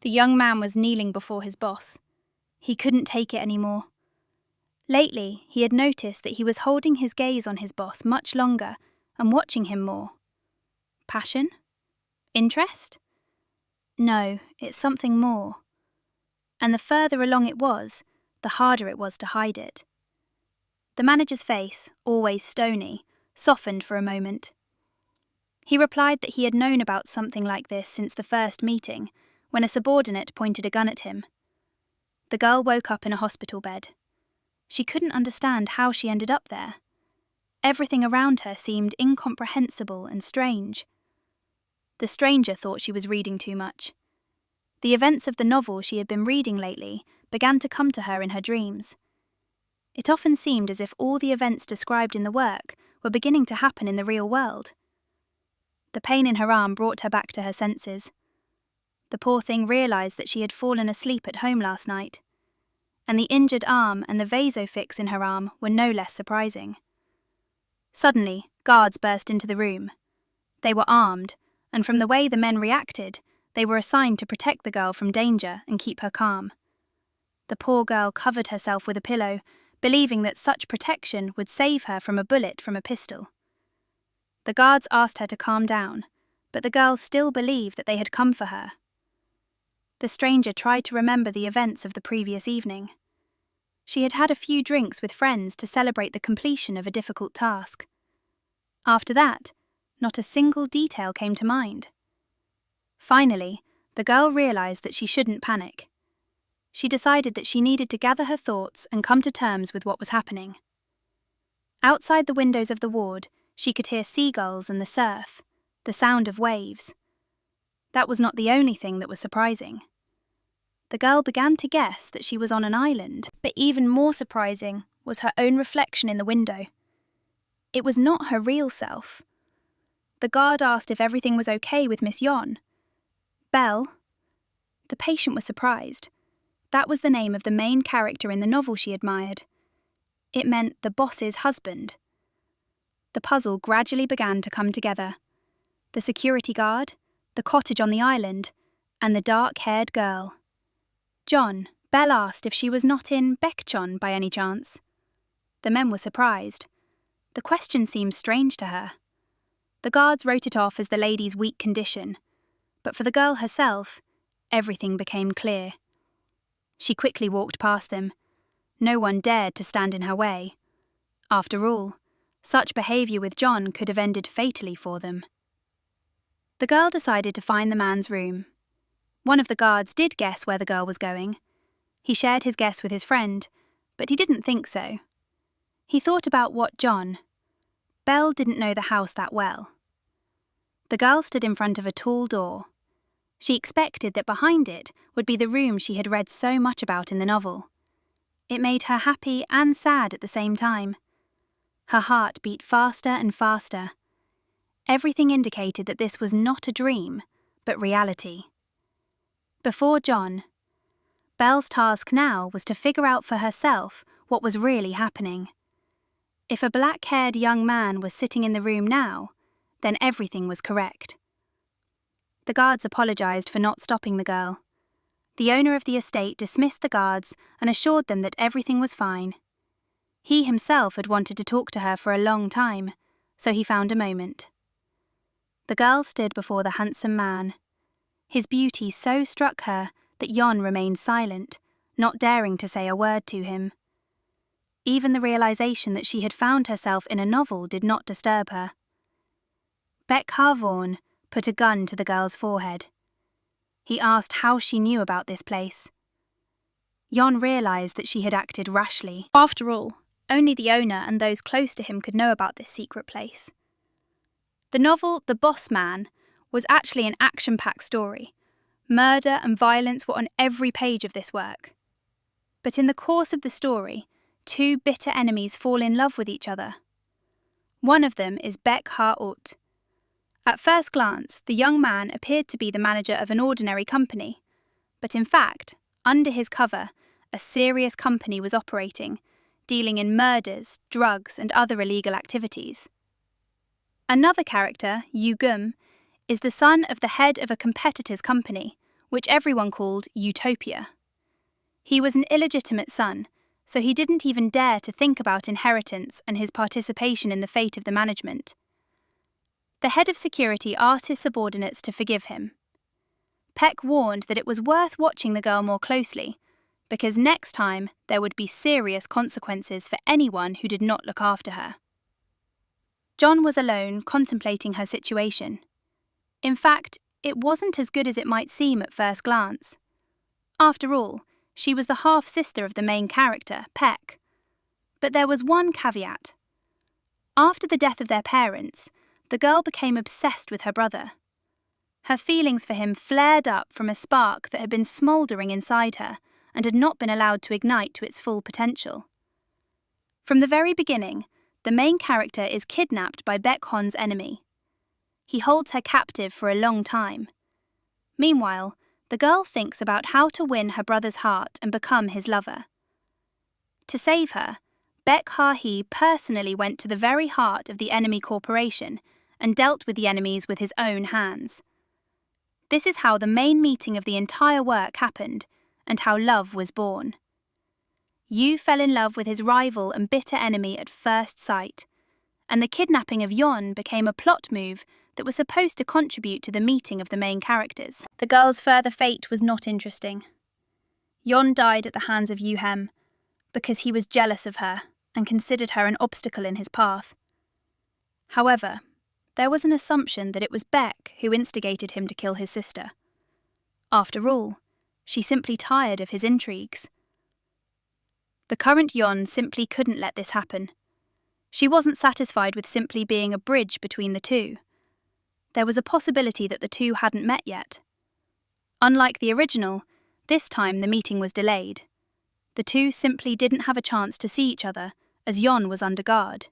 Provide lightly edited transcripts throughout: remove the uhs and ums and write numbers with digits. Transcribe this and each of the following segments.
The young man was kneeling before his boss. He couldn't take it anymore. Lately, he had noticed that he was holding his gaze on his boss much longer and watching him more. Passion? Interest? No, it's something more. And the further along it was, the harder it was to hide it. The manager's face, always stony, softened for a moment. He replied that he had known about something like this since the first meeting, when a subordinate pointed a gun at him. The girl woke up in a hospital bed. She couldn't understand how she ended up there. Everything around her seemed incomprehensible and strange. The stranger thought she was reading too much. The events of the novel she had been reading lately began to come to her in her dreams. It often seemed as if all the events described in the work were beginning to happen in the real world. The pain in her arm brought her back to her senses. The poor thing realized that she had fallen asleep at home last night, and the injured arm and the vasofix in her arm were no less surprising. Suddenly, guards burst into the room. They were armed, and from the way the men reacted, they were assigned to protect the girl from danger and keep her calm. The poor girl covered herself with a pillow, believing that such protection would save her from a bullet from a pistol. The guards asked her to calm down, but the girl still believed that they had come for her. The stranger tried to remember the events of the previous evening. She had had a few drinks with friends to celebrate the completion of a difficult task. After that, not a single detail came to mind. Finally, the girl realized that she shouldn't panic. She decided that she needed to gather her thoughts and come to terms with what was happening. Outside the windows of the ward, she could hear seagulls and the surf, the sound of waves. That was not the only thing that was surprising. The girl began to guess that she was on an island, but even more surprising was her own reflection in the window. It was not her real self. The guard asked if everything was okay with Miss Yon. Belle? The patient was surprised. That was the name of the main character in the novel she admired. It meant the boss's husband. The puzzle gradually began to come together. The security guard, the cottage on the island, and the dark-haired girl. John, Belle asked if she was not in Baekjeon by any chance. The men were surprised. The question seemed strange to her. The guards wrote it off as the lady's weak condition, but for the girl herself, everything became clear. She quickly walked past them. No one dared to stand in her way. After all, such behaviour with John could have ended fatally for them. The girl decided to find the man's room. One of the guards did guess where the girl was going. He shared his guess with his friend, but he didn't think so. He thought about what John. Belle didn't know the house that well. The girl stood in front of a tall door. She expected that behind it would be the room she had read so much about in the novel. It made her happy and sad at the same time. Her heart beat faster and faster. Everything indicated that this was not a dream, but reality. Before John, Belle's task now was to figure out for herself what was really happening. If a black-haired young man was sitting in the room now, then everything was correct. The guards apologized for not stopping the girl. The owner of the estate dismissed the guards and assured them that everything was fine. He himself had wanted to talk to her for a long time, so he found a moment. The girl stood before the handsome man. His beauty so struck her that Yon remained silent, not daring to say a word to him. Even the realization that she had found herself in a novel did not disturb her. Beck Harvorn put a gun to the girl's forehead. He asked how she knew about this place. Yon realized that she had acted rashly. After all, only the owner and those close to him could know about this secret place. The novel The Boss Man was actually an action-packed story. Murder and violence were on every page of this work. But in the course of the story, two bitter enemies fall in love with each other. One of them is Beck Ha-ut. At first glance, the young man appeared to be the manager of an ordinary company, but in fact, under his cover, a serious company was operating, dealing in murders, drugs, and other illegal activities. Another character, Yu Gum, is the son of the head of a competitor's company, which everyone called Utopia. He was an illegitimate son, so he didn't even dare to think about inheritance and his participation in the fate of the management. The head of security asked his subordinates to forgive him. Peck warned that it was worth watching the girl more closely, because next time there would be serious consequences for anyone who did not look after her. John was alone, contemplating her situation. In fact, it wasn't as good as it might seem at first glance. After all, she was the half-sister of the main character, Peck. But there was one caveat. After the death of their parents, the girl became obsessed with her brother. Her feelings for him flared up from a spark that had been smouldering inside her and had not been allowed to ignite to its full potential. From the very beginning, the main character is kidnapped by Baek Hon's enemy. He holds her captive for a long time. Meanwhile, the girl thinks about how to win her brother's heart and become his lover. To save her, Baek Ha-hee personally went to the very heart of the enemy corporation and dealt with the enemies with his own hands. This is how the main meeting of the entire work happened, and how love was born. Yu fell in love with his rival and bitter enemy at first sight, and the kidnapping of Yeon became a plot move that was supposed to contribute to the meeting of the main characters. The girl's further fate was not interesting. Yeon died at the hands of Yu-hem because he was jealous of her and considered her an obstacle in his path. However, there was an assumption that it was Baek who instigated him to kill his sister. After all, she simply tired of his intrigues. The current Yeon simply couldn't let this happen. She wasn't satisfied with simply being a bridge between the two. There was a possibility that the two hadn't met yet. Unlike the original, this time the meeting was delayed. The two simply didn't have a chance to see each other, as Yeon was under guard.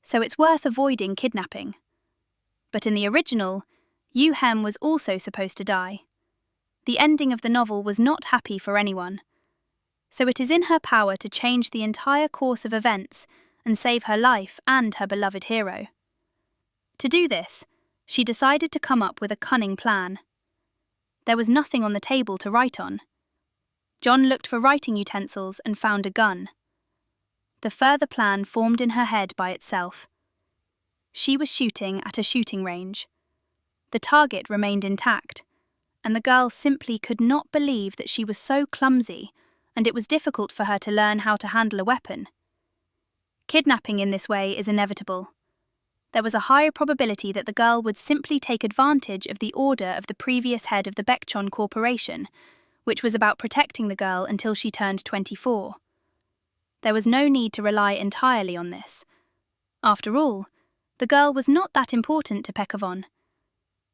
So it's worth avoiding kidnapping. But in the original, Yu-hem was also supposed to die. The ending of the novel was not happy for anyone. So it is in her power to change the entire course of events and save her life and her beloved hero. To do this, she decided to come up with a cunning plan. There was nothing on the table to write on. John looked for writing utensils and found a gun. The further plan formed in her head by itself. She was shooting at a shooting range. The target remained intact, and the girl simply could not believe that she was so clumsy, and it was difficult for her to learn how to handle a weapon. Kidnapping in this way is inevitable. There was a high probability that the girl would simply take advantage of the order of the previous head of the Baekchon Corporation, which was about protecting the girl until she turned 24. There was no need to rely entirely on this. After all, the girl was not that important to Pekavon.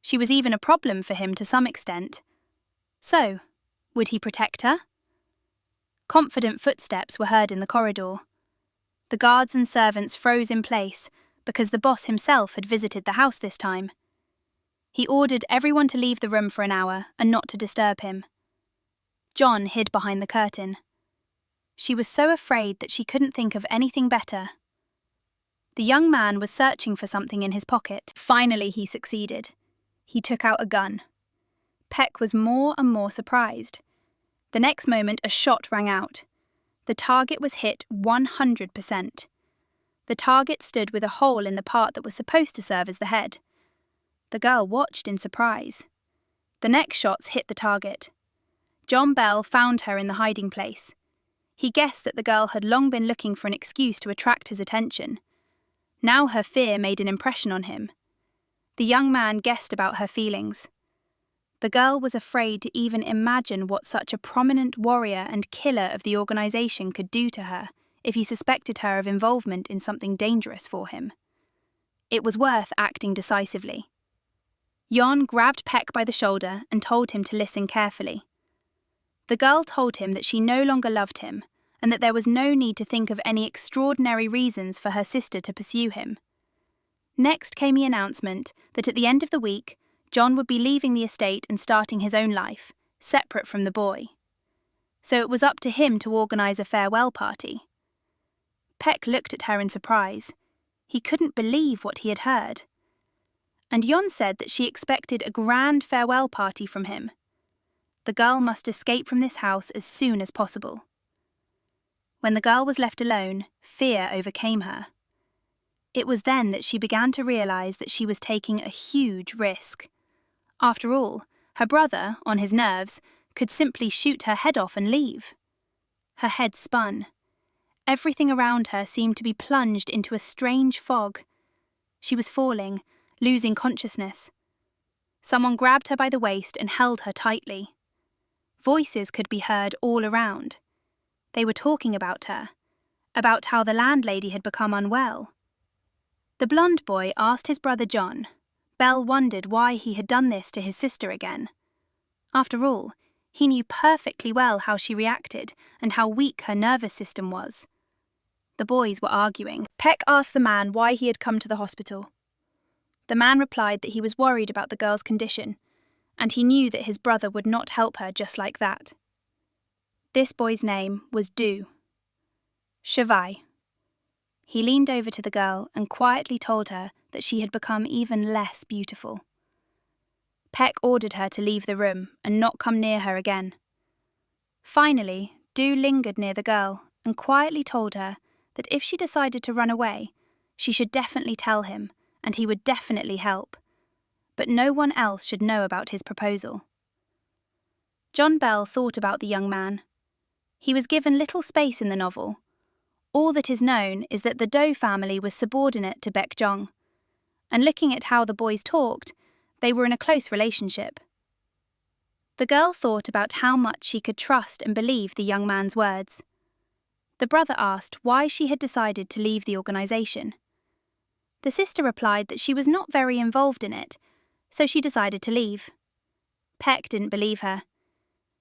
She was even a problem for him to some extent. So, would he protect her? Confident footsteps were heard in the corridor. The guards and servants froze in place because the boss himself had visited the house this time. He ordered everyone to leave the room for an hour and not to disturb him. John hid behind the curtain. She was so afraid that she couldn't think of anything better. The young man was searching for something in his pocket. Finally, he succeeded. He took out a gun. Peck was more and more surprised. The next moment, a shot rang out. The target was hit 100%. The target stood with a hole in the part that was supposed to serve as the head. The girl watched in surprise. The next shots hit the target. John Bell found her in the hiding place. He guessed that the girl had long been looking for an excuse to attract his attention. Now her fear made an impression on him. The young man guessed about her feelings. The girl was afraid to even imagine what such a prominent warrior and killer of the organization could do to her if he suspected her of involvement in something dangerous for him. It was worth acting decisively. Yeon grabbed Peck by the shoulder and told him to listen carefully. The girl told him that she no longer loved him and that there was no need to think of any extraordinary reasons for her sister to pursue him. Next came the announcement that at the end of the week, John would be leaving the estate and starting his own life, separate from the boy. So it was up to him to organize a farewell party. Peck looked at her in surprise. He couldn't believe what he had heard. And Yeon said that she expected a grand farewell party from him. The girl must escape from this house as soon as possible. When the girl was left alone, fear overcame her. It was then that she began to realize that she was taking a huge risk. After all, her brother, on his nerves, could simply shoot her head off and leave. Her head spun. Everything around her seemed to be plunged into a strange fog. She was falling, losing consciousness. Someone grabbed her by the waist and held her tightly. Voices could be heard all around. They were talking about her, about how the landlady had become unwell. The blonde boy asked his brother John. Belle wondered why he had done this to his sister again. After all, he knew perfectly well how she reacted and how weak her nervous system was. The boys were arguing. Peck asked the man why he had come to the hospital. The man replied that he was worried about the girl's condition, and he knew that his brother would not help her just like that. This boy's name was Du. Chevai. He leaned over to the girl and quietly told her that she had become even less beautiful. Peck ordered her to leave the room and not come near her again. Finally, Du lingered near the girl and quietly told her that if she decided to run away, she should definitely tell him, and he would definitely help. But no one else should know about his proposal. John Bell thought about the young man. He was given little space in the novel. All that is known is that the Do family was subordinate to Baek Jong, and looking at how the boys talked, they were in a close relationship. The girl thought about how much she could trust and believe the young man's words. The brother asked why she had decided to leave the organization. The sister replied that she was not very involved in it, so she decided to leave. Peck didn't believe her.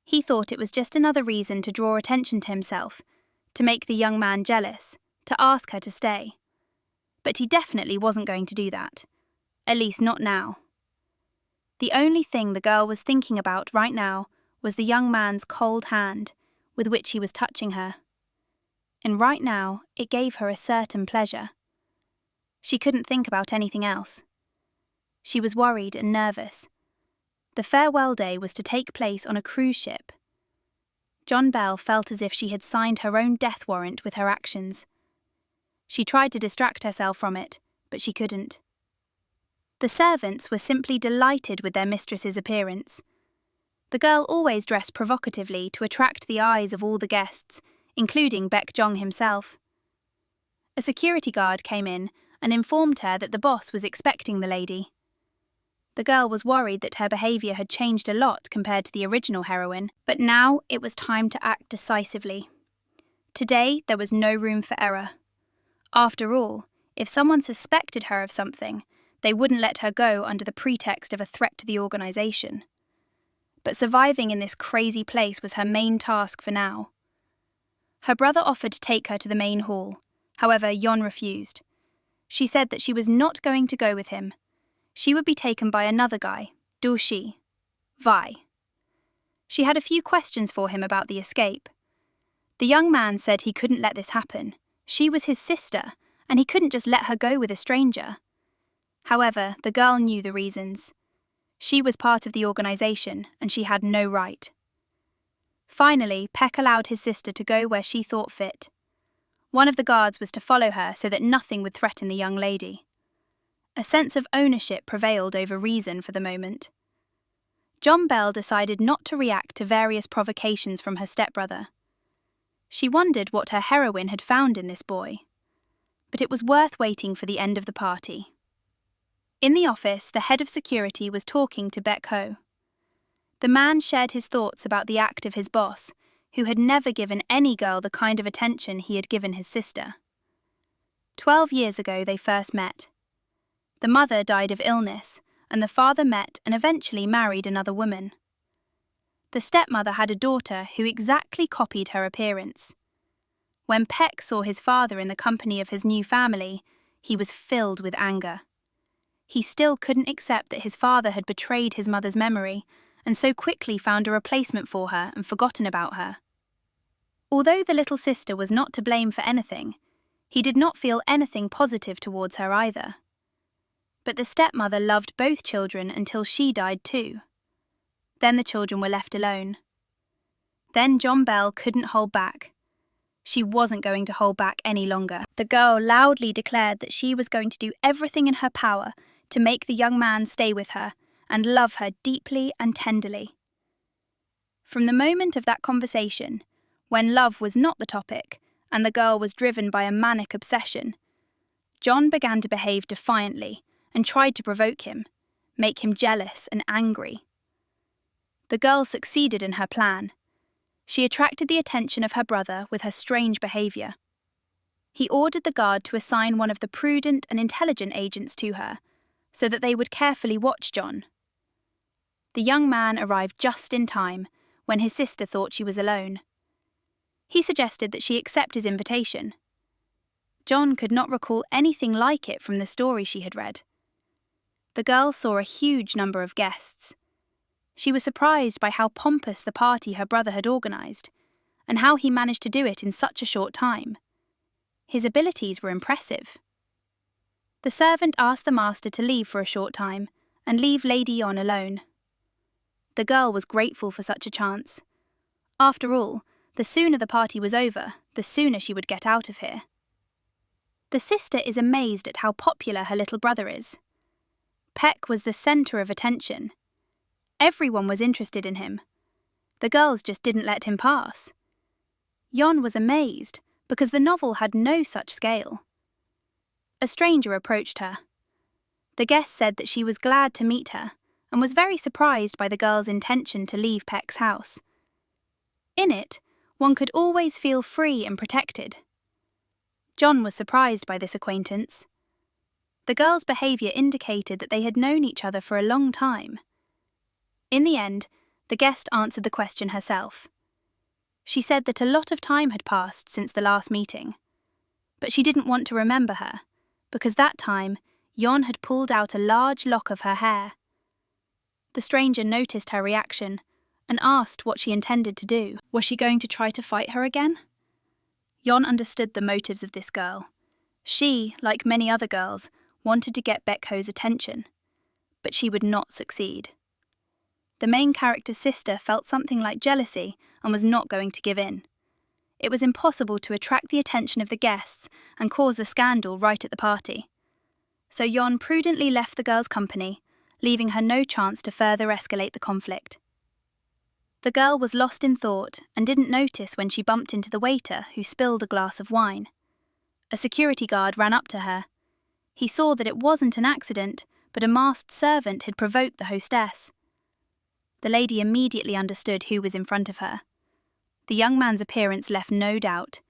He thought it was just another reason to draw attention to himself, to make the young man jealous, to ask her to stay. But he definitely wasn't going to do that. At least not now. The only thing the girl was thinking about right now was the young man's cold hand, with which he was touching her. And right now, it gave her a certain pleasure. She couldn't think about anything else. She was worried and nervous. The farewell day was to take place on a cruise ship. John Bell felt as if she had signed her own death warrant with her actions. She tried to distract herself from it, but she couldn't. The servants were simply delighted with their mistress's appearance. The girl always dressed provocatively to attract the eyes of all the guests, including Baek Jong himself. A security guard came in and informed her that the boss was expecting the lady. The girl was worried that her behaviour had changed a lot compared to the original heroine, but now it was time to act decisively. Today there was no room for error. After all, if someone suspected her of something, they wouldn't let her go under the pretext of a threat to the organisation. But surviving in this crazy place was her main task for now. Her brother offered to take her to the main hall. However, Yon refused. She said that she was not going to go with him. She would be taken by another guy, Do Shi, Vi. She had a few questions for him about the escape. The young man said he couldn't let this happen. She was his sister, and he couldn't just let her go with a stranger. However, the girl knew the reasons. She was part of the organisation, and she had no right. Finally, Peck allowed his sister to go where she thought fit. One of the guards was to follow her so that nothing would threaten the young lady. A sense of ownership prevailed over reason for the moment. John Bell decided not to react to various provocations from her stepbrother. She wondered what her heroine had found in this boy. But it was worth waiting for the end of the party. In the office, the head of security was talking to Baek Ho. The man shared his thoughts about the act of his boss, who had never given any girl the kind of attention he had given his sister. 12 years ago they first met. The mother died of illness, and the father met and eventually married another woman. The stepmother had a daughter who exactly copied her appearance. When Peck saw his father in the company of his new family, he was filled with anger. He still couldn't accept that his father had betrayed his mother's memory, and so quickly found a replacement for her and forgotten about her. Although the little sister was not to blame for anything, he did not feel anything positive towards her either. But the stepmother loved both children until she died too. Then the children were left alone. Then John Bell couldn't hold back. She wasn't going to hold back any longer. The girl loudly declared that she was going to do everything in her power to make the young man stay with her and love her deeply and tenderly. From the moment of that conversation, when love was not the topic and the girl was driven by a manic obsession, John began to behave defiantly and tried to provoke him, make him jealous and angry. The girl succeeded in her plan. She attracted the attention of her brother with her strange behaviour. He ordered the guard to assign one of the prudent and intelligent agents to her, so that they would carefully watch John. The young man arrived just in time, when his sister thought she was alone. He suggested that she accept his invitation. John could not recall anything like it from the story she had read. The girl saw a huge number of guests. She was surprised by how pompous the party her brother had organised, and how he managed to do it in such a short time. His abilities were impressive. The servant asked the master to leave for a short time, and leave Lady Yon alone. The girl was grateful for such a chance. After all, the sooner the party was over, the sooner she would get out of here. The sister is amazed at how popular her little brother is. Peck was the centre of attention. Everyone was interested in him. The girls just didn't let him pass. Yon was amazed, because the novel had no such scale. A stranger approached her. The guest said that she was glad to meet her, and was very surprised by the girl's intention to leave Peck's house. In it, one could always feel free and protected. John was surprised by this acquaintance. The girl's behaviour indicated that they had known each other for a long time. In the end, the guest answered the question herself. She said that a lot of time had passed since the last meeting, but she didn't want to remember her, because that time Yon had pulled out a large lock of her hair. The stranger noticed her reaction and asked what she intended to do. Was she going to try to fight her again? Yon understood the motives of this girl. She, like many other girls, wanted to get Baekho's attention, but she would not succeed. The main character's sister felt something like jealousy and was not going to give in. It was impossible to attract the attention of the guests and cause a scandal right at the party. So Yon prudently left the girl's company, leaving her no chance to further escalate the conflict. The girl was lost in thought and didn't notice when she bumped into the waiter who spilled a glass of wine. A security guard ran up to her. He saw that it wasn't an accident, but a masked servant had provoked the hostess. The lady immediately understood who was in front of her. The young man's appearance left no doubt.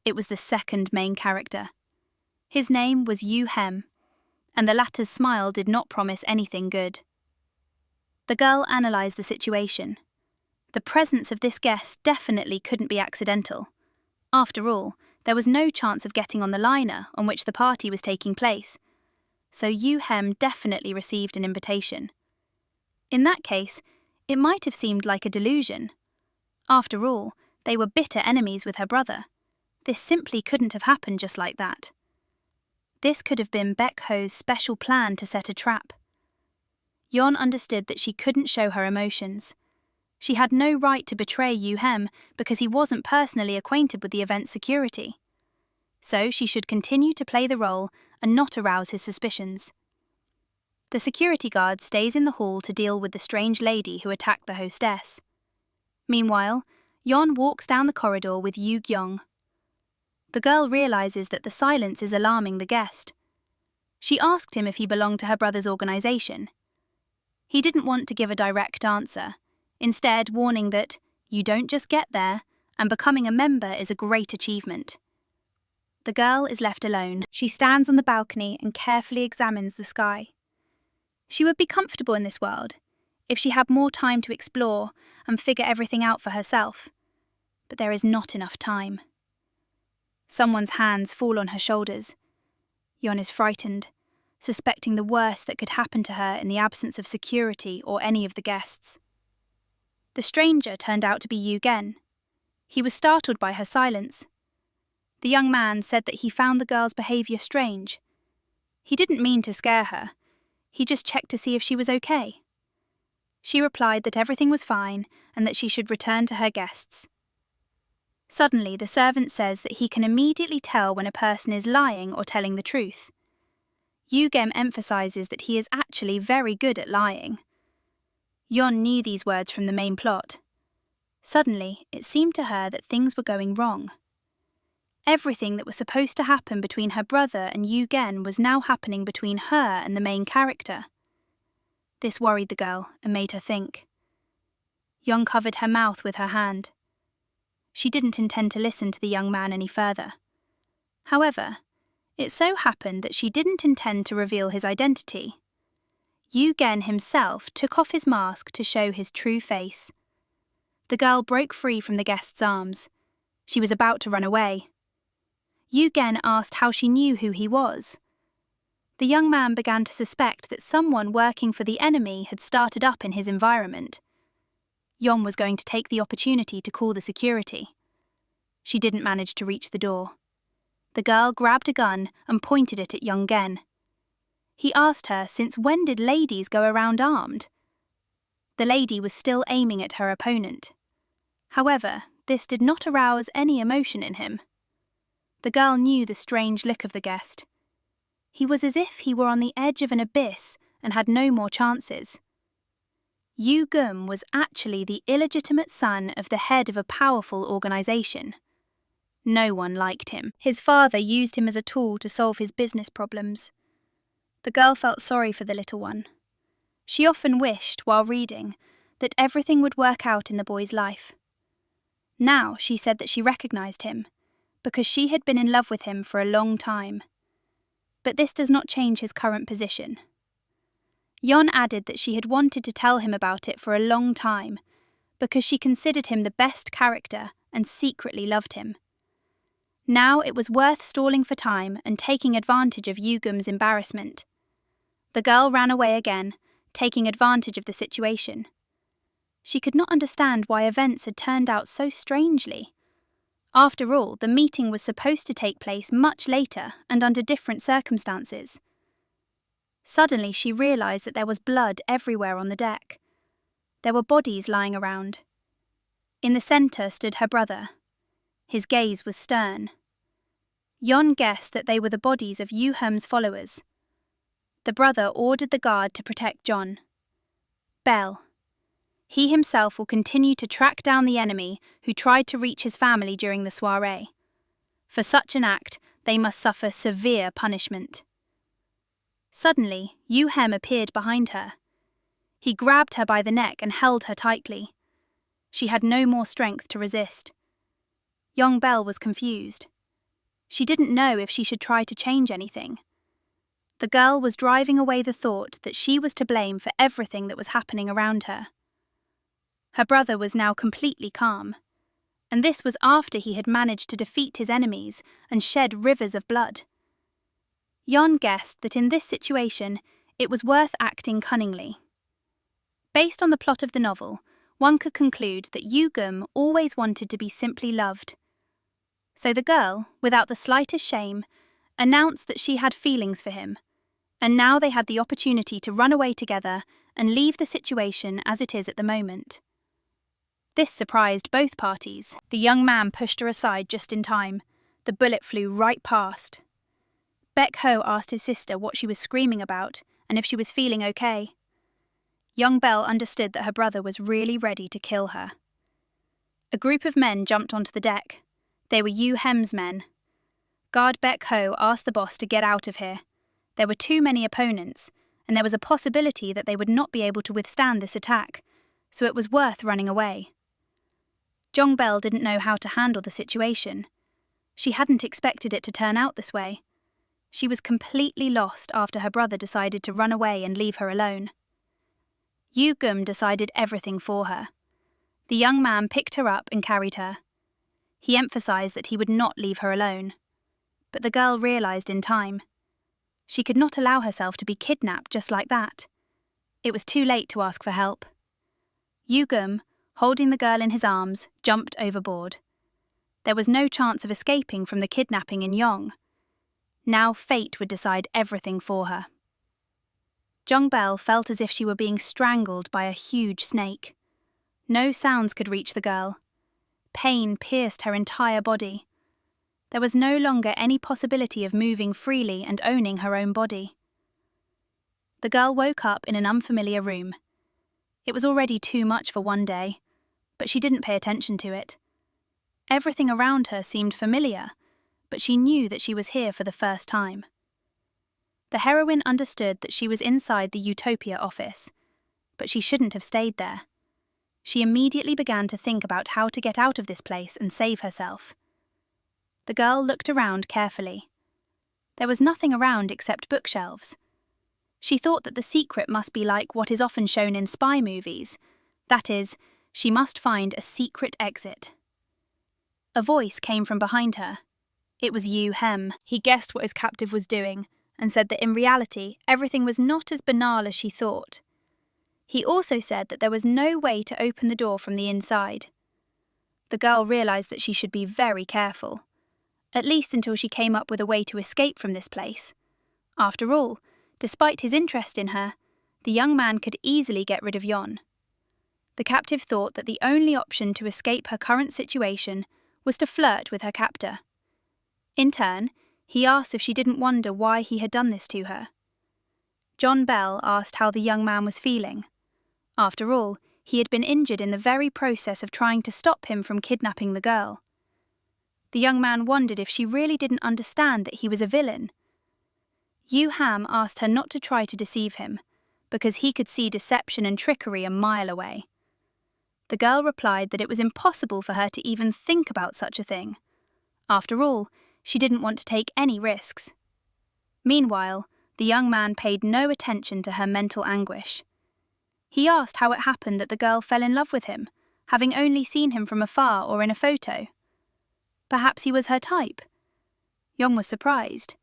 It was the second main character. His name was Yu Hem, and the latter's smile did not promise anything good. The girl analysed the situation. The presence of this guest definitely couldn't be accidental. After all, there was no chance of getting on the liner on which the party was taking place, so Yu Hem definitely received an invitation. In that case, it might have seemed like a delusion. After all, they were bitter enemies with her brother. This simply couldn't have happened just like that. This could have been Baekho's special plan to set a trap. Yon understood that she couldn't show her emotions. She had no right to betray Yu Hem because he wasn't personally acquainted with the event's security. So she should continue to play the role and not arouse his suspicions. The security guard stays in the hall to deal with the strange lady who attacked the hostess. Meanwhile, Yon walks down the corridor with Yu Gyong. The girl realizes that the silence is alarming the guest. She asked him if he belonged to her brother's organization. He didn't want to give a direct answer, instead warning that you don't just get there, and becoming a member is a great achievement. The girl is left alone. She stands on the balcony and carefully examines the sky. She would be comfortable in this world if she had more time to explore and figure everything out for herself. But there is not enough time. Someone's hands fall on her shoulders. Yon is frightened, suspecting the worst that could happen to her in the absence of security or any of the guests. The stranger turned out to be Yu Gen. He was startled by her silence. The young man said that he found the girl's behaviour strange. He didn't mean to scare her. He just checked to see if she was okay. She replied that everything was fine and that she should return to her guests. Suddenly, the servant says that he can immediately tell when a person is lying or telling the truth. Yugem emphasizes that he is actually very good at lying. Yon knew these words from the main plot. Suddenly, it seemed to her that things were going wrong. Everything that was supposed to happen between her brother and Yugen was now happening between her and the main character. This worried the girl and made her think. Yon covered her mouth with her hand. She didn't intend to listen to the young man any further. However, it so happened that she didn't intend to reveal his identity. Yugen himself took off his mask to show his true face. The girl broke free from the guest's arms. She was about to run away. Yugen asked how she knew who he was. The young man began to suspect that someone working for the enemy had started up in his environment. Yon was going to take the opportunity to call the security. She didn't manage to reach the door. The girl grabbed a gun and pointed it at young Gen. He asked her since when did ladies go around armed? The lady was still aiming at her opponent. However, this did not arouse any emotion in him. The girl knew the strange look of the guest. He was as if he were on the edge of an abyss and had no more chances. Yu Gum was actually the illegitimate son of the head of a powerful organization. No one liked him. His father used him as a tool to solve his business problems. The girl felt sorry for the little one. She often wished, while reading, that everything would work out in the boy's life. Now she said that she recognized him, because she had been in love with him for a long time. But this does not change his current position. Yon added that she had wanted to tell him about it for a long time, because she considered him the best character and secretly loved him. Now it was worth stalling for time and taking advantage of Yugum's embarrassment. The girl ran away again, taking advantage of the situation. She could not understand why events had turned out so strangely. After all, the meeting was supposed to take place much later and under different circumstances. Suddenly she realized that there was blood everywhere on the deck. There were bodies lying around. In the center stood her brother. His gaze was stern. Yon guessed that they were the bodies of Yuhem's followers. The brother ordered the guard to protect John. Bell. He himself will continue to track down the enemy who tried to reach his family during the soiree. For such an act, they must suffer severe punishment. Suddenly, Yuhem appeared behind her. He grabbed her by the neck and held her tightly. She had no more strength to resist. Young Belle was confused. She didn't know if she should try to change anything. The girl was driving away the thought that she was to blame for everything that was happening around her. Her brother was now completely calm, and this was after he had managed to defeat his enemies and shed rivers of blood. Yon guessed that in this situation it was worth acting cunningly. Based on the plot of the novel, one could conclude that Yugum always wanted to be simply loved. So the girl, without the slightest shame, announced that she had feelings for him, and now they had the opportunity to run away together and leave the situation as it is at the moment. This surprised both parties. The young man pushed her aside just in time. The bullet flew right past. Baek Ho asked his sister what she was screaming about and if she was feeling okay. Young Belle understood that her brother was really ready to kill her. A group of men jumped onto the deck. They were Yu Hem's men. Guard Baek Ho asked the boss to get out of here. There were too many opponents, and there was a possibility that they would not be able to withstand this attack, so it was worth running away. Jong Belle didn't know how to handle the situation. She hadn't expected it to turn out this way. She was completely lost after her brother decided to run away and leave her alone. Yu Gum decided everything for her. The young man picked her up and carried her. He emphasized that he would not leave her alone. But the girl realized in time. She could not allow herself to be kidnapped just like that. It was too late to ask for help. Yu Gum, holding the girl in his arms, jumped overboard. There was no chance of escaping from the kidnapping in Yong. Now fate would decide everything for her. Bell felt as if she were being strangled by a huge snake. No sounds could reach the girl. Pain pierced her entire body. There was no longer any possibility of moving freely and owning her own body. The girl woke up in an unfamiliar room. It was already too much for one day, but she didn't pay attention to it. Everything around her seemed familiar, but she knew that she was here for the first time. The heroine understood that she was inside the Utopia office, but she shouldn't have stayed there. She immediately began to think about how to get out of this place and save herself. The girl looked around carefully. There was nothing around except bookshelves. She thought that the secret must be like what is often shown in spy movies. That is, she must find a secret exit. A voice came from behind her. It was Yu Hem. He guessed what his captive was doing and said that in reality everything was not as banal as she thought. He also said that there was no way to open the door from the inside. The girl realized that she should be very careful, at least until she came up with a way to escape from this place. After all, despite his interest in her, the young man could easily get rid of Yon. The captive thought that the only option to escape her current situation was to flirt with her captor. In turn, he asked if she didn't wonder why he had done this to her. Bell asked how the young man was feeling. After all, he had been injured in the very process of trying to stop him from kidnapping the girl. The young man wondered if she really didn't understand that he was a villain. Yu Ham asked her not to try to deceive him, because he could see deception and trickery a mile away. The girl replied that it was impossible for her to even think about such a thing. After all, she didn't want to take any risks. Meanwhile, the young man paid no attention to her mental anguish. He asked how it happened that the girl fell in love with him, having only seen him from afar or in a photo. Perhaps he was her type. Yong was surprised.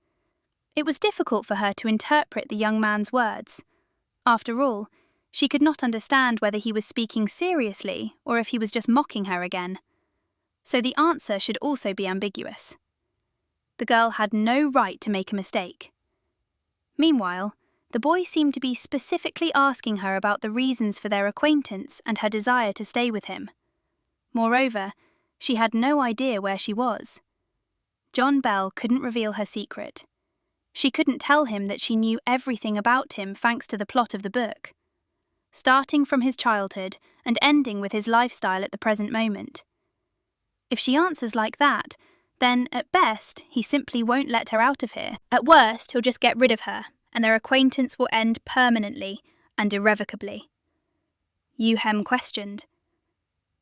It was difficult for her to interpret the young man's words. After all, she could not understand whether he was speaking seriously or if he was just mocking her again. So the answer should also be ambiguous. The girl had no right to make a mistake. Meanwhile, the boy seemed to be specifically asking her about the reasons for their acquaintance and her desire to stay with him. Moreover, she had no idea where she was. Bell couldn't reveal her secret. She couldn't tell him that she knew everything about him thanks to the plot of the book, starting from his childhood and ending with his lifestyle at the present moment. If she answers like that, then, at best, he simply won't let her out of here. At worst, he'll just get rid of her, and their acquaintance will end permanently and irrevocably. Yu Hem questioned.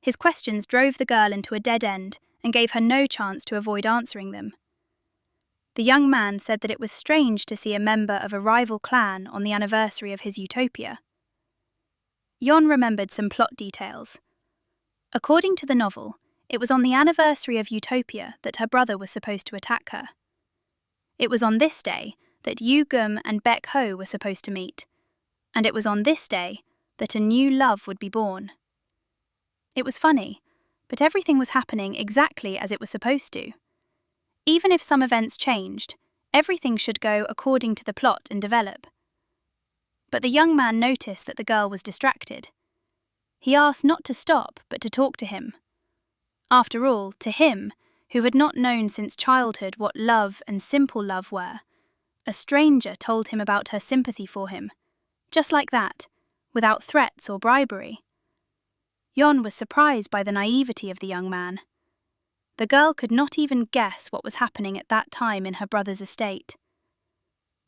His questions drove the girl into a dead end and gave her no chance to avoid answering them. The young man said that it was strange to see a member of a rival clan on the anniversary of his utopia. Yon remembered some plot details. According to the novel, it was on the anniversary of Utopia that her brother was supposed to attack her. It was on this day that Yu Gum and Baek Ho were supposed to meet, and it was on this day that a new love would be born. It was funny, but everything was happening exactly as it was supposed to. Even if some events changed, everything should go according to the plot and develop. But the young man noticed that the girl was distracted. He asked not to stop, but to talk to him. After all, to him, who had not known since childhood what love and simple love were, a stranger told him about her sympathy for him, just like that, without threats or bribery. Yon was surprised by the naivety of the young man. The girl could not even guess what was happening at that time in her brother's estate.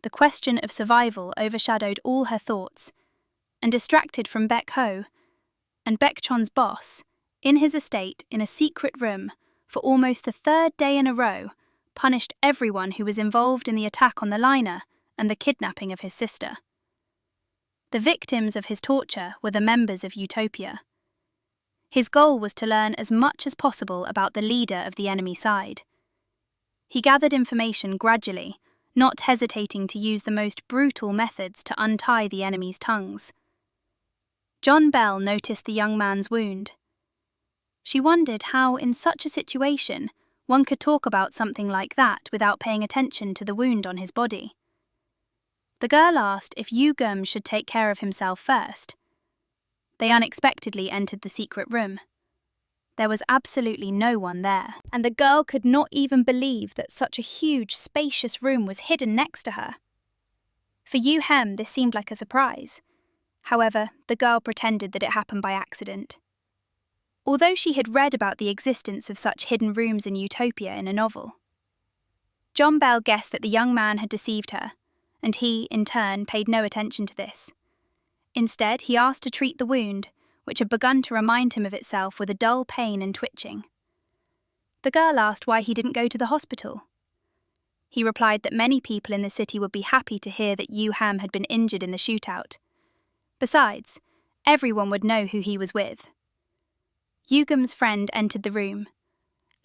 The question of survival overshadowed all her thoughts, and distracted from Baek Ho and Baek Chon's boss, in his estate in a secret room for almost the third day in a row, punished everyone who was involved in the attack on the liner and the kidnapping of his sister. The victims of his torture were the members of Utopia. His goal was to learn as much as possible about the leader of the enemy side. He gathered information gradually, not hesitating to use the most brutal methods to untie the enemy's tongues. Bell noticed the young man's wound. She wondered how, in such a situation, one could talk about something like that without paying attention to the wound on his body. The girl asked if Yugum should take care of himself first. They unexpectedly entered the secret room. There was absolutely no one there, and the girl could not even believe that such a huge, spacious room was hidden next to her. For Yu Hem, this seemed like a surprise. However, the girl pretended that it happened by accident. Although she had read about the existence of such hidden rooms in Utopia in a novel, John Bell guessed that the young man had deceived her, and he, in turn, paid no attention to this. Instead, he asked to treat the wound, which had begun to remind him of itself with a dull pain and twitching. The girl asked why he didn't go to the hospital. He replied that many people in the city would be happy to hear that Yu Ham had been injured in the shootout. Besides, everyone would know who he was with. Yugum's friend entered the room.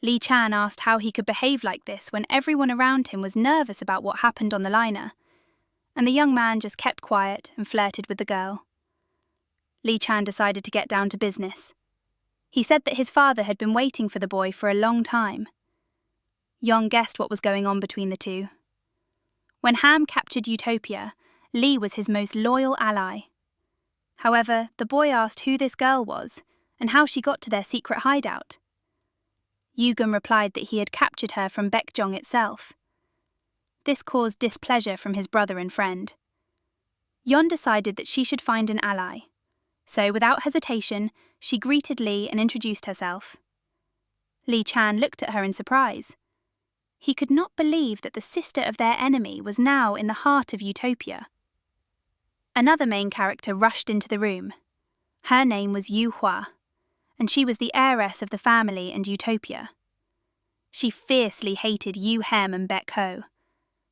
Lee Chan asked how he could behave like this when everyone around him was nervous about what happened on the liner, and the young man just kept quiet and flirted with the girl. Lee Chan decided to get down to business. He said that his father had been waiting for the boy for a long time. Yon guessed what was going on between the two. When Ham captured Utopia, Lee was his most loyal ally. However, the boy asked who this girl was and how she got to their secret hideout. Yugum replied that he had captured her from Baekjong itself. This caused displeasure from his brother and friend. Yon decided that she should find an ally. So, without hesitation, she greeted Lee and introduced herself. Lee Chan looked at her in surprise. He could not believe that the sister of their enemy was now in the heart of Utopia. Another main character rushed into the room. Her name was Yu Hua, and she was the heiress of the family and Utopia. She fiercely hated Yu Hem and Baek Ho,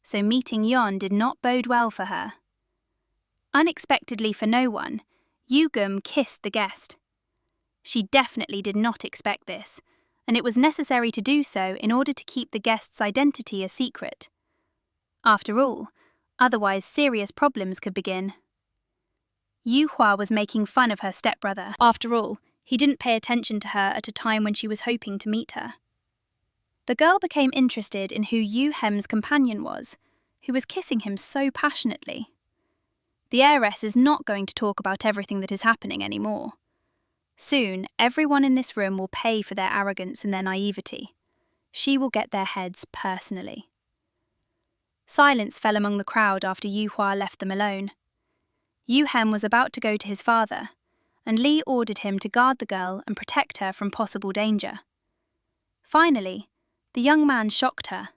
so meeting Yon did not bode well for her. Unexpectedly for no one, Yugum kissed the guest. She definitely did not expect this, and it was necessary to do so in order to keep the guest's identity a secret. After all, otherwise serious problems could begin. Yu Hua was making fun of her stepbrother. After all, he didn't pay attention to her at a time when she was hoping to meet her. The girl became interested in who Yu Hem's companion was, who was kissing him so passionately. The heiress is not going to talk about everything that is happening anymore. Soon, everyone in this room will pay for their arrogance and their naivety. She will get their heads personally. Silence fell among the crowd after Yu Hua left them alone. Yu Hem was about to go to his father, and Lee ordered him to guard the girl and protect her from possible danger. Finally, the young man shocked her.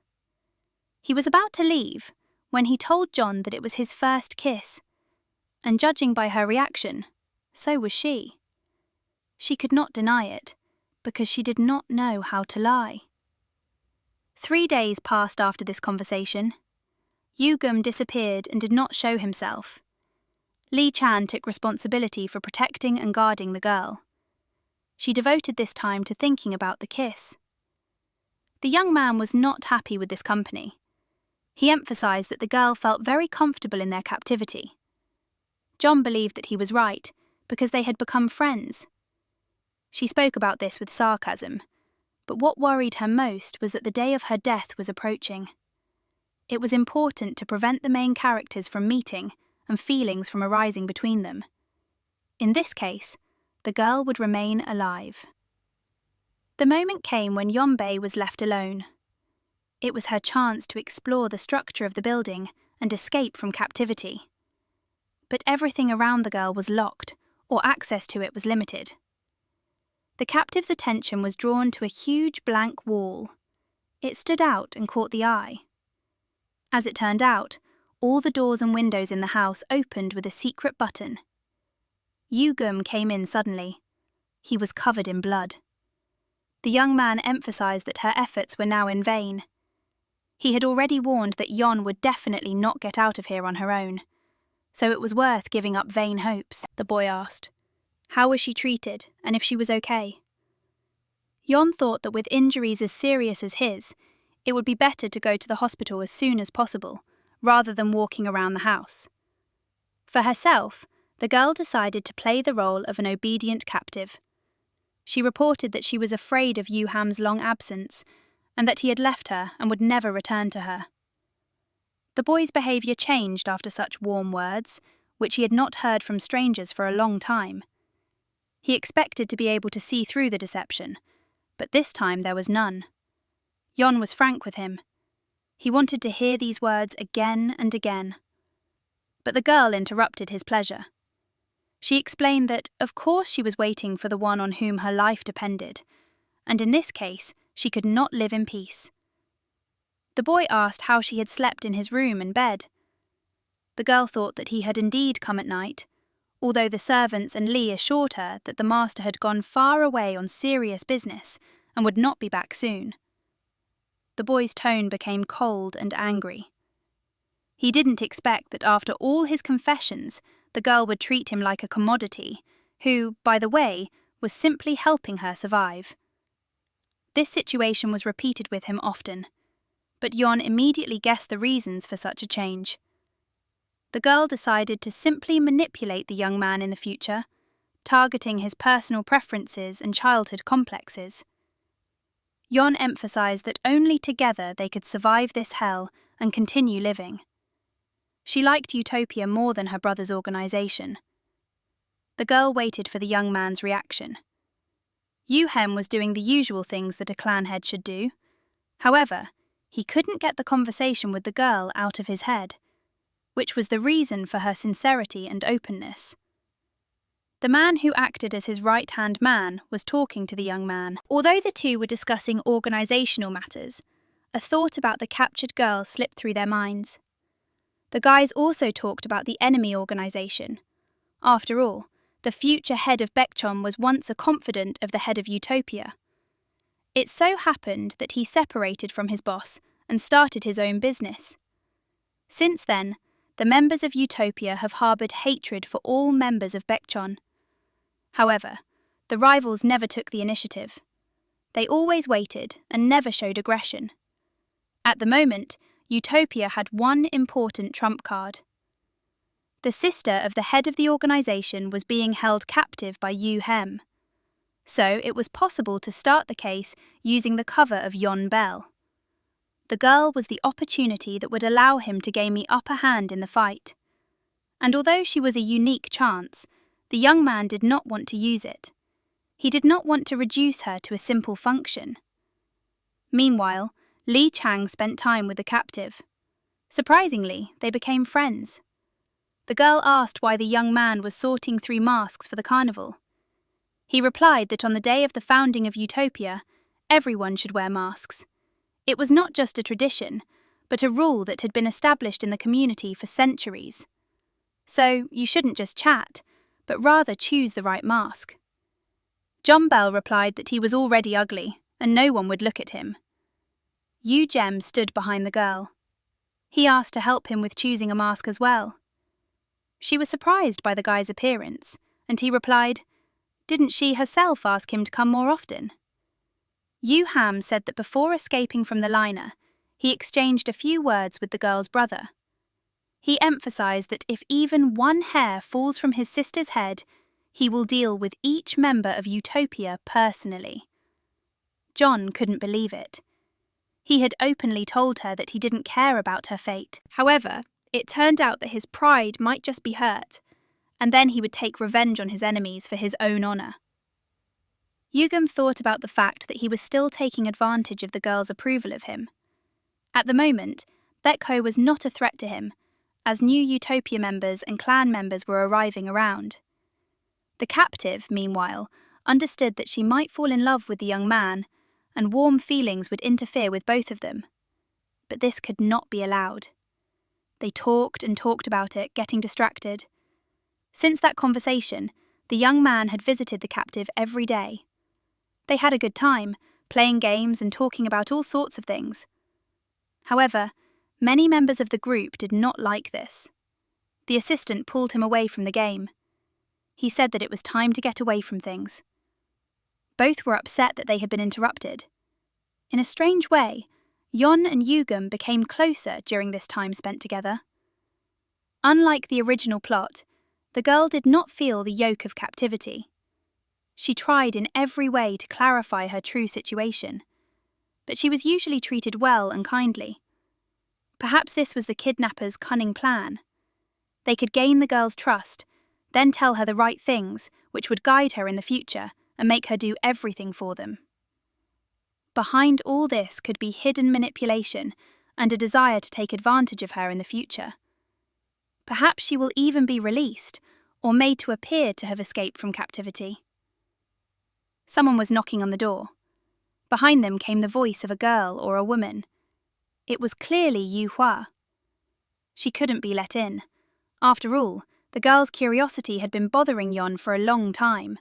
He was about to leave when he told John that it was his first kiss, and judging by her reaction, so was she. She could not deny it, because she did not know how to lie. 3 days passed after this conversation. Yugum disappeared and did not show himself. Lee Chan took responsibility for protecting and guarding the girl. She devoted this time to thinking about the kiss. The young man was not happy with this company. He emphasized that the girl felt very comfortable in their captivity. John believed that he was right, because they had become friends. She spoke about this with sarcasm, but what worried her most was that the day of her death was approaching. It was important to prevent the main characters from meeting and feelings from arising between them. In this case, the girl would remain alive. The moment came when Yonbei was left alone. It was her chance to explore the structure of the building and escape from captivity. But everything around the girl was locked, or access to it was limited. The captive's attention was drawn to a huge blank wall. It stood out and caught the eye. As it turned out, all the doors and windows in the house opened with a secret button. Yugum came in suddenly. He was covered in blood. The young man emphasized that her efforts were now in vain. He had already warned that Yon would definitely not get out of here on her own, so it was worth giving up vain hopes. The boy asked, how was she treated, and if she was okay? Yon thought that with injuries as serious as his, it would be better to go to the hospital as soon as possible, rather than walking around the house. For herself, the girl decided to play the role of an obedient captive. She reported that she was afraid of Yu Ham's long absence, and that he had left her and would never return to her. The boy's behaviour changed after such warm words, which he had not heard from strangers for a long time. He expected to be able to see through the deception, but this time there was none. Jon was frank with him. He wanted to hear these words again and again. But the girl interrupted his pleasure. She explained that, of course, she was waiting for the one on whom her life depended, and in this case, she could not live in peace. The boy asked how she had slept in his room and bed. The girl thought that he had indeed come at night, although the servants and Lee assured her that the master had gone far away on serious business and would not be back soon. The boy's tone became cold and angry. He didn't expect that after all his confessions, the girl would treat him like a commodity, who, by the way, was simply helping her survive. This situation was repeated with him often, but Jon immediately guessed the reasons for such a change. The girl decided to simply manipulate the young man in the future, targeting his personal preferences and childhood complexes. Jon emphasized that only together they could survive this hell and continue living. She liked Utopia more than her brother's organization. The girl waited for the young man's reaction. Yuhem was doing the usual things that a clan head should do. However, he couldn't get the conversation with the girl out of his head, which was the reason for her sincerity and openness. The man who acted as his right-hand man was talking to the young man. Although the two were discussing organizational matters, a thought about the captured girl slipped through their minds. The guys also talked about the enemy organization. After all, the future head of Baekjeon was once a confidant of the head of Utopia. It so happened that he separated from his boss and started his own business. Since then, the members of Utopia have harboured hatred for all members of Baekjeon. However, the rivals never took the initiative. They always waited and never showed aggression. At the moment, Utopia had one important trump card. The sister of the head of the organisation was being held captive by Yuhem. So it was possible to start the case using the cover of Yon Bell. The girl was the opportunity that would allow him to gain the upper hand in the fight. And although she was a unique chance, the young man did not want to use it. He did not want to reduce her to a simple function. Meanwhile, Li Chang spent time with the captive. Surprisingly, they became friends. The girl asked why the young man was sorting through masks for the carnival. He replied that on the day of the founding of Utopia, everyone should wear masks. It was not just a tradition, but a rule that had been established in the community for centuries. So you shouldn't just chat, but rather choose the right mask. John Bell replied that he was already ugly, and no one would look at him. Yu Jem stood behind the girl. He asked to help him with choosing a mask as well. She was surprised by the guy's appearance, and he replied, "Didn't she herself ask him to come more often?" Yu Ham said that before escaping from the liner, he exchanged a few words with the girl's brother. He emphasized that if even one hair falls from his sister's head, he will deal with each member of Utopia personally. John couldn't believe it. He had openly told her that he didn't care about her fate. However, it turned out that his pride might just be hurt, and then he would take revenge on his enemies for his own honor. Yugam thought about the fact that he was still taking advantage of the girl's approval of him. At the moment, Baekho was not a threat to him, as new Utopia members and clan members were arriving around. The captive, meanwhile, understood that she might fall in love with the young man, and warm feelings would interfere with both of them. But this could not be allowed. They talked and talked about it, getting distracted. Since that conversation, the young man had visited the captive every day. They had a good time, playing games and talking about all sorts of things. However, many members of the group did not like this. The assistant pulled him away from the game. He said that it was time to get away from things. Both were upset that they had been interrupted. In a strange way, Yon and Yugam became closer during this time spent together. Unlike the original plot, the girl did not feel the yoke of captivity. She tried in every way to clarify her true situation, but she was usually treated well and kindly. Perhaps this was the kidnappers' cunning plan. They could gain the girl's trust, then tell her the right things, which would guide her in the future and make her do everything for them. Behind all this could be hidden manipulation and a desire to take advantage of her in the future. Perhaps she will even be released or made to appear to have escaped from captivity. Someone was knocking on the door. Behind them came the voice of a girl or a woman. It was clearly Yu Hua. She couldn't be let in. After all, the girl's curiosity had been bothering Yon for a long time.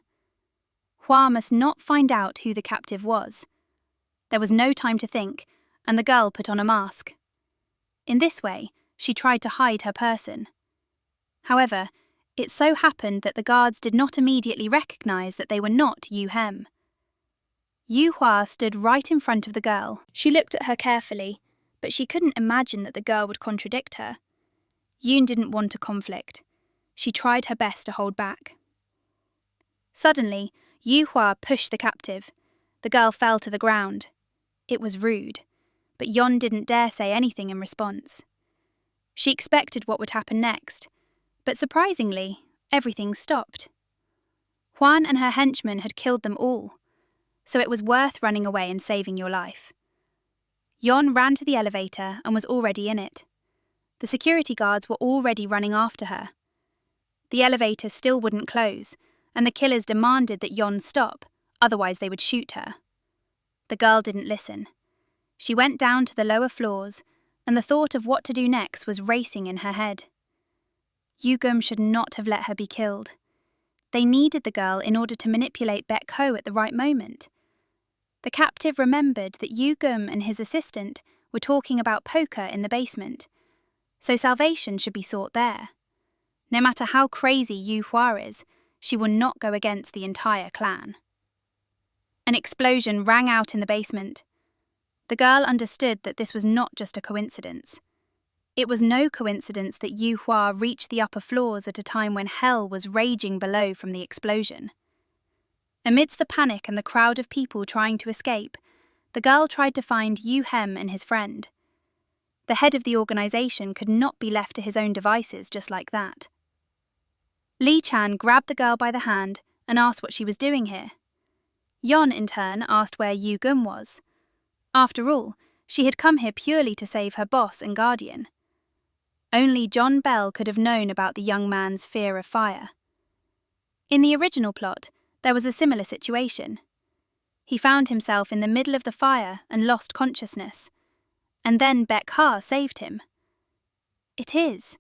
Hua must not find out who the captive was. There was no time to think, and the girl put on a mask. In this way, she tried to hide her person. However, it so happened that the guards did not immediately recognize that they were not Yu Hem. Yu Hua stood right in front of the girl. She looked at her carefully, but she couldn't imagine that the girl would contradict her. Yoon didn't want a conflict. She tried her best to hold back. Suddenly, Yu Hua pushed the captive. The girl fell to the ground. It was rude, but Yon didn't dare say anything in response. She expected what would happen next, but surprisingly, everything stopped. Huan and her henchmen had killed them all, so it was worth running away and saving your life. Yon ran to the elevator and was already in it. The security guards were already running after her. The elevator still wouldn't close, and the killers demanded that Yon stop, otherwise they would shoot her. The girl didn't listen. She went down to the lower floors, and the thought of what to do next was racing in her head. Yugum should not have let her be killed. They needed the girl in order to manipulate Baek Ho at the right moment. The captive remembered that Yugum and his assistant were talking about poker in the basement, so salvation should be sought there. No matter how crazy Yu Hua is, she will not go against the entire clan. An explosion rang out in the basement. The girl understood that this was not just a coincidence. It was no coincidence that Yu Hua reached the upper floors at a time when hell was raging below from the explosion. Amidst the panic and the crowd of people trying to escape, the girl tried to find Yu Hem and his friend. The head of the organization could not be left to his own devices just like that. Li Chan grabbed the girl by the hand and asked what she was doing here. Yon, in turn, asked where Yu Gum was. After all, she had come here purely to save her boss and guardian. Only John Bell could have known about the young man's fear of fire. In the original plot, there was a similar situation. He found himself in the middle of the fire and lost consciousness, and then Baek Ha saved him. It is,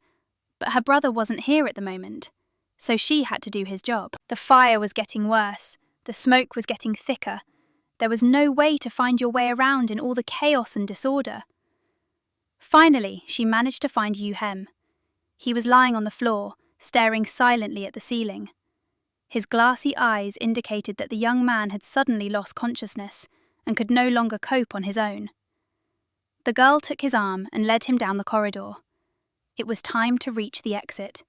but her brother wasn't here at the moment, so she had to do his job. The fire was getting worse, the smoke was getting thicker. There was no way to find your way around in all the chaos and disorder. Finally, she managed to find Yu Hem. He was lying on the floor, staring silently at the ceiling. His glassy eyes indicated that the young man had suddenly lost consciousness and could no longer cope on his own. The girl took his arm and led him down the corridor. It was time to reach the exit,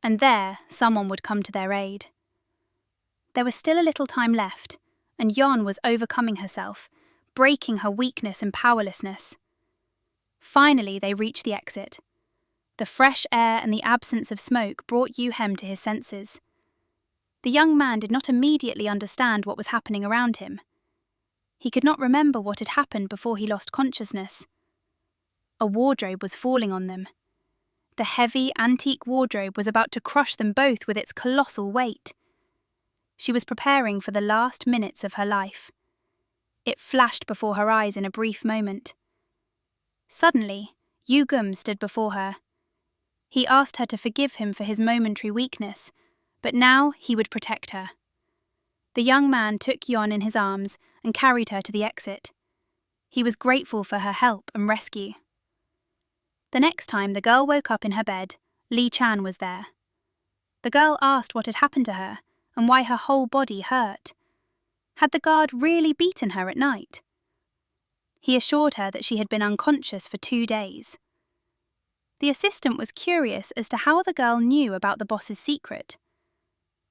and there someone would come to their aid. There was still a little time left, and Yon was overcoming herself, breaking her weakness and powerlessness. Finally, they reached the exit. The fresh air and the absence of smoke brought Yu Hem to his senses. The young man did not immediately understand what was happening around him. He could not remember what had happened before he lost consciousness. A wardrobe was falling on them. The heavy, antique wardrobe was about to crush them both with its colossal weight. She was preparing for the last minutes of her life. It flashed before her eyes in a brief moment. Suddenly, Yu Gum stood before her. He asked her to forgive him for his momentary weakness, but now he would protect her. The young man took Yon in his arms and carried her to the exit. He was grateful for her help and rescue. The next time the girl woke up in her bed, Li Chan was there. The girl asked what had happened to her and why her whole body hurt. Had the guard really beaten her at night? He assured her that she had been unconscious for 2 days. The assistant was curious as to how the girl knew about the boss's secret.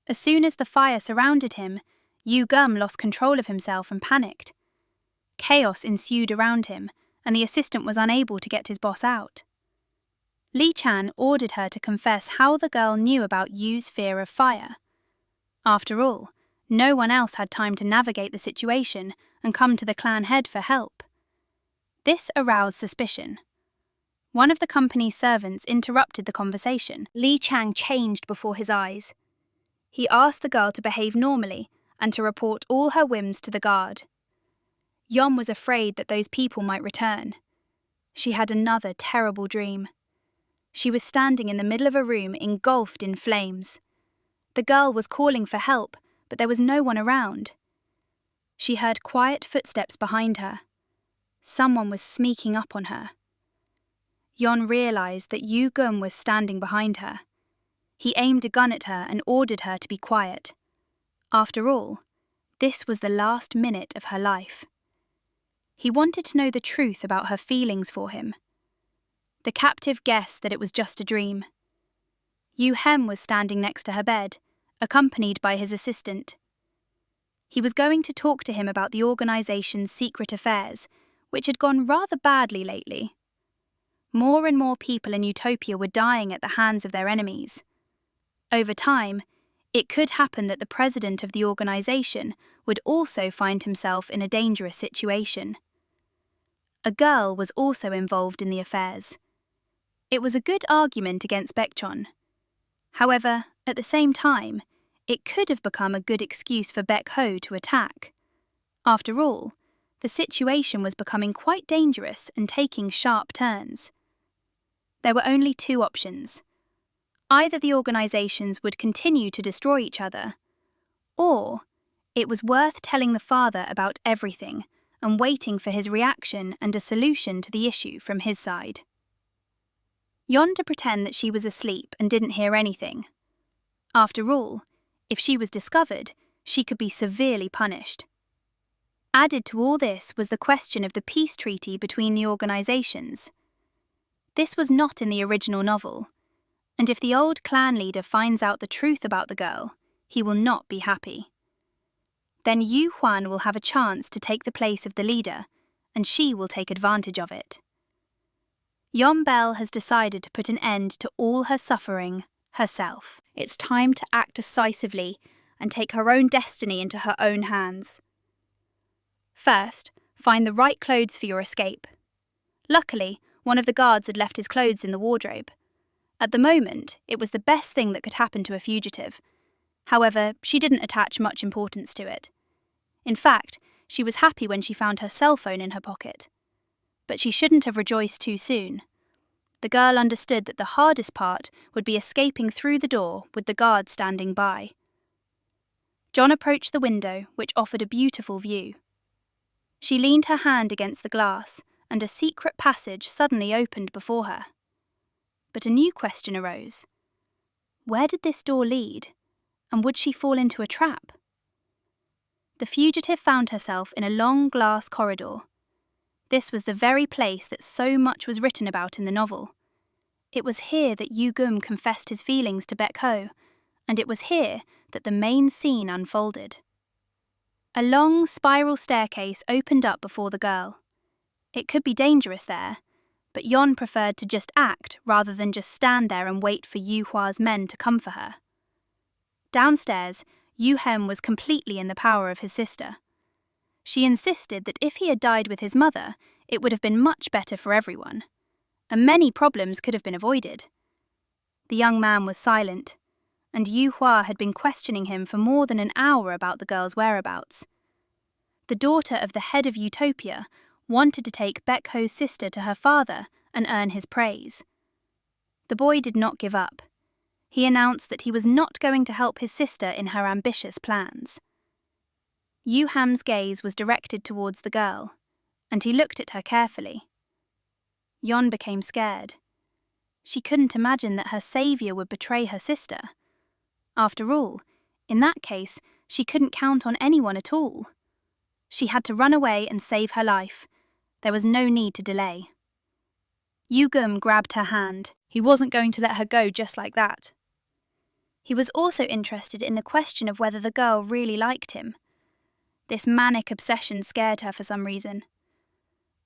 As soon as the fire surrounded him, Yu Gum lost control of himself and panicked. Chaos ensued around him, and the assistant was unable to get his boss out. Lee Chan ordered her to confess how the girl knew about Yu's fear of fire. After all, no one else had time to navigate the situation and come to the clan head for help. This aroused suspicion. One of the company's servants interrupted the conversation. Lee Chang changed before his eyes. He asked the girl to behave normally and to report all her whims to the guard. Yon was afraid that those people might return. She had another terrible dream. She was standing in the middle of a room engulfed in flames. The girl was calling for help, but there was no one around. She heard quiet footsteps behind her. Someone was sneaking up on her. Yon realized that Yu Gun was standing behind her. He aimed a gun at her and ordered her to be quiet. After all, this was the last minute of her life. He wanted to know the truth about her feelings for him. The captive guessed that it was just a dream. Yu Hem was standing next to her bed, accompanied by his assistant. He was going to talk to him about the organization's secret affairs, which had gone rather badly lately. More and more people in Utopia were dying at the hands of their enemies. Over time, it could happen that the president of the organization would also find himself in a dangerous situation. A girl was also involved in the affairs. It was a good argument against Baekchon. However, at the same time, it could have become a good excuse for Baek Ho to attack. After all, the situation was becoming quite dangerous and taking sharp turns. There were only two options. Either the organizations would continue to destroy each other, or it was worth telling the father about everything and waiting for his reaction and a solution to the issue from his side. Yon to pretend that she was asleep and didn't hear anything. After all, if she was discovered, she could be severely punished. Added to all this was the question of the peace treaty between the organizations. This was not in the original novel, and if the old clan leader finds out the truth about the girl, he will not be happy. Then Yu Huan will have a chance to take the place of the leader, and she will take advantage of it. Yon Bell has decided to put an end to all her suffering herself. It's time to act decisively and take her own destiny into her own hands. First, find the right clothes for your escape. Luckily, one of the guards had left his clothes in the wardrobe. At the moment, it was the best thing that could happen to a fugitive. However, she didn't attach much importance to it. In fact, she was happy when she found her cell phone in her pocket. But she shouldn't have rejoiced too soon. The girl understood that the hardest part would be escaping through the door with the guard standing by. John approached the window, which offered a beautiful view. She leaned her hand against the glass, and a secret passage suddenly opened before her. But a new question arose. Where did this door lead, and would she fall into a trap? The fugitive found herself in a long glass corridor. This was the very place that so much was written about in the novel. It was here that Yu Gum confessed his feelings to Baek Ho, and it was here that the main scene unfolded. A long spiral staircase opened up before the girl. It could be dangerous there, but Yon preferred to just act rather than just stand there and wait for Yu Hua's men to come for her. Downstairs, Yu Hem was completely in the power of his sister. She insisted that if he had died with his mother, it would have been much better for everyone, and many problems could have been avoided. The young man was silent, and Yu Hua had been questioning him for more than an hour about the girl's whereabouts. The daughter of the head of Utopia wanted to take Baek Ho's sister to her father and earn his praise. The boy did not give up. He announced that he was not going to help his sister in her ambitious plans. Yu Ham's gaze was directed towards the girl, and he looked at her carefully. Yon became scared. She couldn't imagine that her saviour would betray her sister. After all, in that case, she couldn't count on anyone at all. She had to run away and save her life. There was no need to delay. Yu Gum grabbed her hand. He wasn't going to let her go just like that. He was also interested in the question of whether the girl really liked him. This manic obsession scared her for some reason.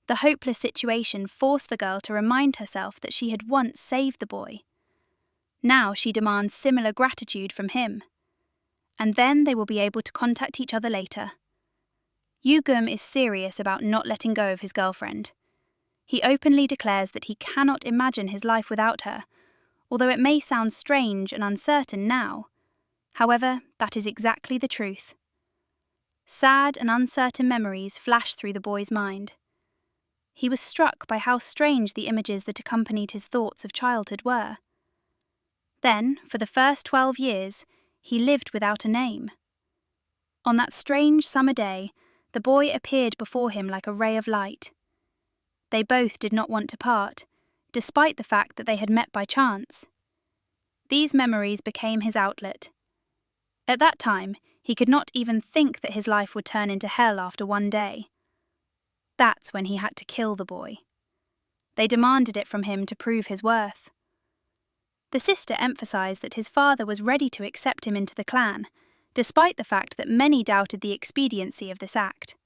The hopeless situation forced the girl to remind herself that she had once saved the boy. Now she demands similar gratitude from him. And then they will be able to contact each other later. Yugum is serious about not letting go of his girlfriend. He openly declares that he cannot imagine his life without her, although it may sound strange and uncertain now. However, that is exactly the truth. Sad and uncertain memories flash through the boy's mind. He was struck by how strange the images that accompanied his thoughts of childhood were. Then, for the first 12 years, he lived without a name. On that strange summer day, the boy appeared before him like a ray of light. They both did not want to part, despite the fact that they had met by chance. These memories became his outlet. At that time, he could not even think that his life would turn into hell after one day. That's when he had to kill the boy. They demanded it from him to prove his worth. The sister emphasized that his father was ready to accept him into the clan, despite the fact that many doubted the expediency of this act.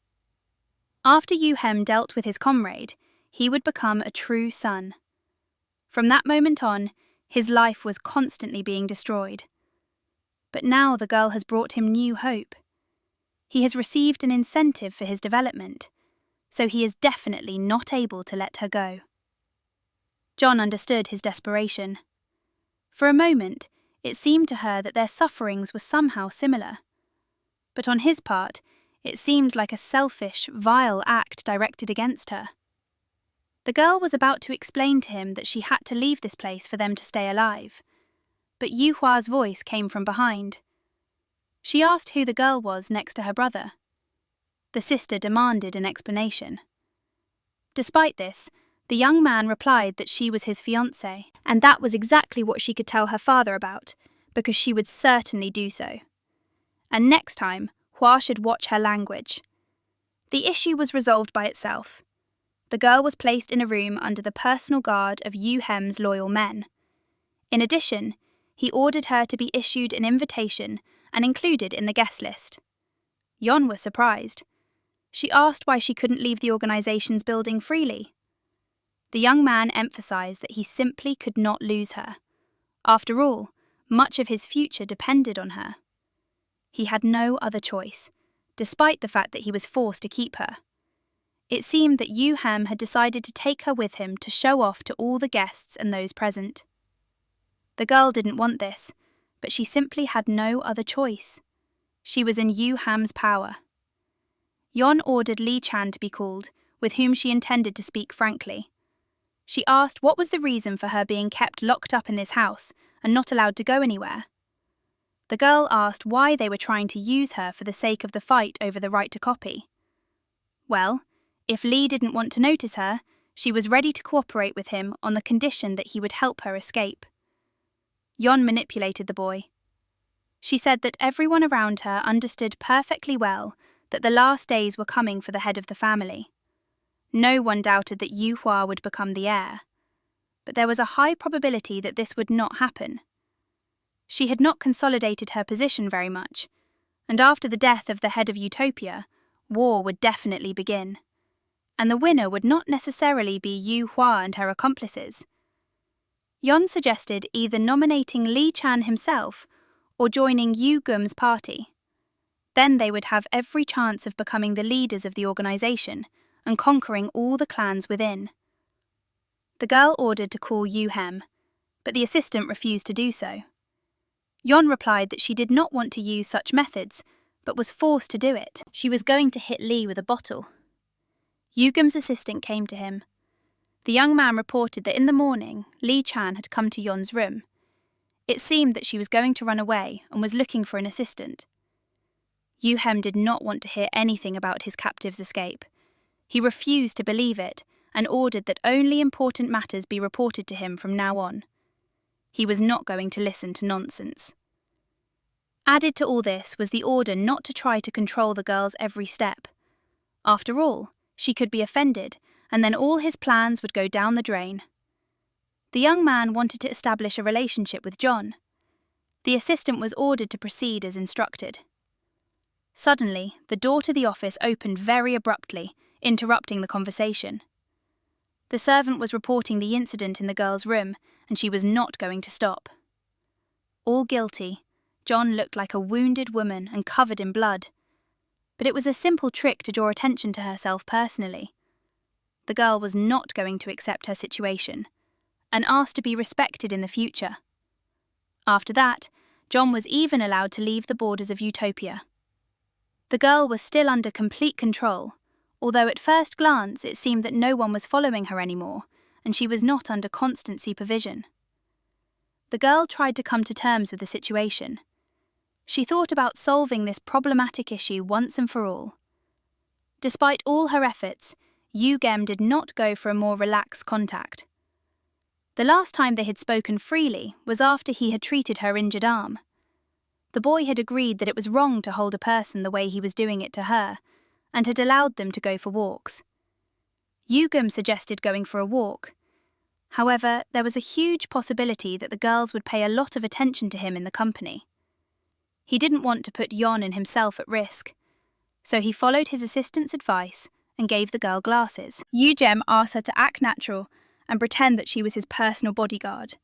After Yuhem dealt with his comrade, he would become a true son. From that moment on, his life was constantly being destroyed. But now the girl has brought him new hope. He has received an incentive for his development, so he is definitely not able to let her go. John understood his desperation. For a moment, it seemed to her that their sufferings were somehow similar. But on his part, it seemed like a selfish, vile act directed against her. The girl was about to explain to him that she had to leave this place for them to stay alive, but Yu Hua's voice came from behind. She asked who the girl was next to her brother. The sister demanded an explanation. Despite this, the young man replied that she was his fiancée, and that was exactly what she could tell her father about, because she would certainly do so. And next time, Hua should watch her language. The issue was resolved by itself. The girl was placed in a room under the personal guard of Yu Hem's loyal men. In addition, he ordered her to be issued an invitation and included in the guest list. Yon was surprised. She asked why she couldn't leave the organization's building freely. The young man emphasized that he simply could not lose her. After all, much of his future depended on her. He had no other choice, despite the fact that he was forced to keep her. It seemed that Yu Hem had decided to take her with him to show off to all the guests and those present. The girl didn't want this, but she simply had no other choice. She was in Yu Ham's power. Yon ordered Li Chan to be called, with whom she intended to speak frankly. She asked what was the reason for her being kept locked up in this house and not allowed to go anywhere. The girl asked why they were trying to use her for the sake of the fight over the right to copy. Well, if Li didn't want to notice her, she was ready to cooperate with him on the condition that he would help her escape. Yon manipulated the boy. She said that everyone around her understood perfectly well that the last days were coming for the head of the family. No one doubted that Yu Hua would become the heir, but there was a high probability that this would not happen. She had not consolidated her position very much, and after the death of the head of Utopia, war would definitely begin. And the winner would not necessarily be Yu Hua and her accomplices. Yon suggested either nominating Li Chan himself or joining Yu Gum's party. Then they would have every chance of becoming the leaders of the organization and conquering all the clans within. The girl ordered to call Yu Hem, but the assistant refused to do so. Yon replied that she did not want to use such methods, but was forced to do it. She was going to hit Li with a bottle. Yugum's assistant came to him. The young man reported that in the morning, Li Chan had come to Yon's room. It seemed that she was going to run away and was looking for an assistant. Yu Hem did not want to hear anything about his captive's escape. He refused to believe it and ordered that only important matters be reported to him from now on. He was not going to listen to nonsense. Added to all this was the order not to try to control the girl's every step. After all, she could be offended, and then all his plans would go down the drain. The young man wanted to establish a relationship with John. The assistant was ordered to proceed as instructed. Suddenly, the door to the office opened very abruptly, interrupting the conversation. The servant was reporting the incident in the girl's room, and she was not going to stop. All guilty, John looked like a wounded woman and covered in blood. But it was a simple trick to draw attention to herself personally. The girl was not going to accept her situation, and asked to be respected in the future. After that, John was even allowed to leave the borders of Utopia. The girl was still under complete control, although at first glance it seemed that no one was following her anymore, and she was not under constant supervision. The girl tried to come to terms with the situation. She thought about solving this problematic issue once and for all. Despite all her efforts, Yu-gem did not go for a more relaxed contact. The last time they had spoken freely was after he had treated her injured arm. The boy had agreed that it was wrong to hold a person the way he was doing it to her, and had allowed them to go for walks. Yu-gem suggested going for a walk. However, there was a huge possibility that the girls would pay a lot of attention to him in the company. He didn't want to put Yon and himself at risk, so he followed his assistant's advice and gave the girl glasses. Yu-gem asked her to act natural and pretend that she was his personal bodyguard.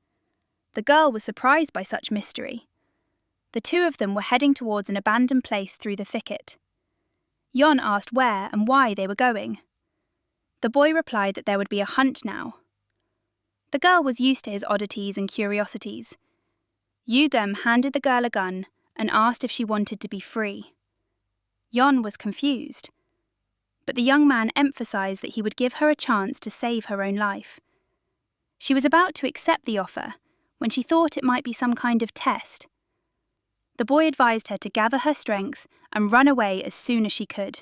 The girl was surprised by such mystery. The two of them were heading towards an abandoned place through the thicket. Yon asked where and why they were going. The boy replied that there would be a hunt now. The girl was used to his oddities and curiosities. Yu-gem handed the girl a gun and asked if she wanted to be free. Yon was confused, but the young man emphasized that he would give her a chance to save her own life. She was about to accept the offer when she thought it might be some kind of test. The boy advised her to gather her strength and run away as soon as she could.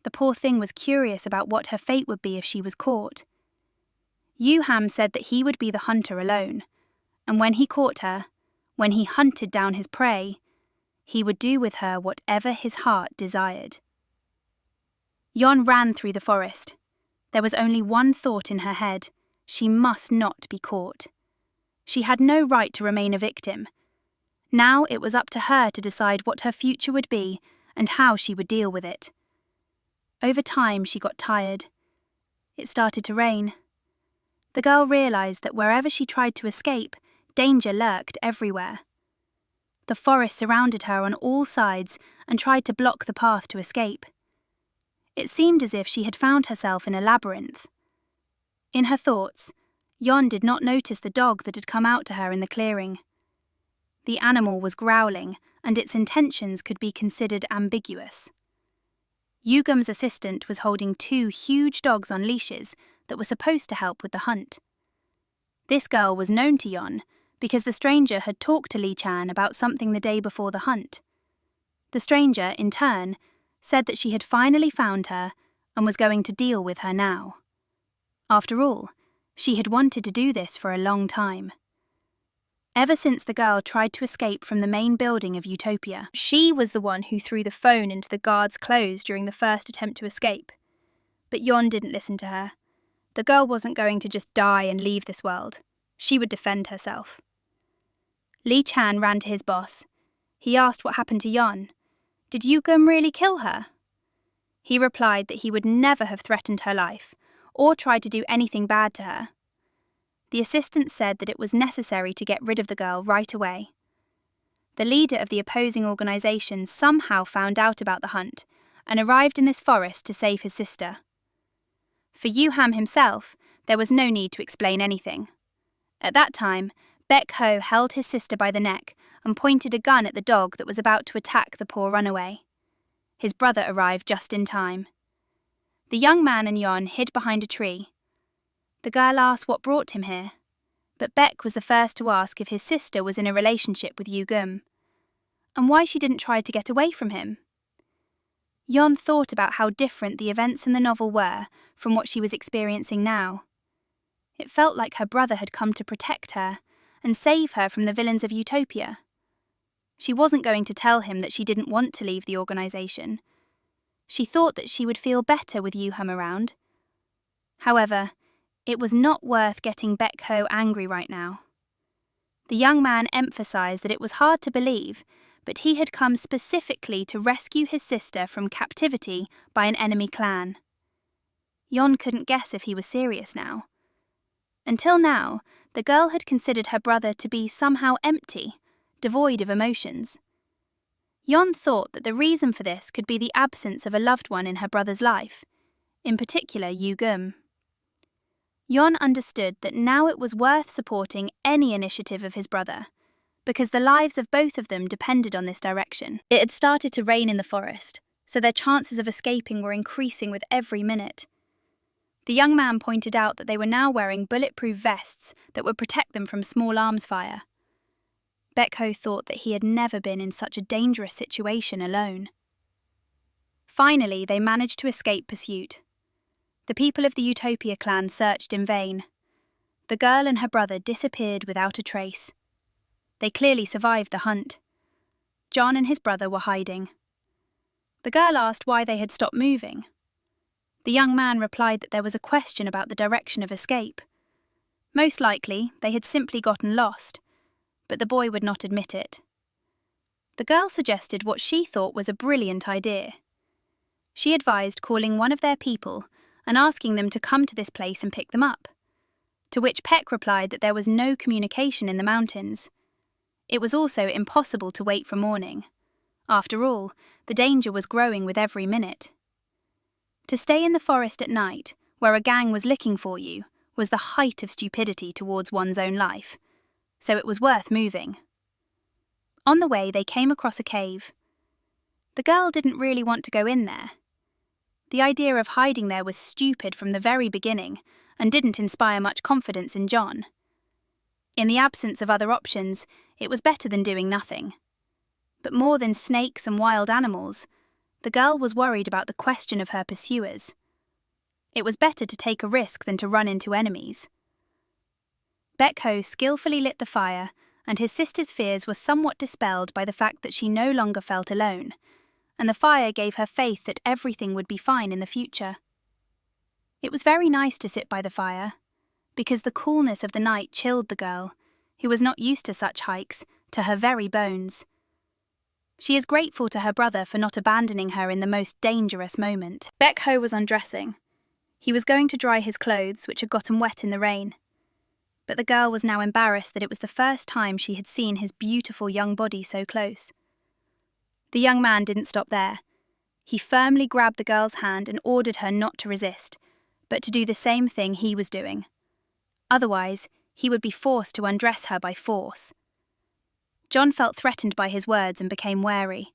The poor thing was curious about what her fate would be if she was caught. Yu-ham said that he would be the hunter alone, and when he caught her, when he hunted down his prey, he would do with her whatever his heart desired. Yon ran through the forest. There was only one thought in her head: she must not be caught. She had no right to remain a victim. Now it was up to her to decide what her future would be and how she would deal with it. Over time, she got tired. It started to rain. The girl realized that wherever she tried to escape, danger lurked everywhere. The forest surrounded her on all sides and tried to block the path to escape. It seemed as if she had found herself in a labyrinth. In her thoughts, Yon did not notice the dog that had come out to her in the clearing. The animal was growling, and its intentions could be considered ambiguous. Yu-gem's assistant was holding two huge dogs on leashes that were supposed to help with the hunt. This girl was known to Yon because the stranger had talked to Lee-chan about something the day before the hunt. The stranger, in turn, said that she had finally found her and was going to deal with her now. After all, she had wanted to do this for a long time. Ever since the girl tried to escape from the main building of Utopia, she was the one who threw the phone into the guard's clothes during the first attempt to escape. But Yon didn't listen to her. The girl wasn't going to just die and leave this world. She would defend herself. Lee-chan ran to his boss. He asked what happened to Yon. Did Yu-gem really kill her? He replied that he would never have threatened her life, or tried to do anything bad to her. The assistant said that it was necessary to get rid of the girl right away. The leader of the opposing organization somehow found out about the hunt and arrived in this forest to save his sister. For Yu-ham himself, there was no need to explain anything. At that time, Baek-ho held his sister by the neck and pointed a gun at the dog that was about to attack the poor runaway. His brother arrived just in time. The young man and Yon hid behind a tree. The girl asked what brought him here, but Baek was the first to ask if his sister was in a relationship with Yu-gem, and why she didn't try to get away from him. Yon thought about how different the events in the novel were from what she was experiencing now. It felt like her brother had come to protect her and save her from the villains of Utopia. She wasn't going to tell him that she didn't want to leave the organization. She thought that she would feel better with Yu-ham around. However, it was not worth getting Baek-ho angry right now. The young man emphasized that it was hard to believe, but he had come specifically to rescue his sister from captivity by an enemy clan. Jon couldn't guess if he was serious now. Until now, the girl had considered her brother to be somehow empty, devoid of emotions. Jon thought that the reason for this could be the absence of a loved one in her brother's life, in particular Yu-gum. Jon understood that now it was worth supporting any initiative of his brother, because the lives of both of them depended on this direction. It had started to rain in the forest, so their chances of escaping were increasing with every minute. The young man pointed out that they were now wearing bulletproof vests that would protect them from small arms fire. Baekho thought that he had never been in such a dangerous situation alone. Finally, they managed to escape pursuit. The people of the Utopia clan searched in vain. The girl and her brother disappeared without a trace. They clearly survived the hunt. Jon and his brother were hiding. The girl asked why they had stopped moving. The young man replied that there was a question about the direction of escape. Most likely, they had simply gotten lost, but the boy would not admit it. The girl suggested what she thought was a brilliant idea. She advised calling one of their people and asking them to come to this place and pick them up, to which Peck replied that there was no communication in the mountains. It was also impossible to wait for morning. After all, the danger was growing with every minute. To stay in the forest at night, where a gang was looking for you, was the height of stupidity towards one's own life, so it was worth moving. On the way, they came across a cave. The girl didn't really want to go in there. The idea of hiding there was stupid from the very beginning and didn't inspire much confidence in Jon. In the absence of other options, it was better than doing nothing. But more than snakes and wild animals, the girl was worried about the question of her pursuers. It was better to take a risk than to run into enemies. Baekho skillfully lit the fire, and his sister's fears were somewhat dispelled by the fact that she no longer felt alone, and the fire gave her faith that everything would be fine in the future. It was very nice to sit by the fire, because the coolness of the night chilled the girl, who was not used to such hikes, to her very bones. She is grateful to her brother for not abandoning her in the most dangerous moment. Baekho was undressing. He was going to dry his clothes, which had gotten wet in the rain. But the girl was now embarrassed that it was the first time she had seen his beautiful young body so close. The young man didn't stop there. He firmly grabbed the girl's hand and ordered her not to resist, but to do the same thing he was doing. Otherwise, he would be forced to undress her by force. Jon felt threatened by his words and became wary.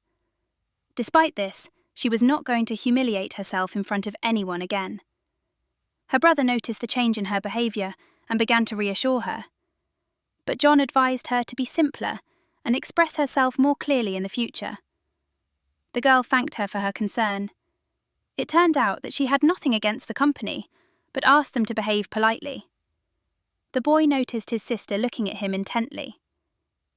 Despite this, she was not going to humiliate herself in front of anyone again. Her brother noticed the change in her behaviour and began to reassure her. But Jon advised her to be simpler and express herself more clearly in the future. The girl thanked her for her concern. It turned out that she had nothing against the company, but asked them to behave politely. The boy noticed his sister looking at him intently.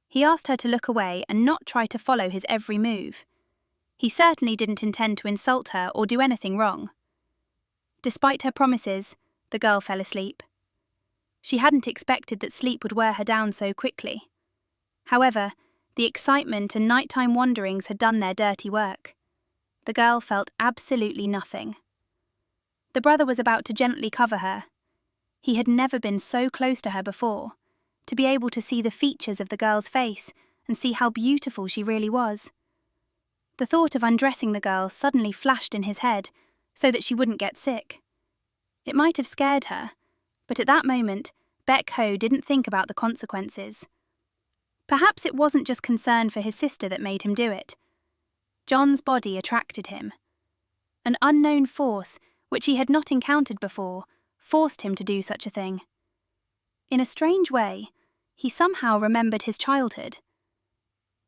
He asked her to look away and not try to follow his every move. He certainly didn't intend to insult her or do anything wrong. Despite her promises, the girl fell asleep. She hadn't expected that sleep would wear her down so quickly. However, the excitement and nighttime wanderings had done their dirty work. The girl felt absolutely nothing. The brother was about to gently cover her. He had never been so close to her before, to be able to see the features of the girl's face and see how beautiful she really was. The thought of undressing the girl suddenly flashed in his head so that she wouldn't get sick. It might have scared her, but at that moment, Baekho didn't think about the consequences. Perhaps it wasn't just concern for his sister that made him do it. Jon's body attracted him. An unknown force, which he had not encountered before, forced him to do such a thing. In a strange way, he somehow remembered his childhood.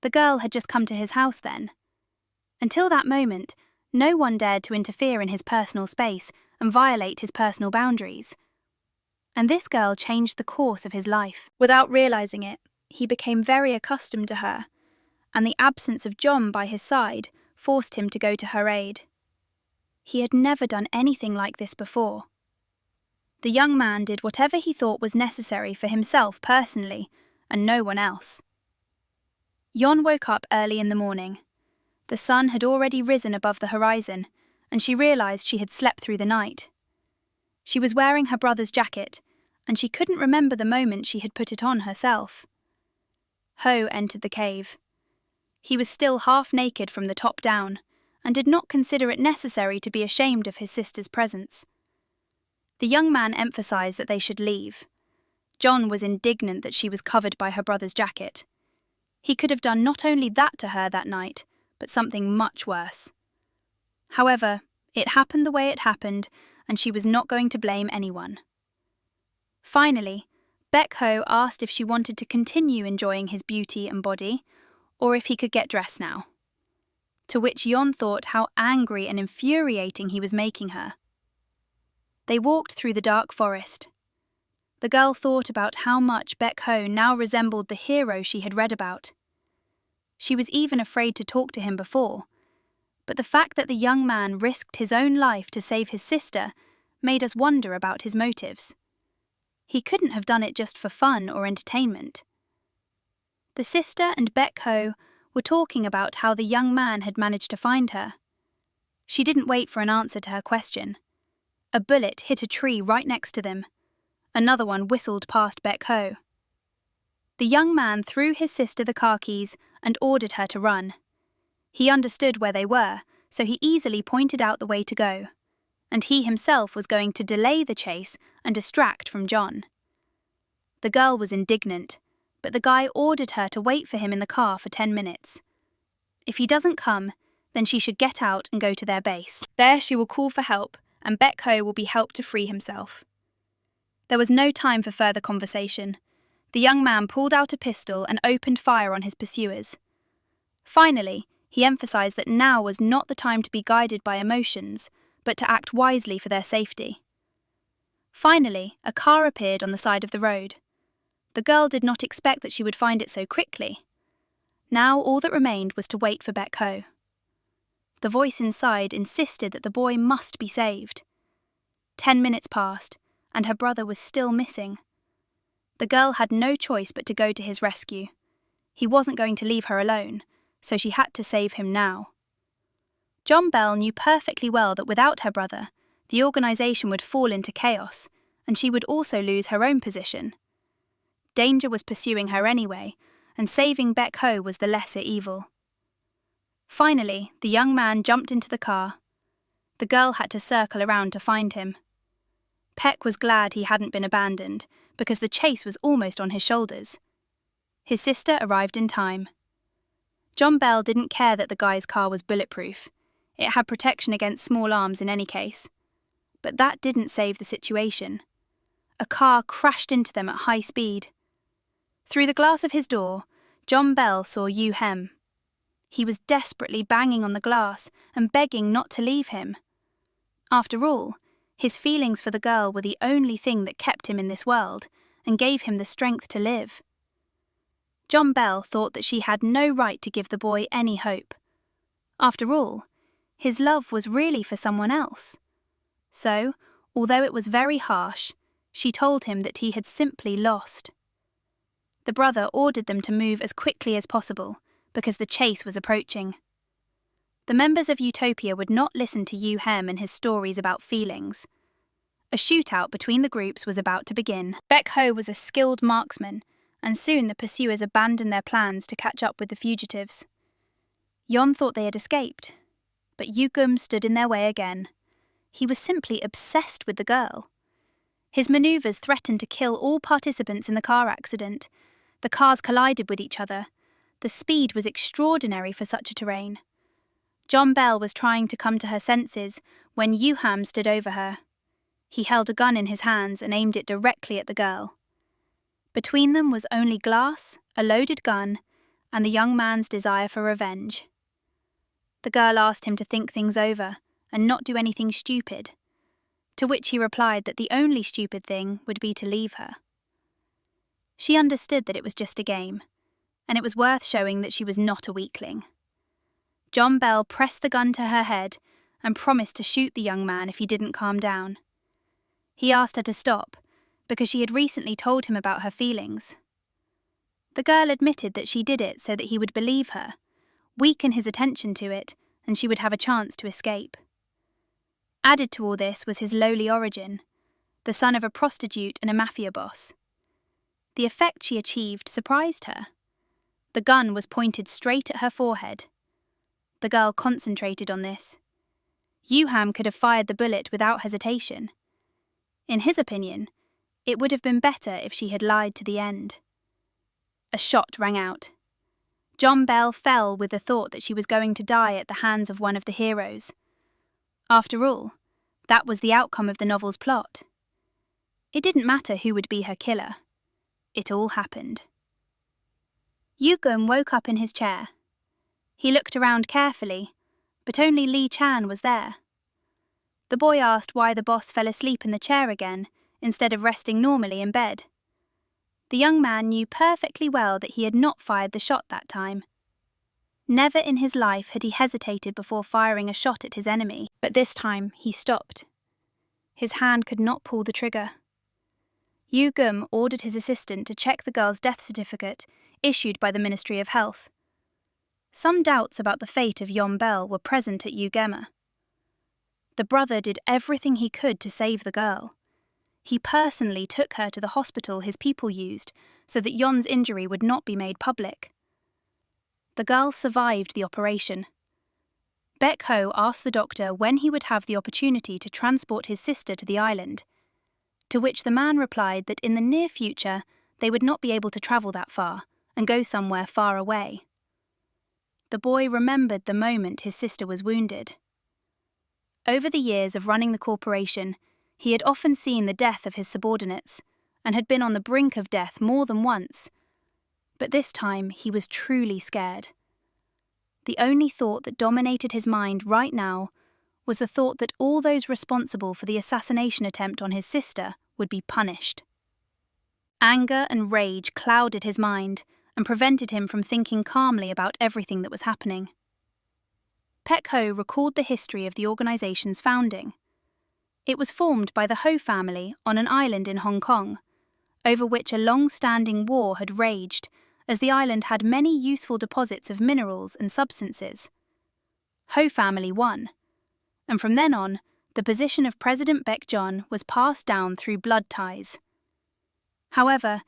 The girl had just come to his house then. Until that moment, no one dared to interfere in his personal space and violate his personal boundaries. And this girl changed the course of his life. Without realizing it, he became very accustomed to her, and the absence of Jon by his side forced him to go to her aid. He had never done anything like this before. The young man did whatever he thought was necessary for himself personally, and no one else. Jon woke up early in the morning. The sun had already risen above the horizon, and she realized she had slept through the night. She was wearing her brother's jacket, and she couldn't remember the moment she had put it on herself. Ho entered the cave. He was still half naked from the top down, and did not consider it necessary to be ashamed of his sister's presence. The young man emphasized that they should leave. John was indignant that she was covered by her brother's jacket. He could have done not only that to her that night, but something much worse. However, it happened the way it happened, and she was not going to blame anyone. Finally, Baek Ho asked if she wanted to continue enjoying his beauty and body, or if he could get dressed now. To which Yon thought how angry and infuriating he was making her. They walked through the dark forest. The girl thought about how much Baek Ho now resembled the hero she had read about. She was even afraid to talk to him before, but the fact that the young man risked his own life to save his sister made us wonder about his motives. He couldn't have done it just for fun or entertainment. The sister and Baek Ho were talking about how the young man had managed to find her. She didn't wait for an answer to her question. A bullet hit a tree right next to them. Another one whistled past Baek Ho. The young man threw his sister the car keys and ordered her to run. He understood where they were, so he easily pointed out the way to go, and he himself was going to delay the chase and distract from John. The girl was indignant, but the guy ordered her to wait for him in the car for 10 minutes. If he doesn't come, then she should get out and go to their base. There she will call for help, and Baek Ho will be helped to free himself. There was no time for further conversation. The young man pulled out a pistol and opened fire on his pursuers. Finally, he emphasized that now was not the time to be guided by emotions, but to act wisely for their safety. Finally, a car appeared on the side of the road. The girl did not expect that she would find it so quickly. Now all that remained was to wait for Baek Ho. The voice inside insisted that the boy must be saved. 10 minutes passed, and her brother was still missing. The girl had no choice but to go to his rescue. He wasn't going to leave her alone, so she had to save him now. John Bell knew perfectly well that without her brother, the organisation would fall into chaos, and she would also lose her own position. Danger was pursuing her anyway, and saving Baek Ho was the lesser evil. Finally, the young man jumped into the car. The girl had to circle around to find him. Peck was glad he hadn't been abandoned, because the chase was almost on his shoulders. His sister arrived in time. John Bell didn't care that the guy's car was bulletproof. It had protection against small arms in any case. But that didn't save the situation. A car crashed into them at high speed. Through the glass of his door, John Bell saw Yu Hem. He was desperately banging on the glass and begging not to leave him. After all, his feelings for the girl were the only thing that kept him in this world and gave him the strength to live. John Bell thought that she had no right to give the boy any hope. After all, his love was really for someone else. So, although it was very harsh, she told him that he had simply lost. The brother ordered them to move as quickly as possible, because the chase was approaching. The members of Utopia would not listen to Yu Hem and his stories about feelings. A shootout between the groups was about to begin. Baek Ho was a skilled marksman, and soon the pursuers abandoned their plans to catch up with the fugitives. Yon thought they had escaped, but Yu Gum stood in their way again. He was simply obsessed with the girl. His maneuvers threatened to kill all participants in the car accident. The cars collided with each other. The speed was extraordinary for such a terrain. John Bell was trying to come to her senses when Yu Ham stood over her. He held a gun in his hands and aimed it directly at the girl. Between them was only glass, a loaded gun, and the young man's desire for revenge. The girl asked him to think things over and not do anything stupid, to which he replied that the only stupid thing would be to leave her. She understood that it was just a game, and it was worth showing that she was not a weakling. John Bell pressed the gun to her head and promised to shoot the young man if he didn't calm down. He asked her to stop, because she had recently told him about her feelings. The girl admitted that she did it so that he would believe her, weaken his attention to it, and she would have a chance to escape. Added to all this was his lowly origin. the son of a prostitute and a mafia boss. The effect she achieved surprised her. The gun was pointed straight at her forehead. The girl concentrated on this. Yuham could have fired the bullet without hesitation. In his opinion, it would have been better if she had lied to the end. A shot rang out. John Bell fell with the thought that she was going to die at the hands of one of the heroes. After all, that was the outcome of the novel's plot. It didn't matter who would be her killer. It all happened. Yugum woke up in his chair. He looked around carefully, but only Lee Chan was there. The boy asked why the boss fell asleep in the chair again, instead of resting normally in bed. The young man knew perfectly well that he had not fired the shot that time. Never in his life had he hesitated before firing a shot at his enemy, but this time he stopped. His hand could not pull the trigger. Yu Gum ordered his assistant to check the girl's death certificate, issued by the Ministry of Health. Some doubts about the fate of Yon Bell were present at Yu Gemma. The brother did everything he could to save the girl. He personally took her to the hospital his people used so that Yon's injury would not be made public. The girl survived the operation. Baek Ho asked the doctor when he would have the opportunity to transport his sister to the island, to which the man replied that in the near future they would not be able to travel that far and go somewhere far away. The boy remembered the moment his sister was wounded. Over the years of running the corporation, he had often seen the death of his subordinates and had been on the brink of death more than once. But this time he was truly scared. The only thought that dominated his mind right now was the thought that all those responsible for the assassination attempt on his sister would be punished. Anger and rage clouded his mind and prevented him from thinking calmly about everything that was happening. Baek Ho recalled the history of the organization's founding. It was formed by the Ho family on an island in Hong Kong, over which a long-standing war had raged, as the island had many useful deposits of minerals and substances. Ho family won, and from then on, the position of President Baek John was passed down through blood ties. However,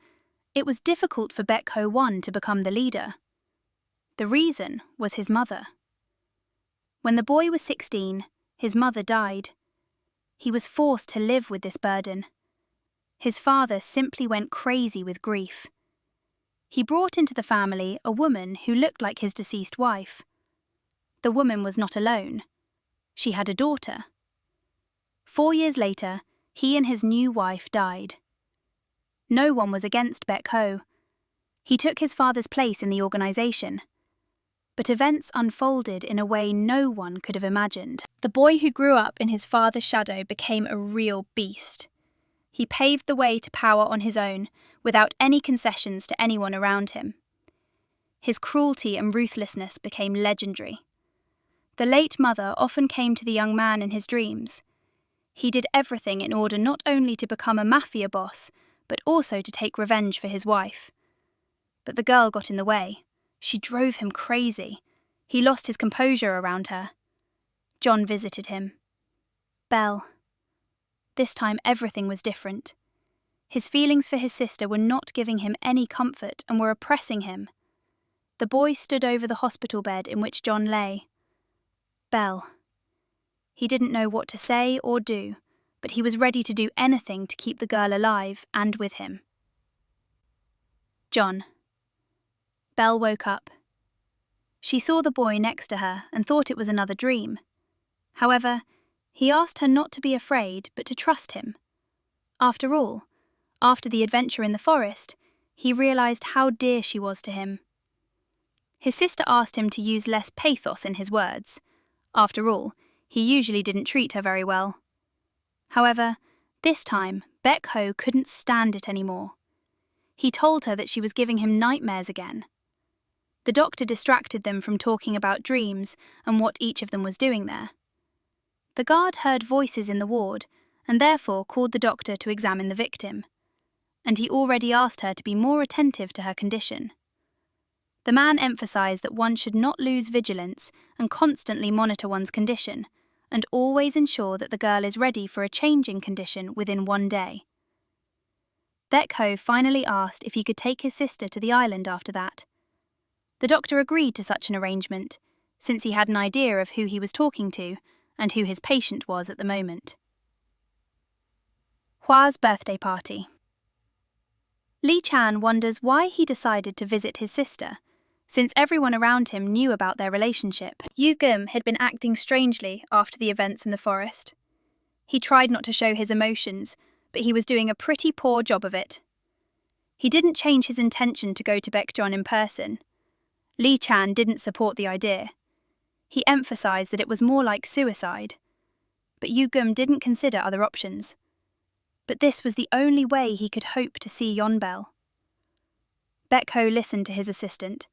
it was difficult for Baek Ho I to become the leader. The reason was his mother. When the boy was 16, his mother died. He was forced to live with this burden. His father simply went crazy with grief. He brought into the family a woman who looked like his deceased wife. The woman was not alone. She had a daughter. 4 years later, he and his new wife died. No one was against Baek Ho. He took his father's place in the organization. But events unfolded in a way no one could have imagined. The boy who grew up in his father's shadow became a real beast. He paved the way to power on his own, without any concessions to anyone around him. His cruelty and ruthlessness became legendary. The late mother often came to the young man in his dreams. He did everything in order not only to become a mafia boss, but also to take revenge for his wife. But the girl got in the way. She drove him crazy. He lost his composure around her. John visited him. Belle. This time everything was different. His feelings for his sister were not giving him any comfort and were oppressing him. The boy stood over the hospital bed in which John lay. Belle. He didn't know what to say or do, but he was ready to do anything to keep the girl alive and with him. John. Belle woke up. She saw the boy next to her and thought it was another dream. However, he asked her not to be afraid but to trust him. After all, after the adventure in the forest, he realized how dear she was to him. His sister asked him to use less pathos in his words. After all, he usually didn't treat her very well. However, this time, Baek Ho couldn't stand it anymore. He told her that she was giving him nightmares again. The doctor distracted them from talking about dreams and what each of them was doing there. The guard heard voices in the ward and therefore called the doctor to examine the victim, and he already asked her to be more attentive to her condition. The man emphasized that one should not lose vigilance and constantly monitor one's condition, and always ensure that the girl is ready for a changing condition within 1 day. Baek Ho finally asked if he could take his sister to the island after that. The doctor agreed to such an arrangement, since he had an idea of who he was talking to and who his patient was at the moment. Hwa's birthday party. Lee Chan wonders why he decided to visit his sister, since everyone around him knew about their relationship. Yu-gum had been acting strangely after the events in the forest. He tried not to show his emotions, but he was doing a pretty poor job of it. He didn't change his intention to go to Baekjeon in person. Lee Chan didn't support the idea. He emphasized that it was more like suicide. But Yu-gum didn't consider other options. But this was the only way he could hope to see Yeonbel. Baek Ho listened to his assistant.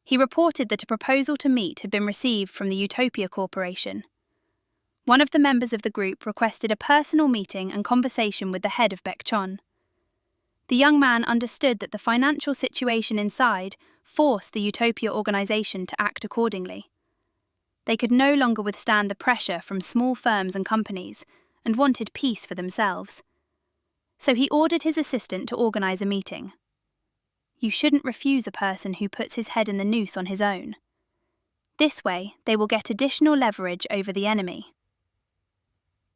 He reported that a proposal to meet had been received from the Utopia Corporation. One of the members of the group requested a personal meeting and conversation with the head of Baekjeon. The young man understood that the financial situation inside forced the Utopia organization to act accordingly. They could no longer withstand the pressure from small firms and companies and wanted peace for themselves. So he ordered his assistant to organize a meeting. You shouldn't refuse a person who puts his head in the noose on his own. This way, they will get additional leverage over the enemy.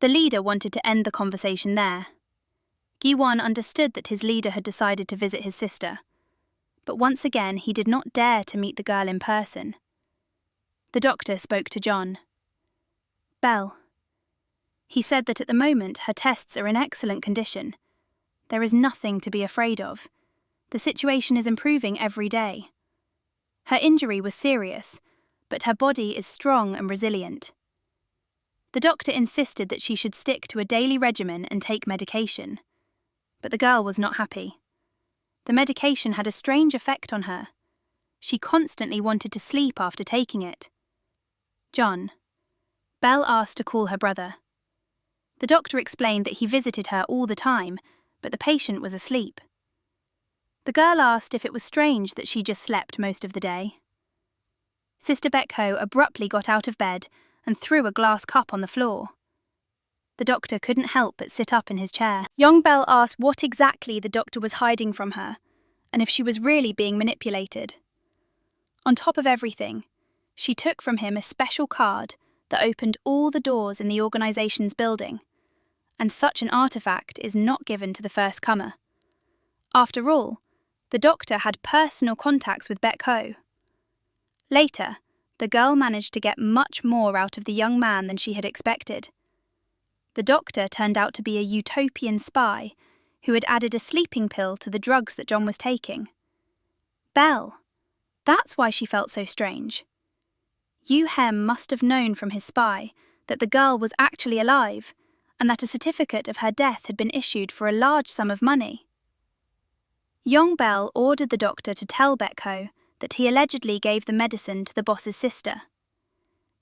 The leader wanted to end the conversation there. Gi-won understood that his leader had decided to visit his sister, but once again he did not dare to meet the girl in person. The doctor spoke to John. Belle. He said that at the moment her tests are in excellent condition. There is nothing to be afraid of. The situation is improving every day. Her injury was serious, but her body is strong and resilient. The doctor insisted that she should stick to a daily regimen and take medication. But the girl was not happy. The medication had a strange effect on her. She constantly wanted to sleep after taking it. John. Belle asked to call her brother. The doctor explained that he visited her all the time, but the patient was asleep. The girl asked if it was strange that she just slept most of the day. Sister Baek Ho abruptly got out of bed and threw a glass cup on the floor. The doctor couldn't help but sit up in his chair. Yeonbel asked what exactly the doctor was hiding from her, and if she was really being manipulated. On top of everything, she took from him a special card that opened all the doors in the organization's building, and such an artifact is not given to the first comer. After all, the doctor had personal contacts with Baek Ho. Later, the girl managed to get much more out of the young man than she had expected. The doctor turned out to be a utopian spy who had added a sleeping pill to the drugs that John was taking. Belle. That's why she felt so strange. Yu Hem must have known from his spy that the girl was actually alive and that a certificate of her death had been issued for a large sum of money. Yeonbel ordered the doctor to tell Baek Ho that he allegedly gave the medicine to the boss's sister.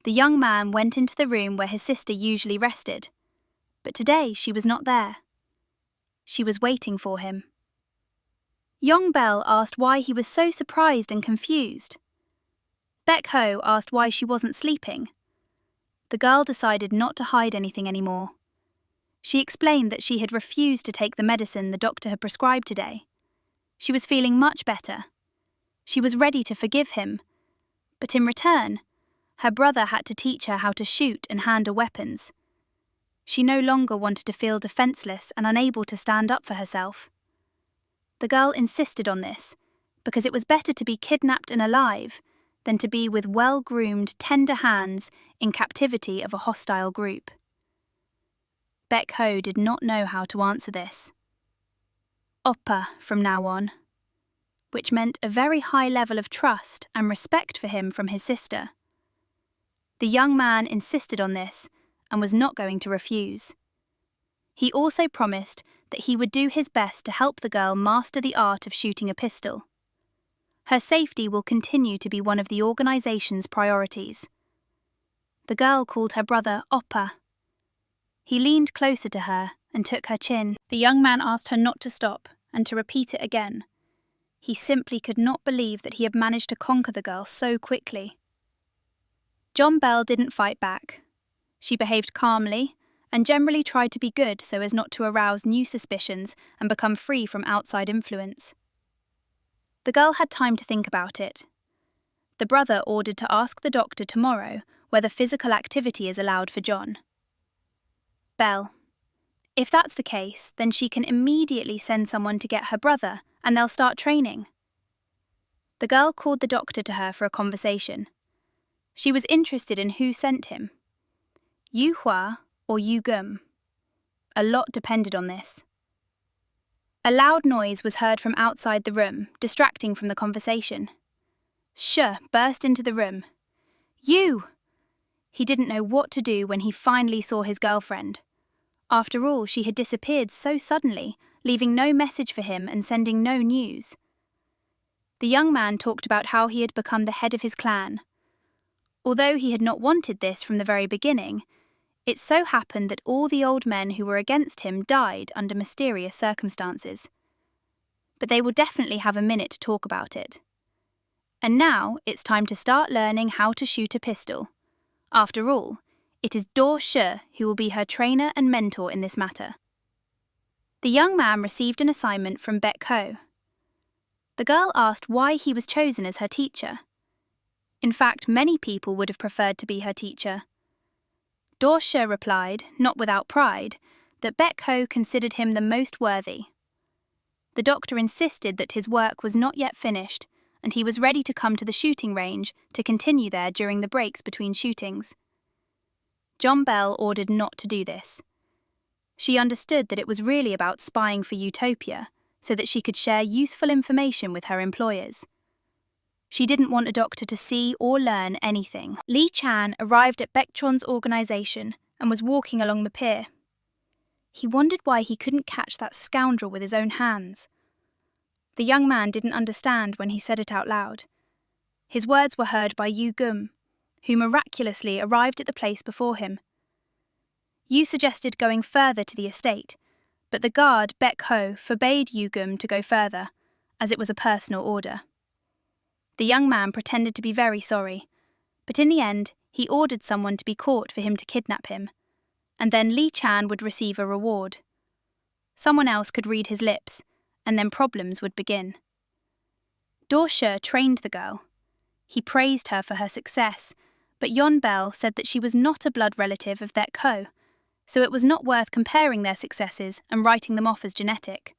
The young man went into the room where his sister usually rested, but today she was not there. She was waiting for him. Yeonbel asked why he was so surprised and confused. Baek Ho asked why she wasn't sleeping. The girl decided not to hide anything anymore. She explained that she had refused to take the medicine the doctor had prescribed today. She was feeling much better. She was ready to forgive him, but in return, her brother had to teach her how to shoot and handle weapons. She no longer wanted to feel defenseless and unable to stand up for herself. The girl insisted on this, because it was better to be kidnapped and alive than to be with well-groomed, tender hands in captivity of a hostile group. Baek Ho did not know how to answer this. Oppa from now on, which meant a very high level of trust and respect for him from his sister. The young man insisted on this and was not going to refuse. He also promised that he would do his best to help the girl master the art of shooting a pistol. Her safety will continue to be one of the organization's priorities. The girl called her brother Oppa. He leaned closer to her and took her chin. The young man asked her not to stop and to repeat it again. He simply could not believe that he had managed to conquer the girl so quickly. Yeonbel didn't fight back. She behaved calmly and generally tried to be good so as not to arouse new suspicions and become free from outside influence. The girl had time to think about it. The brother ordered to ask the doctor tomorrow whether physical activity is allowed for John. Belle: if that's the case, then she can immediately send someone to get her brother and they'll start training. The girl called the doctor to her for a conversation. She was interested in who sent him, Yu Hua or Yu Gum. A lot depended on this. A loud noise was heard from outside the room, distracting from the conversation. Shi burst into the room. You! He didn't know what to do when he finally saw his girlfriend. After all, she had disappeared so suddenly, leaving no message for him and sending no news. The young man talked about how he had become the head of his clan. Although he had not wanted this from the very beginning, it so happened that all the old men who were against him died under mysterious circumstances. But they will definitely have a minute to talk about it. And now it's time to start learning how to shoot a pistol. After all, it is Do Shi who will be her trainer and mentor in this matter. The young man received an assignment from Baek Ho. The girl asked why he was chosen as her teacher. In fact, many people would have preferred to be her teacher. Do Shi replied, not without pride, that Baek Ho considered him the most worthy. The doctor insisted that his work was not yet finished, and he was ready to come to the shooting range to continue there during the breaks between shootings. John Bell ordered not to do this. She understood that it was really about spying for Utopia, so that she could share useful information with her employers. She didn't want a doctor to see or learn anything. Lee Chan arrived at Baekchon's organization and was walking along the pier. He wondered why he couldn't catch that scoundrel with his own hands. The young man didn't understand when he said it out loud. His words were heard by Yu Gum, who miraculously arrived at the place before him. Yu suggested going further to the estate, but the guard, Baek Ho, forbade Yu Gum to go further, as it was a personal order. The young man pretended to be very sorry, but in the end, he ordered someone to be caught for him to kidnap him, and then Lee Chan would receive a reward. Someone else could read his lips, and then problems would begin. Do Shi trained the girl. He praised her for her success, but Yon Bell said that she was not a blood relative of Baek Ho, so it was not worth comparing their successes and writing them off as genetic.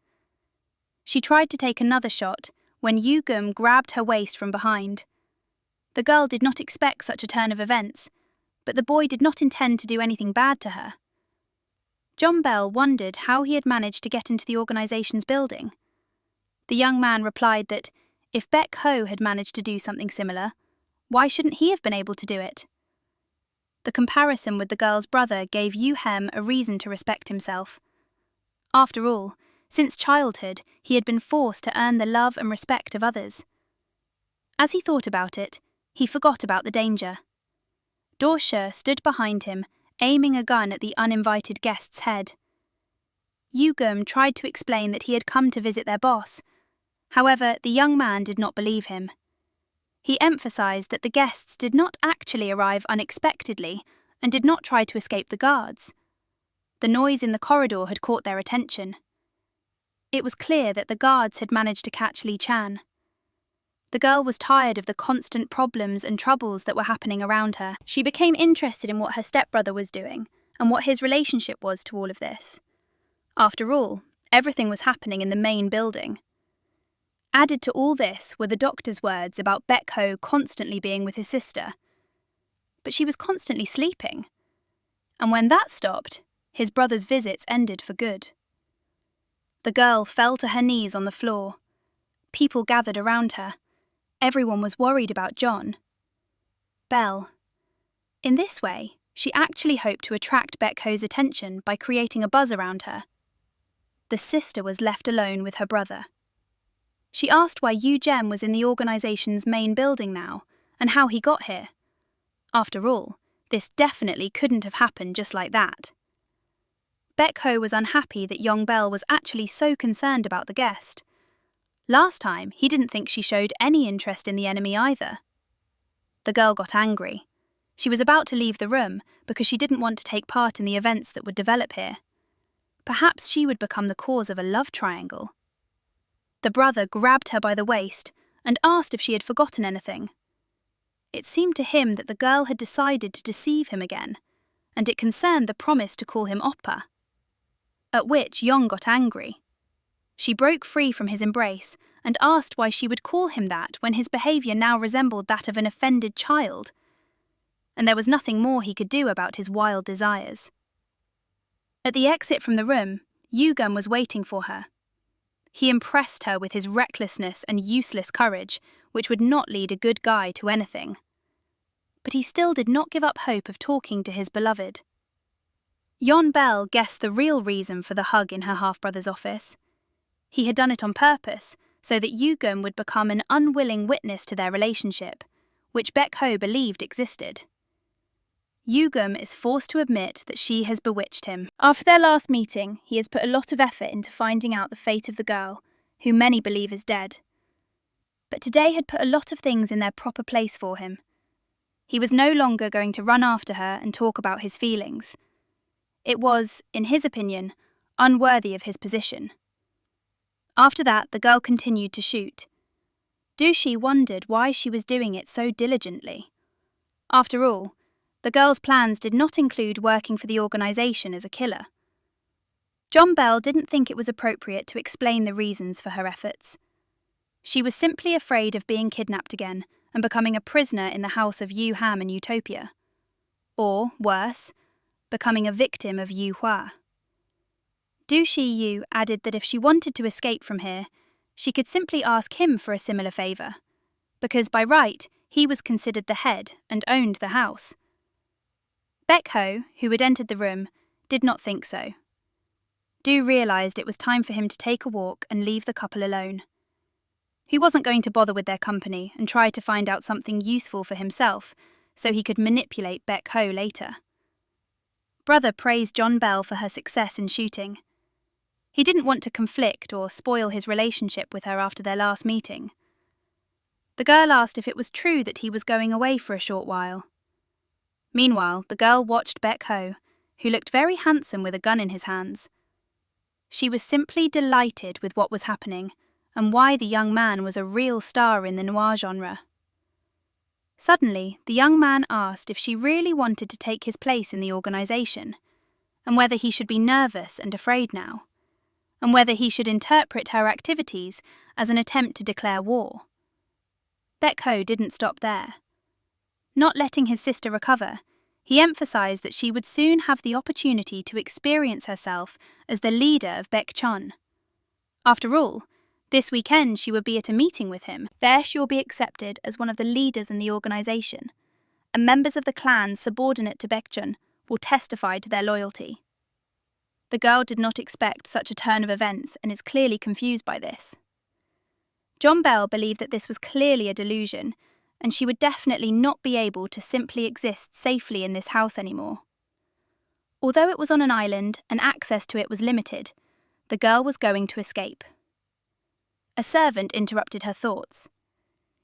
She tried to take another shot when Yu Gum grabbed her waist from behind. The girl did not expect such a turn of events, but the boy did not intend to do anything bad to her. John Bell wondered how he had managed to get into the organization's building. The young man replied that if Baek Ho had managed to do something similar, why shouldn't he have been able to do it? The comparison with the girl's brother gave Yu Hem a reason to respect himself. After all, since childhood, he had been forced to earn the love and respect of others. As he thought about it, he forgot about the danger. Do Shi stood behind him, aiming a gun at the uninvited guest's head. Yu Gum tried to explain that he had come to visit their boss. However, the young man did not believe him. He emphasized that the guests did not actually arrive unexpectedly and did not try to escape the guards. The noise in the corridor had caught their attention. It was clear that the guards had managed to catch Lee Chan. The girl was tired of the constant problems and troubles that were happening around her. She became interested in what her stepbrother was doing and what his relationship was to all of this. After all, everything was happening in the main building. Added to all this were the doctor's words about Baek Ho constantly being with his sister. But she was constantly sleeping. And when that stopped, his brother's visits ended for good. The girl fell to her knees on the floor. People gathered around her. Everyone was worried about John. Belle. In this way, she actually hoped to attract Baek Ho's attention by creating a buzz around her. The sister was left alone with her brother. She asked why Yu Gem was in the organization's main building now, and how he got here. After all, this definitely couldn't have happened just like that. Baek Ho was unhappy that Yong Bell was actually so concerned about the guest. Last time, he didn't think she showed any interest in the enemy either. The girl got angry. She was about to leave the room because she didn't want to take part in the events that would develop here. Perhaps she would become the cause of a love triangle. The brother grabbed her by the waist and asked if she had forgotten anything. It seemed to him that the girl had decided to deceive him again, and it concerned the promise to call him Oppa. At which Yong got angry. She broke free from his embrace and asked why she would call him that when his behaviour now resembled that of an offended child, and there was nothing more he could do about his wild desires. At the exit from the room, Yugum was waiting for her. He impressed her with his recklessness and useless courage, which would not lead a good guy to anything. But he still did not give up hope of talking to his beloved. Yon Bell guessed the real reason for the hug in her half-brother's office. He had done it on purpose, so that Yugum would become an unwilling witness to their relationship, which Baek Ho believed existed. Yugum is forced to admit that she has bewitched him. After their last meeting, he has put a lot of effort into finding out the fate of the girl, who many believe is dead. But today had put a lot of things in their proper place for him. He was no longer going to run after her and talk about his feelings. It was, in his opinion, unworthy of his position. After that, the girl continued to shoot. Dushi wondered why she was doing it so diligently. After all, the girl's plans did not include working for the organisation as a killer. John Bell didn't think it was appropriate to explain the reasons for her efforts. She was simply afraid of being kidnapped again and becoming a prisoner in the house of Yu Ham and Utopia. Or, worse, becoming a victim of Yu Hua. Dushi Yu added that if she wanted to escape from here, she could simply ask him for a similar favour, because by right he was considered the head and owned the house. Baek Ho, who had entered the room, did not think so. Du realised it was time for him to take a walk and leave the couple alone. He wasn't going to bother with their company and try to find out something useful for himself so he could manipulate Baek Ho later. Brother praised John Bell for her success in shooting. He didn't want to conflict or spoil his relationship with her after their last meeting. The girl asked if it was true that he was going away for a short while. Meanwhile, the girl watched Baek Ho, who looked very handsome with a gun in his hands. She was simply delighted with what was happening and why the young man was a real star in the noir genre. Suddenly, the young man asked if she really wanted to take his place in the organisation, and whether he should be nervous and afraid now, and whether he should interpret her activities as an attempt to declare war. Baek Ho didn't stop there. Not letting his sister recover, he emphasised that she would soon have the opportunity to experience herself as the leader of Baek Chun. After all, this weekend she would be at a meeting with him. There she will be accepted as one of the leaders in the organisation, and members of the clan subordinate to Baek Chun will testify to their loyalty. The girl did not expect such a turn of events and is clearly confused by this. John Bell believed that this was clearly a delusion, and she would definitely not be able to simply exist safely in this house anymore. Although it was on an island and access to it was limited, the girl was going to escape. A servant interrupted her thoughts.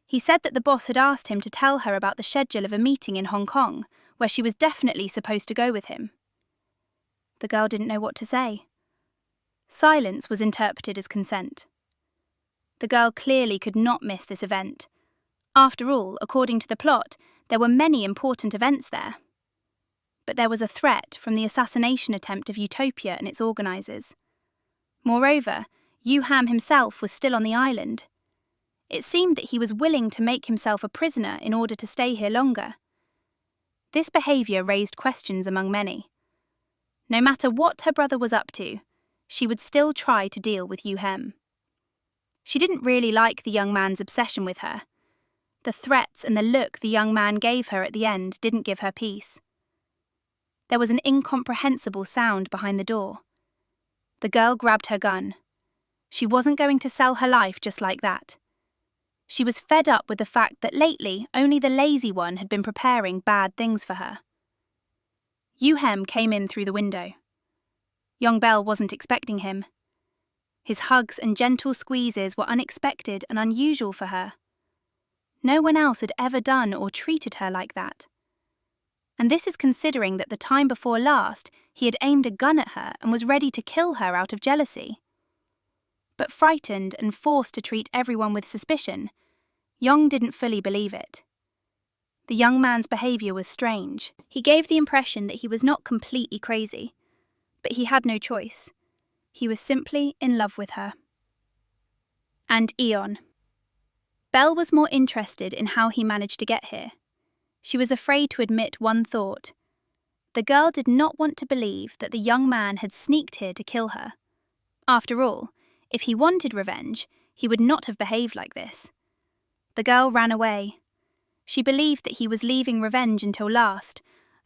He said that the boss had asked him to tell her about the schedule of a meeting in Hong Kong, where she was definitely supposed to go with him. The girl didn't know what to say. Silence was interpreted as consent. The girl clearly could not miss this event. After all, according to the plot, there were many important events there. But there was a threat from the assassination attempt of Utopia and its organisers. Moreover, Yu Ham himself was still on the island. It seemed that he was willing to make himself a prisoner in order to stay here longer. This behaviour raised questions among many. No matter what her brother was up to, she would still try to deal with Yu Ham. She didn't really like the young man's obsession with her. The threats and the look the young man gave her at the end didn't give her peace. There was an incomprehensible sound behind the door. The girl grabbed her gun. She wasn't going to sell her life just like that. She was fed up with the fact that lately only the lazy one had been preparing bad things for her. Yu Hem came in through the window. Young Bell wasn't expecting him. His hugs and gentle squeezes were unexpected and unusual for her. No one else had ever done or treated her like that. And this is considering that the time before last he had aimed a gun at her and was ready to kill her out of jealousy. But frightened and forced to treat everyone with suspicion, Yong didn't fully believe it. The young man's behaviour was strange. He gave the impression that he was not completely crazy, but he had no choice. He was simply in love with her. And Eon. Belle was more interested in how he managed to get here. She was afraid to admit one thought. The girl did not want to believe that the young man had sneaked here to kill her. After all, if he wanted revenge, he would not have behaved like this. The girl ran away. She believed that he was leaving revenge until last,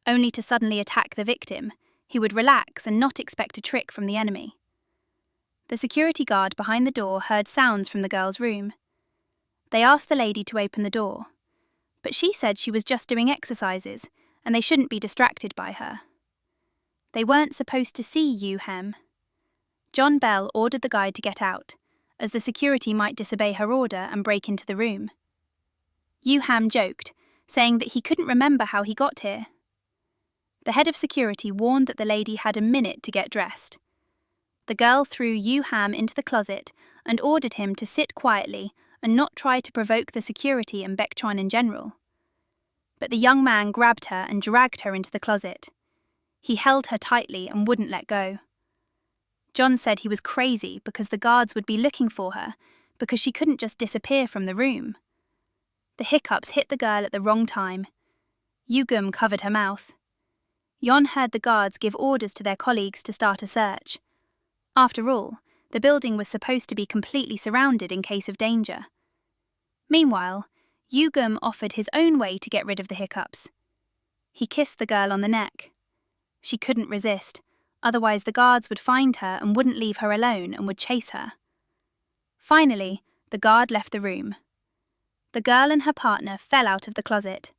only to suddenly attack the victim, who would relax and not expect a trick from the enemy. The security guard behind the door heard sounds from the girl's room. They asked the lady to open the door, but she said she was just doing exercises and they shouldn't be distracted by her. They weren't supposed to see Yu Hem. John Bell ordered the guide to get out, as the security might disobey her order and break into the room. Yu Ham joked, saying that he couldn't remember how he got here. The head of security warned that the lady had a minute to get dressed. The girl threw Yu Ham into the closet and ordered him to sit quietly and not try to provoke the security and Baekchuan in general. But the young man grabbed her and dragged her into the closet. He held her tightly and wouldn't let go. John said he was crazy because the guards would be looking for her because she couldn't just disappear from the room. The hiccups hit the girl at the wrong time. Yugum covered her mouth. Yon heard the guards give orders to their colleagues to start a search. After all, the building was supposed to be completely surrounded in case of danger. Meanwhile, Yugum offered his own way to get rid of the hiccups. He kissed the girl on the neck. She couldn't resist, otherwise the guards would find her and wouldn't leave her alone and would chase her. Finally, the guard left the room. The girl and her partner fell out of the closet.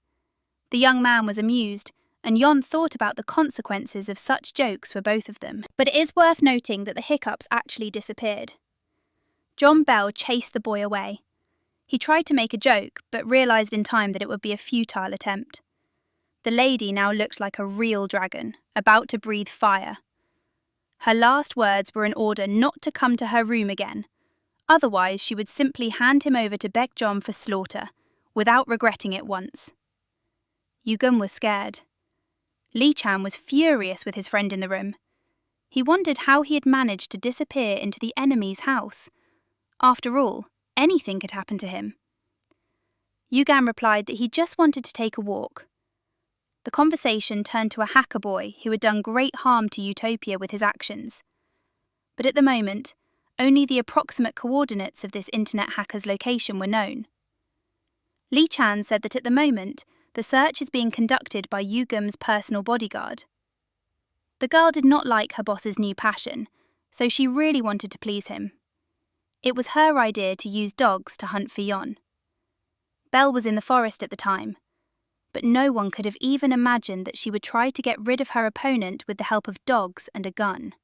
The young man was amused, and Yon thought about the consequences of such jokes for both of them. But it is worth noting that the hiccups actually disappeared. John Bell chased the boy away. He tried to make a joke, but realised in time that it would be a futile attempt. The lady now looked like a real dragon, about to breathe fire. Her last words were an order not to come to her room again. Otherwise, she would simply hand him over to Baekjeon for slaughter, without regretting it once. Yugum was scared. Lee Chan was furious with his friend in the room. He wondered how he had managed to disappear into the enemy's house. After all, anything could happen to him. Yugam replied that he just wanted to take a walk. The conversation turned to a hacker boy who had done great harm to Utopia with his actions. But at the moment, only the approximate coordinates of this internet hacker's location were known. Lee Chan said that at the moment, the search is being conducted by Yugum's personal bodyguard. The girl did not like her boss's new passion, so she really wanted to please him. It was her idea to use dogs to hunt for Yon. Belle was in the forest at the time, but no one could have even imagined that she would try to get rid of her opponent with the help of dogs and a gun.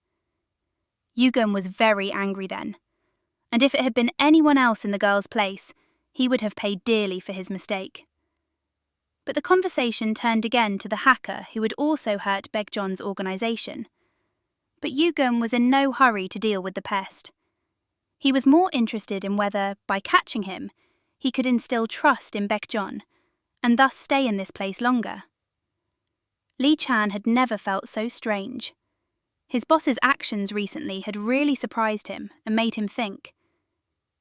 Yugum was very angry then, and if it had been anyone else in the girl's place, he would have paid dearly for his mistake. But the conversation turned again to the hacker who had also hurt Baekjeon's organisation. But Yugum was in no hurry to deal with the pest. He was more interested in whether, by catching him, he could instill trust in Baekjeon, and thus stay in this place longer. Lee Chan had never felt so strange. His boss's actions recently had really surprised him and made him think.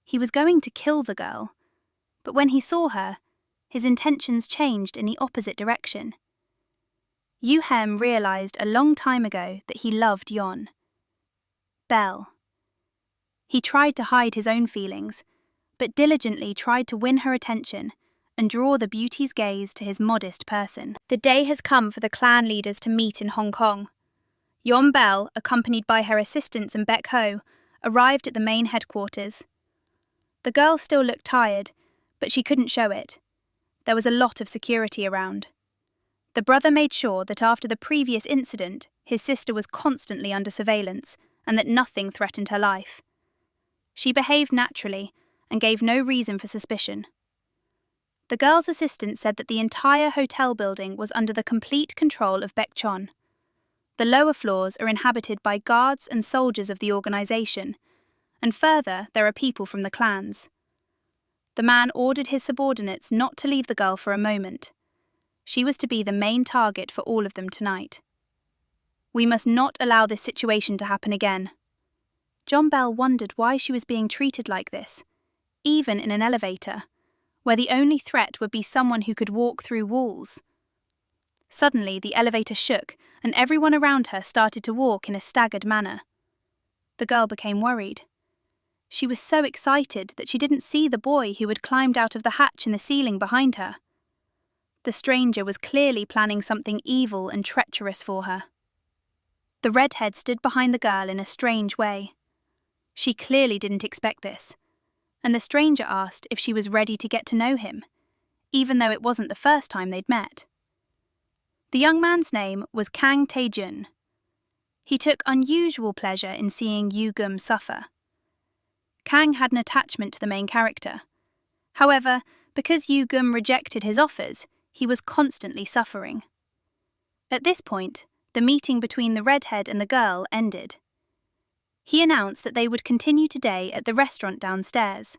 He was going to kill the girl, but when he saw her, his intentions changed in the opposite direction. Yu Hem realised a long time ago that he loved Yon. Belle. He tried to hide his own feelings, but diligently tried to win her attention and draw the beauty's gaze to his modest person. The day has come for the clan leaders to meet in Hong Kong. Yon Belle, accompanied by her assistants and Baek Ho, arrived at the main headquarters. The girl still looked tired, but she couldn't show it. There was a lot of security around. The brother made sure that after the previous incident, his sister was constantly under surveillance and that nothing threatened her life. She behaved naturally and gave no reason for suspicion. The girl's assistant said that the entire hotel building was under the complete control of Baekchon. The lower floors are inhabited by guards and soldiers of the organization, and further, there are people from the clans. The man ordered his subordinates not to leave the girl for a moment. She was to be the main target for all of them tonight. We must not allow this situation to happen again. John Bell wondered why she was being treated like this, even in an elevator, where the only threat would be someone who could walk through walls. Suddenly, the elevator shook, and everyone around her started to walk in a staggered manner. The girl became worried. She was so excited that she didn't see the boy who had climbed out of the hatch in the ceiling behind her. The stranger was clearly planning something evil and treacherous for her. The redhead stood behind the girl in a strange way. She clearly didn't expect this, and the stranger asked if she was ready to get to know him, even though it wasn't the first time they'd met. The young man's name was Kang Tae-jun. He took unusual pleasure in seeing Yu-gum suffer. Kang had an attachment to the main character. However, because Yu-gum rejected his offers, he was constantly suffering. At this point, the meeting between the redhead and the girl ended. He announced that they would continue today at the restaurant downstairs.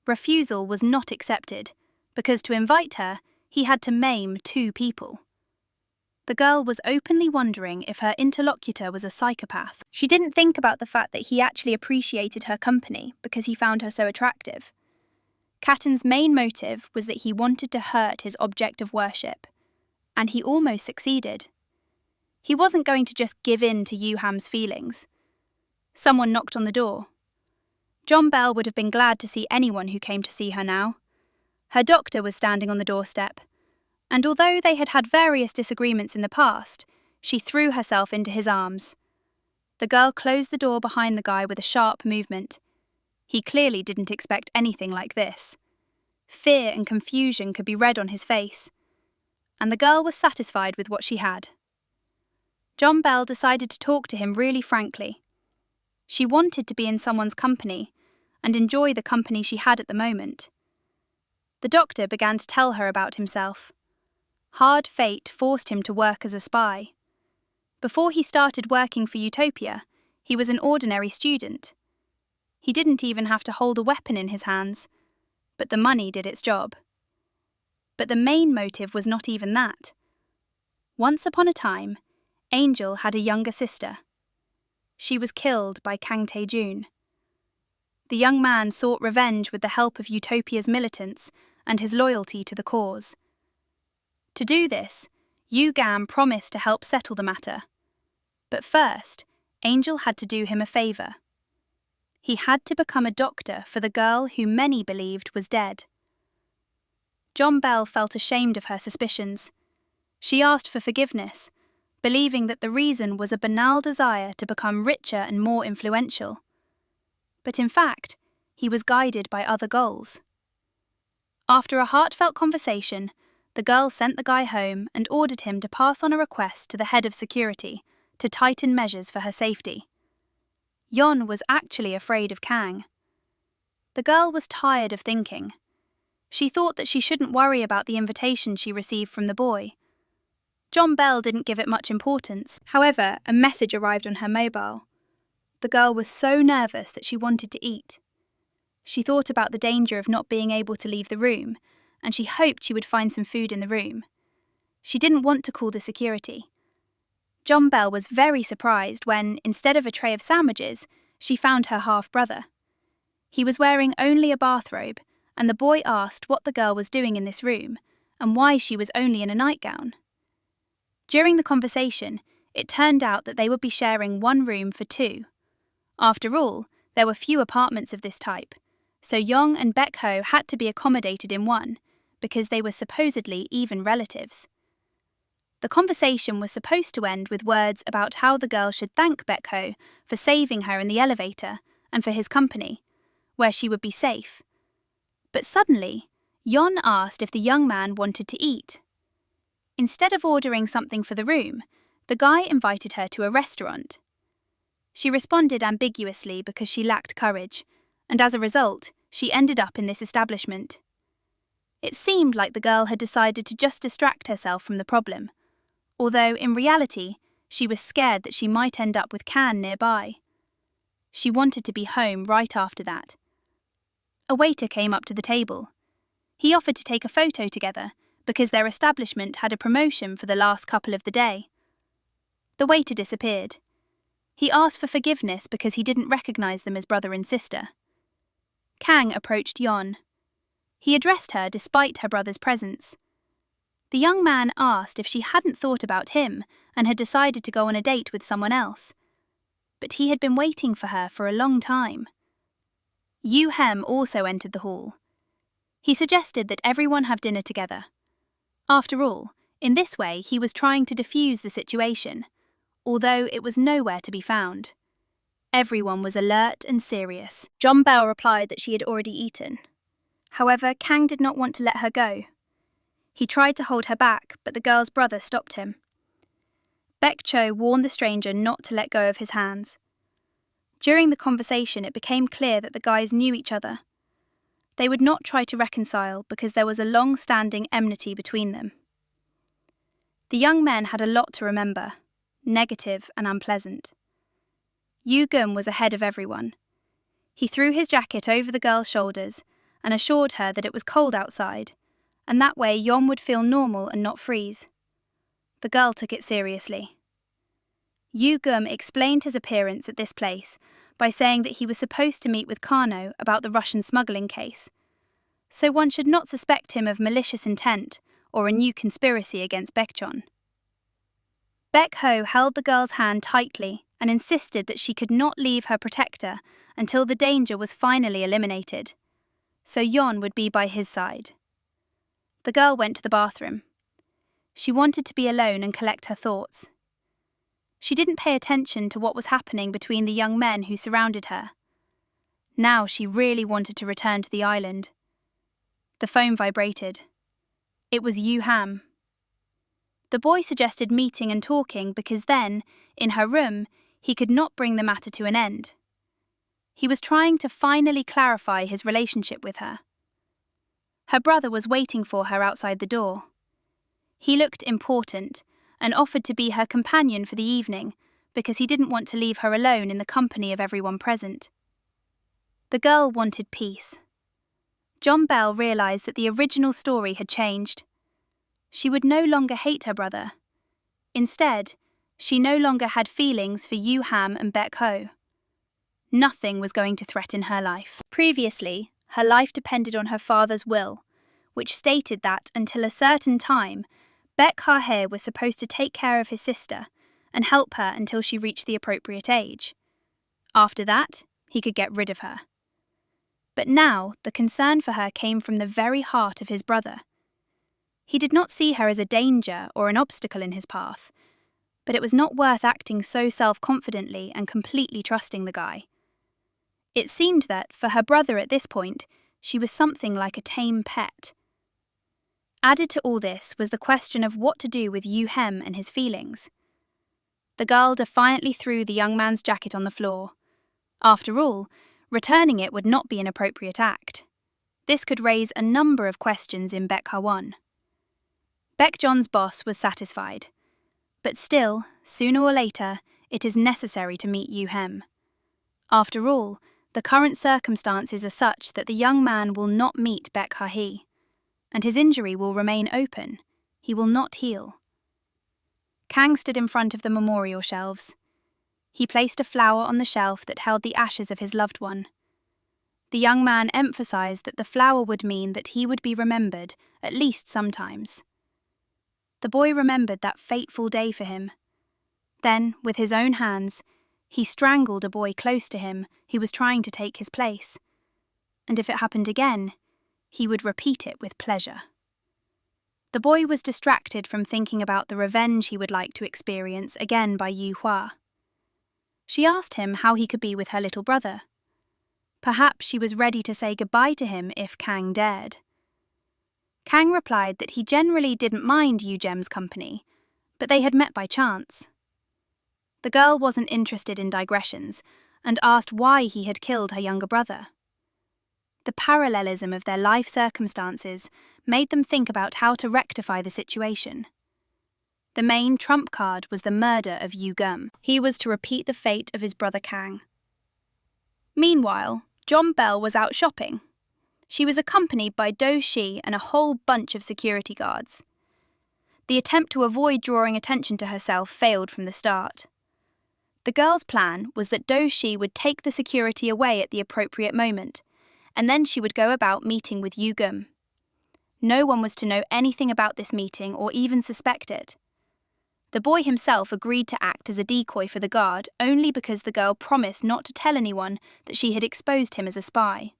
Refusal was not accepted, because to invite her, he had to maim 2 people. The girl was openly wondering if her interlocutor was a psychopath. She didn't think about the fact that he actually appreciated her company because he found her so attractive. Katan's main motive was that he wanted to hurt his object of worship, and he almost succeeded. He wasn't going to just give in to Yu-ham's feelings. Someone knocked on the door. John Bell would have been glad to see anyone who came to see her now. Her doctor was standing on the doorstep, and although they had had various disagreements in the past, she threw herself into his arms. The girl closed the door behind the guy with a sharp movement. He clearly didn't expect anything like this. Fear and confusion could be read on his face, and the girl was satisfied with what she had. John Bell decided to talk to him really frankly. She wanted to be in someone's company and enjoy the company she had at the moment. The doctor began to tell her about himself. Hard fate forced him to work as a spy. Before he started working for Utopia, he was an ordinary student. He didn't even have to hold a weapon in his hands, but the money did its job. But the main motive was not even that. Once upon a time, Angel had a younger sister. She was killed by Kang Tae-jun. The young man sought revenge with the help of Utopia's militants and his loyalty to the cause. To do this, Yu-gam promised to help settle the matter. But first, Angel had to do him a favor. He had to become a doctor for the girl who many believed was dead. John Bell felt ashamed of her suspicions. She asked for forgiveness, believing that the reason was a banal desire to become richer and more influential. But in fact, he was guided by other goals. After a heartfelt conversation, the girl sent the guy home and ordered him to pass on a request to the head of security to tighten measures for her safety. Yon was actually afraid of Kang. The girl was tired of thinking. She thought that she shouldn't worry about the invitation she received from the boy. John Bell didn't give it much importance. However, a message arrived on her mobile. The girl was so nervous that she wanted to eat. She thought about the danger of not being able to leave the room, and she hoped she would find some food in the room. She didn't want to call the security. John Bell was very surprised when, instead of a tray of sandwiches, she found her half-brother. He was wearing only a bathrobe, and the boy asked what the girl was doing in this room, and why she was only in a nightgown. During the conversation, it turned out that they would be sharing one room for 2. After all, there were few apartments of this type, so Yong and Baek-ho had to be accommodated in one, because they were supposedly even relatives. The conversation was supposed to end with words about how the girl should thank Baek-ho for saving her in the elevator and for his company, where she would be safe. But suddenly, Yon asked if the young man wanted to eat. Instead of ordering something for the room, the guy invited her to a restaurant. She responded ambiguously because she lacked courage, and as a result, she ended up in this establishment. It seemed like the girl had decided to just distract herself from the problem, although in reality, she was scared that she might end up with Kang nearby. She wanted to be home right after that. A waiter came up to the table. He offered to take a photo together because their establishment had a promotion for the last couple of the day. The waiter disappeared. He asked for forgiveness because he didn't recognize them as brother and sister. Kang approached Yeon. He addressed her despite her brother's presence. The young man asked if she hadn't thought about him and had decided to go on a date with someone else. But he had been waiting for her for a long time. Yoo Hem also entered the hall. He suggested that everyone have dinner together. After all, in this way he was trying to defuse the situation, although it was nowhere to be found. Everyone was alert and serious. Jeonbel replied that she had already eaten. However, Kang did not want to let her go. He tried to hold her back, but the girl's brother stopped him. Baek Cho warned the stranger not to let go of his hands. During the conversation, it became clear that the guys knew each other. They would not try to reconcile because there was a long-standing enmity between them. The young men had a lot to remember, negative and unpleasant. Yoo Gun was ahead of everyone. He threw his jacket over the girl's shoulders and assured her that it was cold outside, and that way Yeon would feel normal and not freeze. The girl took it seriously. Yoo Gun explained his appearance at this place by saying that he was supposed to meet with Kano about the Russian smuggling case, so one should not suspect him of malicious intent or a new conspiracy against Baekjeon. Baek Ho held the girl's hand tightly and insisted that she could not leave her protector until the danger was finally eliminated, so Yeon would be by his side. The girl went to the bathroom. She wanted to be alone and collect her thoughts. She didn't pay attention to what was happening between the young men who surrounded her. Now she really wanted to return to the island. The phone vibrated. It was Yoo Ham. The boy suggested meeting and talking because then, in her room, he could not bring the matter to an end. He was trying to finally clarify his relationship with her. Her brother was waiting for her outside the door. He looked important and offered to be her companion for the evening because he didn't want to leave her alone in the company of everyone present. The girl wanted peace. Jeonbel realized that the original story had changed. She would no longer hate her brother. Instead, she no longer had feelings for Yoo Ham and Baek Ho. Nothing was going to threaten her life. Previously, her life depended on her father's will, which stated that until a certain time, Baek Ha-hye was supposed to take care of his sister and help her until she reached the appropriate age. After that, he could get rid of her. But now, the concern for her came from the very heart of his brother. He did not see her as a danger or an obstacle in his path, but it was not worth acting so self-confidently and completely trusting the guy. It seemed that, for her brother at this point, she was something like a tame pet. Added to all this was the question of what to do with Yoo Hem and his feelings. The girl defiantly threw the young man's jacket on the floor. After all, returning it would not be an appropriate act. This could raise a number of questions in Baek Ha-won. Baekjeon's boss was satisfied. But still, sooner or later, it is necessary to meet Yoo Hem. After all, the current circumstances are such that the young man will not meet Baek Ha-hye, and his injury will remain open. He will not heal. Kang stood in front of the memorial shelves. He placed a flower on the shelf that held the ashes of his loved one. The young man emphasized that the flower would mean that he would be remembered, at least sometimes. The boy remembered that fateful day for him. Then, with his own hands, he strangled a boy close to him who was trying to take his place. And if it happened again, he would repeat it with pleasure. The boy was distracted from thinking about the revenge he would like to experience again by Yu Hua. She asked him how he could be with her little brother. Perhaps she was ready to say goodbye to him if Kang dared. Kang replied that he generally didn't mind Yu Jem's company, but they had met by chance. The girl wasn't interested in digressions and asked why he had killed her younger brother. The parallelism of their life circumstances made them think about how to rectify the situation. The main trump card was the murder of Yu Gum. He was to repeat the fate of his brother Kang. Meanwhile, John Bell was out shopping. She was accompanied by Do Shi and a whole bunch of security guards. The attempt to avoid drawing attention to herself failed from the start. The girl's plan was that Do Shi would take the security away at the appropriate moment, and then she would go about meeting with Yu Gum. No one was to know anything about this meeting or even suspect it. The boy himself agreed to act as a decoy for the guard only because the girl promised not to tell anyone that she had exposed him as a spy.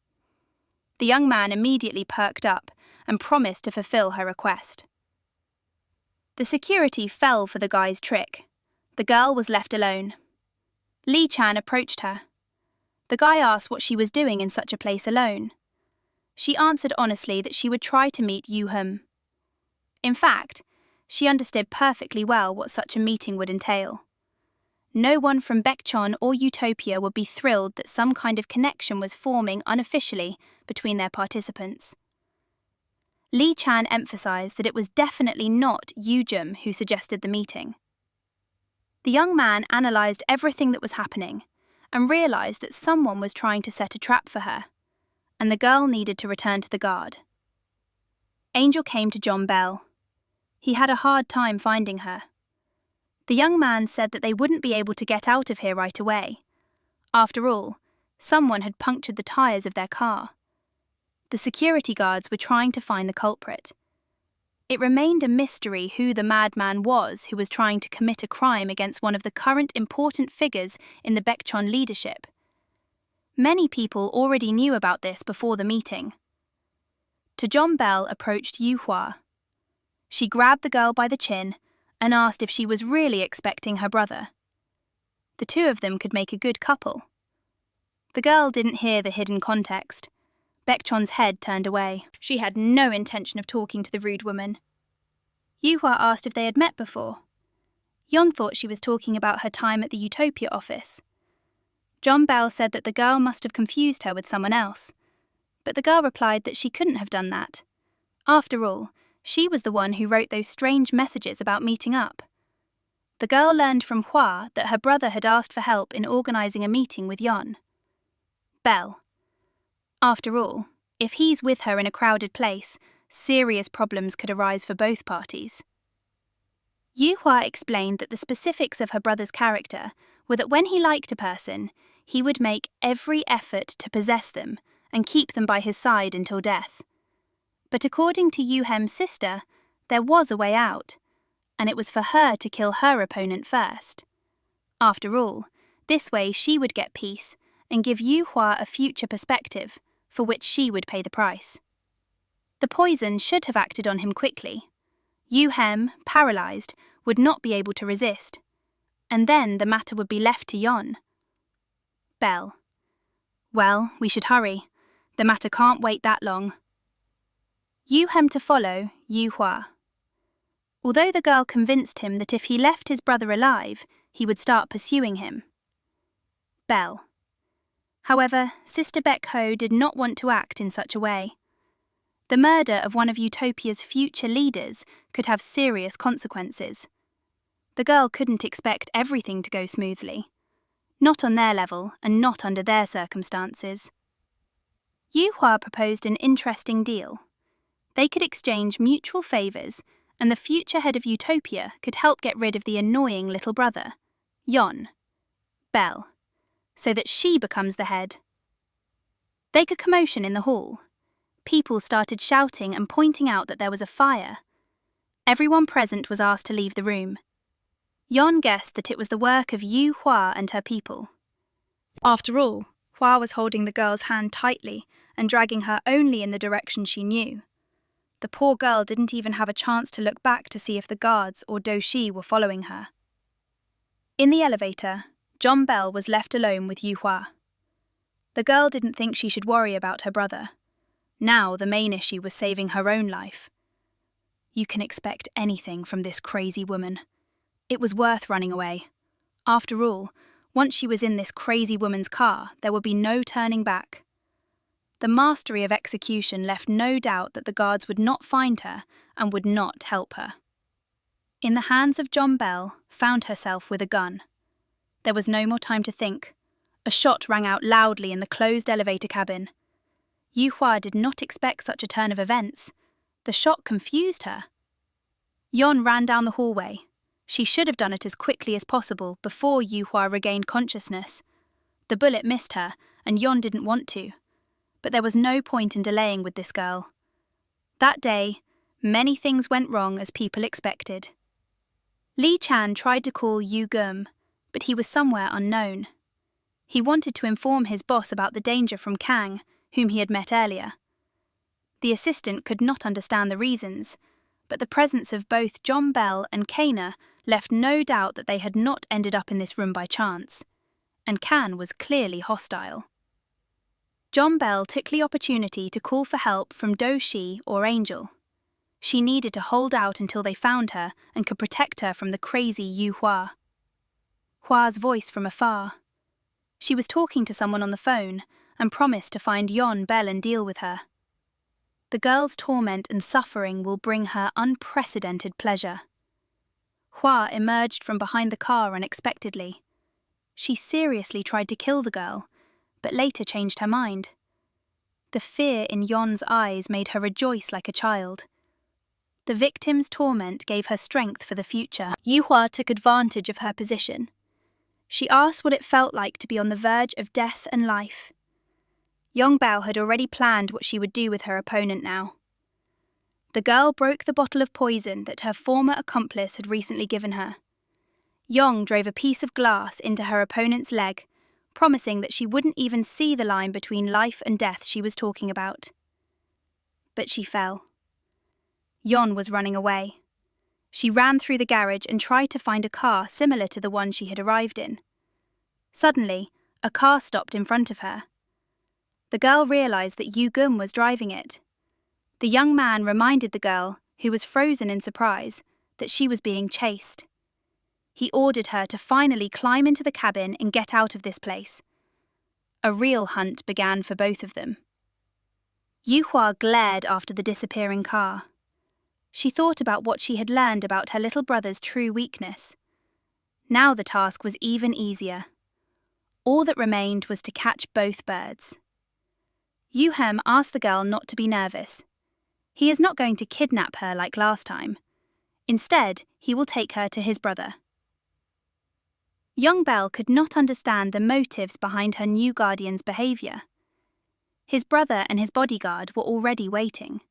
The young man immediately perked up and promised to fulfill her request. The security fell for the guy's trick. The girl was left alone. Lee Chan approached her. The guy asked what she was doing in such a place alone. She answered honestly that she would try to meet Yu Hum. In fact, she understood perfectly well what such a meeting would entail. No one from Baekchon or Utopia would be thrilled that some kind of connection was forming unofficially between their participants. Lee Chan emphasized that it was definitely not Yu Jum who suggested the meeting. The young man analyzed everything that was happening and realized that someone was trying to set a trap for her, and the girl needed to return to the guard. Angel came to John Bell. He had a hard time finding her. The young man said that they wouldn't be able to get out of here right away. After all, someone had punctured the tires of their car. The security guards were trying to find the culprit. It remained a mystery who the madman was who was trying to commit a crime against one of the current important figures in the Baekchon leadership. Many people already knew about this before the meeting. To John Bell approached Yu Hua. She grabbed the girl by the chin and asked if she was really expecting her brother. The two of them could make a good couple. The girl didn't hear the hidden context. Baekchon's head turned away. She had no intention of talking to the rude woman. Yu Hua asked if they had met before. Yon thought she was talking about her time at the Utopia office. John Bell said that the girl must have confused her with someone else, but the girl replied that she couldn't have done that. After all, she was the one who wrote those strange messages about meeting up. The girl learned from Hua that her brother had asked for help in organizing a meeting with Yon. Bell. After all, if he's with her in a crowded place, serious problems could arise for both parties. Yu Hua explained that the specifics of her brother's character were that when he liked a person, he would make every effort to possess them and keep them by his side until death. But according to Yu Hem's sister, there was a way out, and it was for her to kill her opponent first. After all, this way she would get peace and give Yu Hua a future perspective, for which she would pay the price. The poison should have acted on him quickly. Yu Hem, paralyzed, would not be able to resist, and then the matter would be left to Yon. Bell. Well, we should hurry. The matter can't wait that long. Yu Hem to follow Yu Hua. Although the girl convinced him that if he left his brother alive, he would start pursuing him. Bell. However, Sister Baek Ho did not want to act in such a way. The murder of one of Utopia's future leaders could have serious consequences. The girl couldn't expect everything to go smoothly. Not on their level and not under their circumstances. Yu Hua proposed an interesting deal. They could exchange mutual favours, and the future head of Utopia could help get rid of the annoying little brother, Yon. Bell. So that she becomes the head. They could commotion in the hall. People started shouting and pointing out that there was a fire. Everyone present was asked to leave the room. Yon guessed that it was the work of Yu Hua and her people. After all, Hua was holding the girl's hand tightly and dragging her only in the direction she knew. The poor girl didn't even have a chance to look back to see if the guards or Do Shi were following her. In the elevator, John Bell was left alone with Yu Hua. The girl didn't think she should worry about her brother. Now the main issue was saving her own life. You can expect anything from this crazy woman. It was worth running away. After all, once she was in this crazy woman's car, there would be no turning back. The mastery of execution left no doubt that the guards would not find her and would not help her. In the hands of John Bell, found herself with a gun. There was no more time to think. A shot rang out loudly in the closed elevator cabin. Yu Hua did not expect such a turn of events. The shot confused her. Yon ran down the hallway. She should have done it as quickly as possible before Yu Hua regained consciousness. The bullet missed her, and Yon didn't want to. But there was no point in delaying with this girl. That day, many things went wrong as people expected. Li Chan tried to call Yu Gum, but he was somewhere unknown. He wanted to inform his boss about the danger from Kang, whom he had met earlier. The assistant could not understand the reasons, but the presence of both John Bell and Kana left no doubt that they had not ended up in this room by chance, and Kan was clearly hostile. John Bell took the opportunity to call for help from Do Shi or Angel. She needed to hold out until they found her and could protect her from the crazy Yu Hua. Hua's voice from afar. She was talking to someone on the phone and promised to find Yon Bell and deal with her. The girl's torment and suffering will bring her unprecedented pleasure. Hua emerged from behind the car unexpectedly. She seriously tried to kill the girl, but later changed her mind. The fear in Yon's eyes made her rejoice like a child. The victim's torment gave her strength for the future. Yu Hua took advantage of her position. She asked what it felt like to be on the verge of death and life. Yong Bao had already planned what she would do with her opponent now. The girl broke the bottle of poison that her former accomplice had recently given her. Yong drove a piece of glass into her opponent's leg, promising that she wouldn't even see the line between life and death she was talking about. But she fell. Yon was running away. She ran through the garage and tried to find a car similar to the one she had arrived in. Suddenly, a car stopped in front of her. The girl realized that Yu Gum was driving it. The young man reminded the girl, who was frozen in surprise, that she was being chased. He ordered her to finally climb into the cabin and get out of this place. A real hunt began for both of them. Yu Hua glared after the disappearing car. She thought about what she had learned about her little brother's true weakness. Now the task was even easier. All that remained was to catch both birds. Yu Hem asked the girl not to be nervous. He is not going to kidnap her like last time. Instead, he will take her to his brother. Young Bell could not understand the motives behind her new guardian's behaviour. His brother and his bodyguard were already waiting.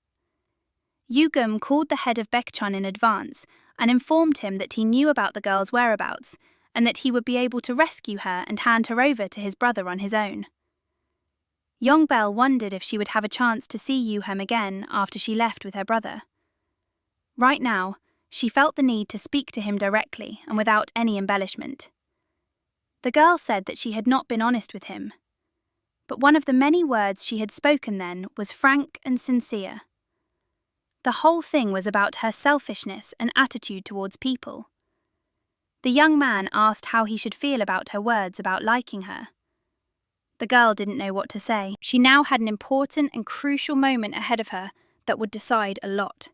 Yu Gum called the head of Baekchun in advance and informed him that he knew about the girl's whereabouts and that he would be able to rescue her and hand her over to his brother on his own. Yong Bell wondered if she would have a chance to see Yu Hem again after she left with her brother. Right now, she felt the need to speak to him directly and without any embellishment. The girl said that she had not been honest with him, but one of the many words she had spoken then was frank and sincere. The whole thing was about her selfishness and attitude towards people. The young man asked how he should feel about her words about liking her. The girl didn't know what to say. She now had an important and crucial moment ahead of her that would decide a lot.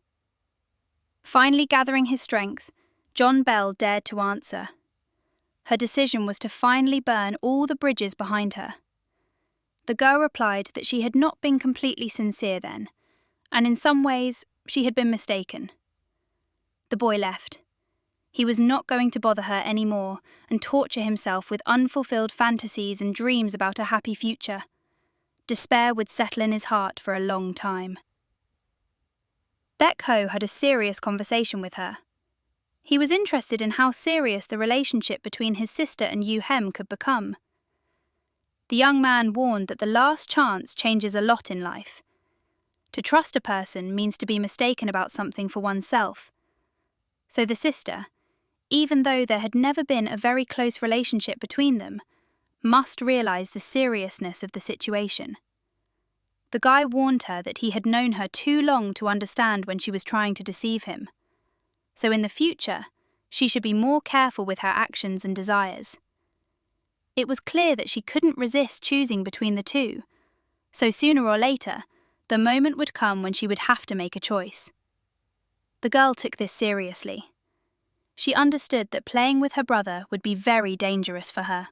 Finally gathering his strength, John Bell dared to answer. Her decision was to finally burn all the bridges behind her. The girl replied that she had not been completely sincere then, and in some ways, she had been mistaken. The boy left. He was not going to bother her anymore and torture himself with unfulfilled fantasies and dreams about a happy future. Despair would settle in his heart for a long time. Dek Ho had a serious conversation with her. He was interested in how serious the relationship between his sister and Yu Hem could become. The young man warned that the last chance changes a lot in life. To trust a person means to be mistaken about something for oneself. So the sister, even though there had never been a very close relationship between them, must realize the seriousness of the situation. The guy warned her that he had known her too long to understand when she was trying to deceive him. So in the future, she should be more careful with her actions and desires. It was clear that she couldn't resist choosing between the two, So sooner or later, the moment would come when she would have to make a choice. The girl took this seriously. She understood that playing with her brother would be very dangerous for her.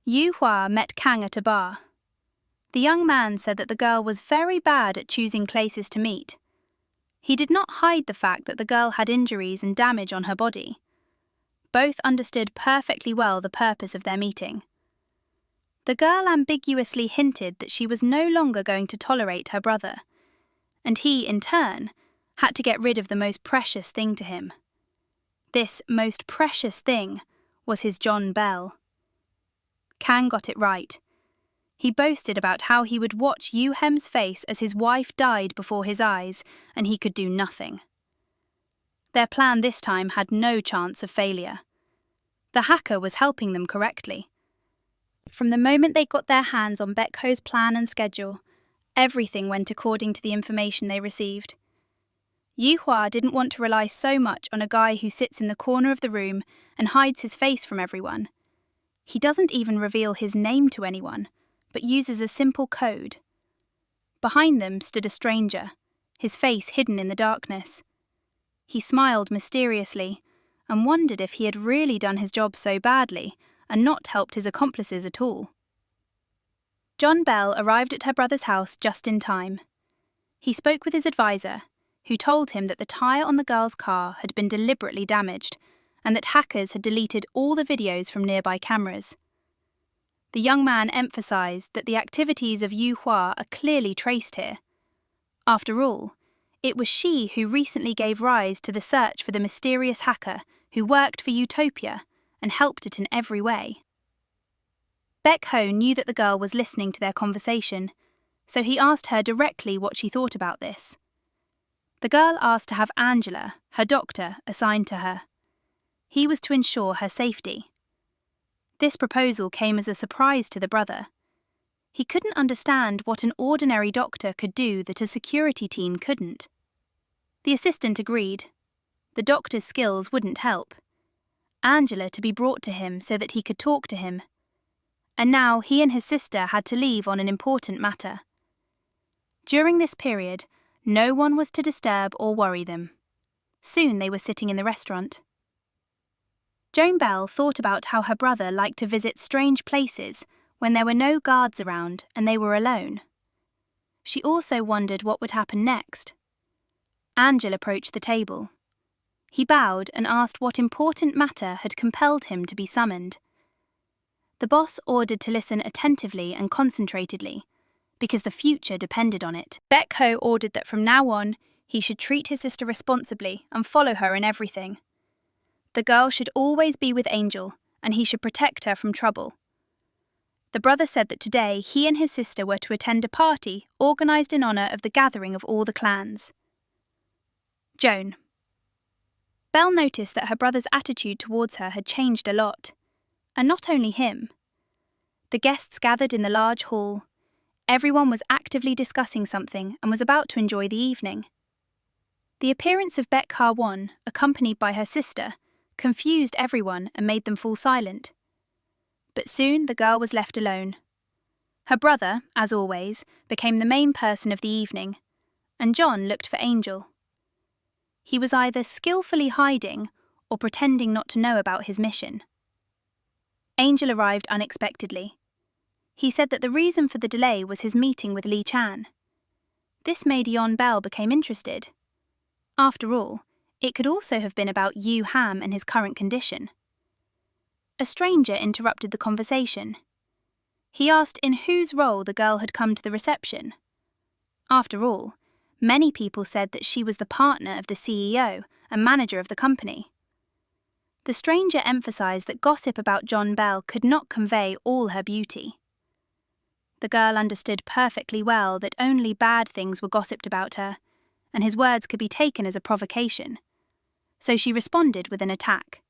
Yu Hua met Kang at a bar. The young man said that the girl was very bad at choosing places to meet. He did not hide the fact that the girl had injuries and damage on her body. Both understood perfectly well the purpose of their meeting. The girl ambiguously hinted that she was no longer going to tolerate her brother, and he, in turn, had to get rid of the most precious thing to him. This most precious thing was his John Bell. Kang got it right. He boasted about how he would watch Yu Hem's face as his wife died before his eyes, and he could do nothing. Their plan this time had no chance of failure. The hacker was helping them correctly. From the moment they got their hands on Baek Ho's plan and schedule, everything went according to the information they received. Yu Hua didn't want to rely so much on a guy who sits in the corner of the room and hides his face from everyone. He doesn't even reveal his name to anyone, but uses a simple code. Behind them stood a stranger, his face hidden in the darkness. He smiled mysteriously and wondered if he had really done his job so badly and not helped his accomplices at all. John Bell arrived at her brother's house just in time. He spoke with his advisor, who told him that the tyre on the girl's car had been deliberately damaged and that hackers had deleted all the videos from nearby cameras. The young man emphasized that the activities of Yu Hua are clearly traced here. After all, it was she who recently gave rise to the search for the mysterious hacker who worked for Utopia and helped it in every way. Baek Ho knew that the girl was listening to their conversation, so he asked her directly what she thought about this. The girl asked to have Angela, her doctor, assigned to her. He was to ensure her safety. This proposal came as a surprise to the brother. He couldn't understand what an ordinary doctor could do that a security team couldn't. The assistant agreed. The doctor's skills wouldn't help. Angela to be brought to him so that he could talk to him. And now he and his sister had to leave on an important matter. During this period, no one was to disturb or worry them. Soon they were sitting in the restaurant. Joan Bell thought about how her brother liked to visit strange places when there were no guards around and they were alone. She also wondered what would happen next. Angel approached the table. He bowed and asked what important matter had compelled him to be summoned. The boss ordered to listen attentively and concentratedly, because the future depended on it. Baek Ho ordered that from now on, he should treat his sister responsibly and follow her in everything. The girl should always be with Angel, and he should protect her from trouble. The brother said that today he and his sister were to attend a party organised in honour of the gathering of all the clans. Joan. Belle noticed that her brother's attitude towards her had changed a lot, and not only him. The guests gathered in the large hall. Everyone was actively discussing something and was about to enjoy the evening. The appearance of Baek Ha-won, accompanied by her sister, confused everyone and made them fall silent. But soon the girl was left alone. Her brother, as always, became the main person of the evening, and John looked for Angel. He was either skillfully hiding or pretending not to know about his mission. Angel arrived unexpectedly. He said that the reason for the delay was his meeting with Lee Chan. This made Yeon Bell become interested. After all, it could also have been about Yu Ham and his current condition. A stranger interrupted the conversation. He asked in whose role the girl had come to the reception. After all, many people said that she was the partner of the CEO and manager of the company. The stranger emphasized that gossip about John Bell could not convey all her beauty. The girl understood perfectly well that only bad things were gossiped about her, and his words could be taken as a provocation. So she responded with an attack.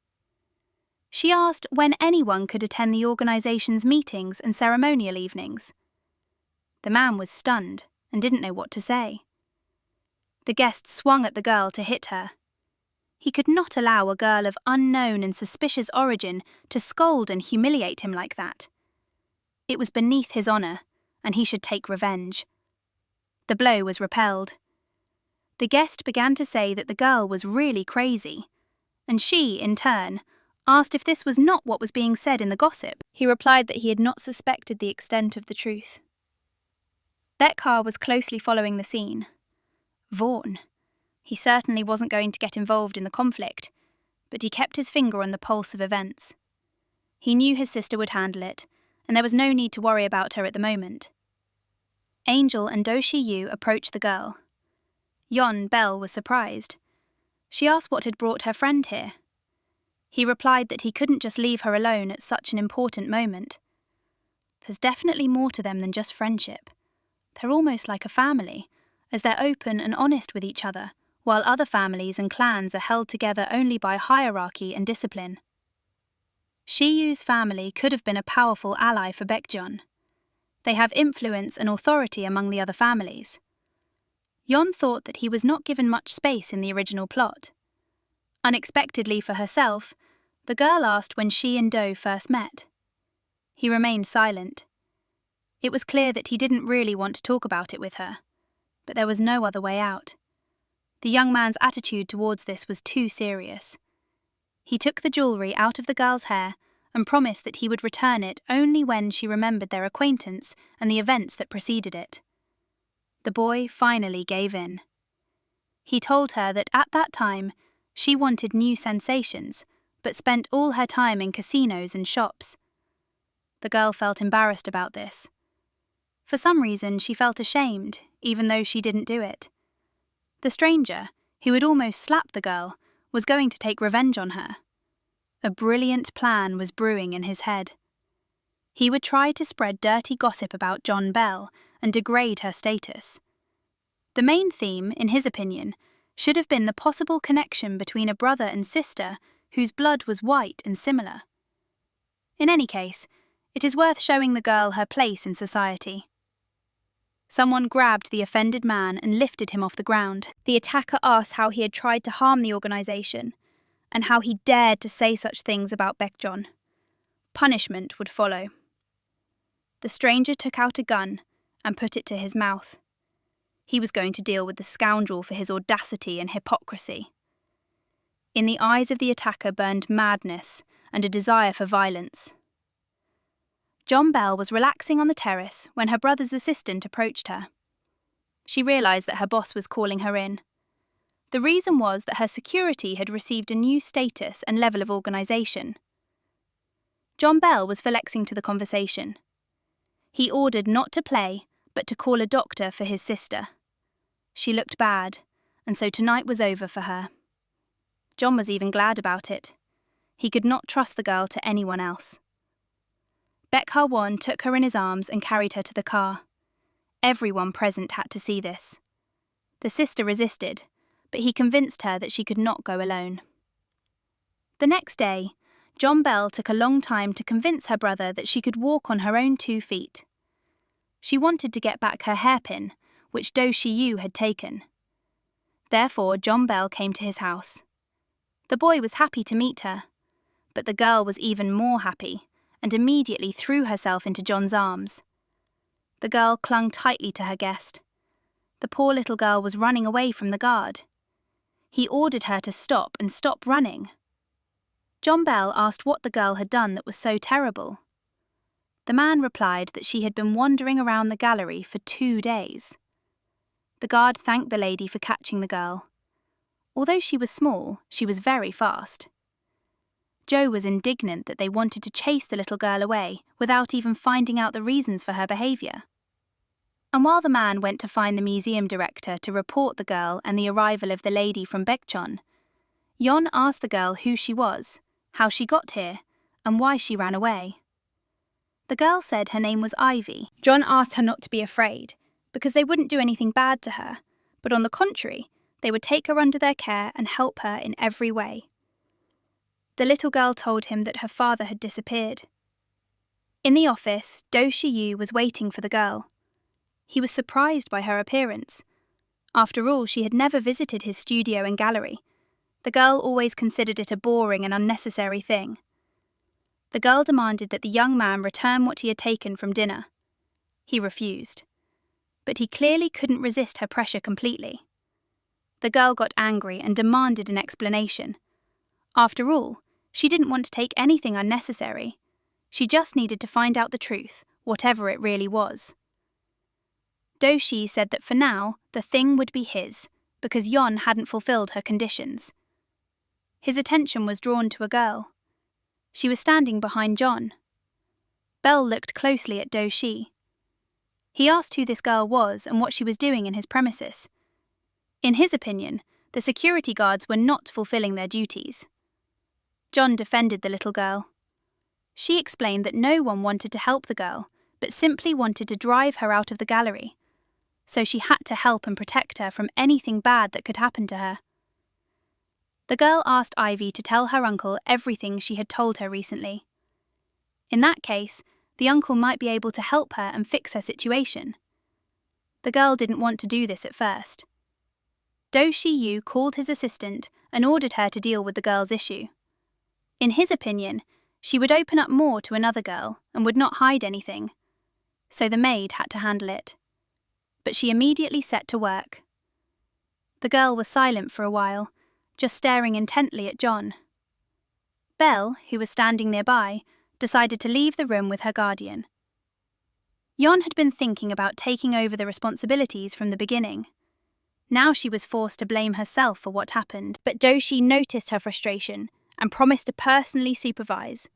She asked when anyone could attend the organization's meetings and ceremonial evenings. The man was stunned and didn't know what to say. The guest swung at the girl to hit her. He could not allow a girl of unknown and suspicious origin to scold and humiliate him like that. It was beneath his honor, and he should take revenge. The blow was repelled. The guest began to say that the girl was really crazy, and she, in turn, asked if this was not what was being said in the gossip. He replied that he had not suspected the extent of the truth. Bekhar was closely following the scene. Vaughan. He certainly wasn't going to get involved in the conflict, but he kept his finger on the pulse of events. He knew his sister would handle it, and there was no need to worry about her at the moment. Angel and Do Shi-yu approached the girl. Yon Bell was surprised. She asked what had brought her friend here. He replied that he couldn't just leave her alone at such an important moment. There's definitely more to them than just friendship. They're almost like a family, as they're open and honest with each other, while other families and clans are held together only by hierarchy and discipline. Shi-yu's family could have been a powerful ally for Baekjeon. They have influence and authority among the other families. Yon thought that he was not given much space in the original plot. Unexpectedly for herself, the girl asked when she and Do first met. He remained silent. It was clear that he didn't really want to talk about it with her, but there was no other way out. The young man's attitude towards this was too serious. He took the jewellery out of the girl's hair and promised that he would return it only when she remembered their acquaintance and the events that preceded it. The boy finally gave in. He told her that at that time she wanted new sensations, but spent all her time in casinos and shops. The girl felt embarrassed about this. For some reason, she felt ashamed, even though she didn't do it. The stranger, who had almost slapped the girl, was going to take revenge on her. A brilliant plan was brewing in his head. He would try to spread dirty gossip about John Bell and degrade her status. The main theme, in his opinion, should have been the possible connection between a brother and sister whose blood was white and similar. In any case, it is worth showing the girl her place in society. Someone grabbed the offended man and lifted him off the ground. The attacker asked how he had tried to harm the organisation, and how he dared to say such things about Baekjeon. Punishment would follow. The stranger took out a gun and put it to his mouth. He was going to deal with the scoundrel for his audacity and hypocrisy. In the eyes of the attacker burned madness and a desire for violence. John Bell was relaxing on the terrace when her brother's assistant approached her. She realised that her boss was calling her in. The reason was that her security had received a new status and level of organisation. John Bell was flexing to the conversation. He ordered not to play, but to call a doctor for his sister. She looked bad, and so tonight was over for her. John was even glad about it. He could not trust the girl to anyone else. Bekhar Won took her in his arms and carried her to the car. Everyone present had to see this. The sister resisted, but he convinced her that she could not go alone. The next day, John Bell took a long time to convince her brother that she could walk on her own 2 feet. She wanted to get back her hairpin, which Do Shi-yu had taken. Therefore, John Bell came to his house. The boy was happy to meet her, but the girl was even more happy and immediately threw herself into John's arms. The girl clung tightly to her guest. The poor little girl was running away from the guard. He ordered her to stop and stop running. John Bell asked what the girl had done that was so terrible. The man replied that she had been wandering around the gallery for 2 days. The guard thanked the lady for catching the girl. Although she was small, she was very fast. Joe was indignant that they wanted to chase the little girl away without even finding out the reasons for her behaviour. And while the man went to find the museum director to report the girl and the arrival of the lady from Baekjeon, Yon asked the girl who she was, how she got here, and why she ran away. The girl said her name was Ivy. John asked her not to be afraid, because they wouldn't do anything bad to her, but on the contrary, they would take her under their care and help her in every way. The little girl told him that her father had disappeared. In the office, Do Shi-yu was waiting for the girl. He was surprised by her appearance. After all, she had never visited his studio and gallery. The girl always considered it a boring and unnecessary thing. The girl demanded that the young man return what he had taken from dinner. He refused. But he clearly couldn't resist her pressure completely. The girl got angry and demanded an explanation. After all, she didn't want to take anything unnecessary. She just needed to find out the truth, whatever it really was. Do-shi said that for now, the thing would be his, because Yon hadn't fulfilled her conditions. His attention was drawn to a girl. She was standing behind John. Bell looked closely at Do-shi. He asked who this girl was and what she was doing in his premises. In his opinion, the security guards were not fulfilling their duties. John defended the little girl. She explained that no one wanted to help the girl, but simply wanted to drive her out of the gallery. So she had to help and protect her from anything bad that could happen to her. The girl asked Ivy to tell her uncle everything she had told her recently. In that case, the uncle might be able to help her and fix her situation. The girl didn't want to do this at first. Do-shi Yu called his assistant and ordered her to deal with the girl's issue. In his opinion, she would open up more to another girl and would not hide anything, so the maid had to handle it. But she immediately set to work. The girl was silent for a while, just staring intently at John. Belle, who was standing nearby, decided to leave the room with her guardian. Yon had been thinking about taking over the responsibilities from the beginning. Now she was forced to blame herself for what happened, but Do-shi noticed her frustration and promised to personally supervise.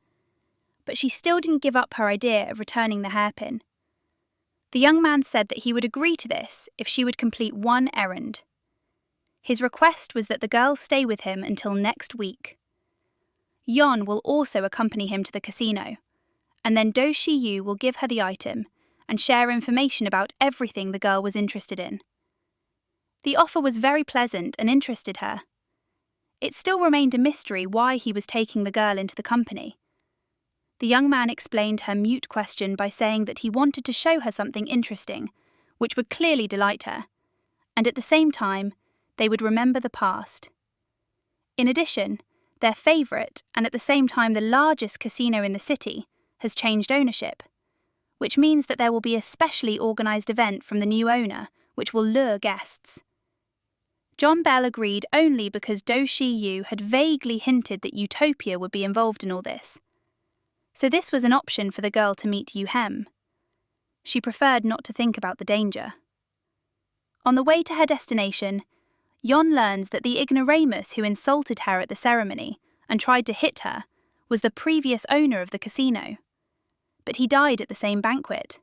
But she still didn't give up her idea of returning the hairpin. The young man said that he would agree to this if she would complete one errand. His request was that the girl stay with him until next week. Yon will also accompany him to the casino, and then Do-shi Yu will give her the item and share information about everything the girl was interested in. The offer was very pleasant and interested her. It still remained a mystery why he was taking the girl into the company. The young man explained her mute question by saying that he wanted to show her something interesting, which would clearly delight her, and at the same time, they would remember the past. In addition, their favourite, and at the same time the largest casino in the city, has changed ownership, which means that there will be a specially organised event from the new owner, which will lure guests. John Bell agreed only because Do-shi Yu had vaguely hinted that Utopia would be involved in all this. So this was an option for the girl to meet Yu Hem. She preferred not to think about the danger. On the way to her destination, Yon learns that the ignoramus who insulted her at the ceremony and tried to hit her was the previous owner of the casino. But he died at the same banquet.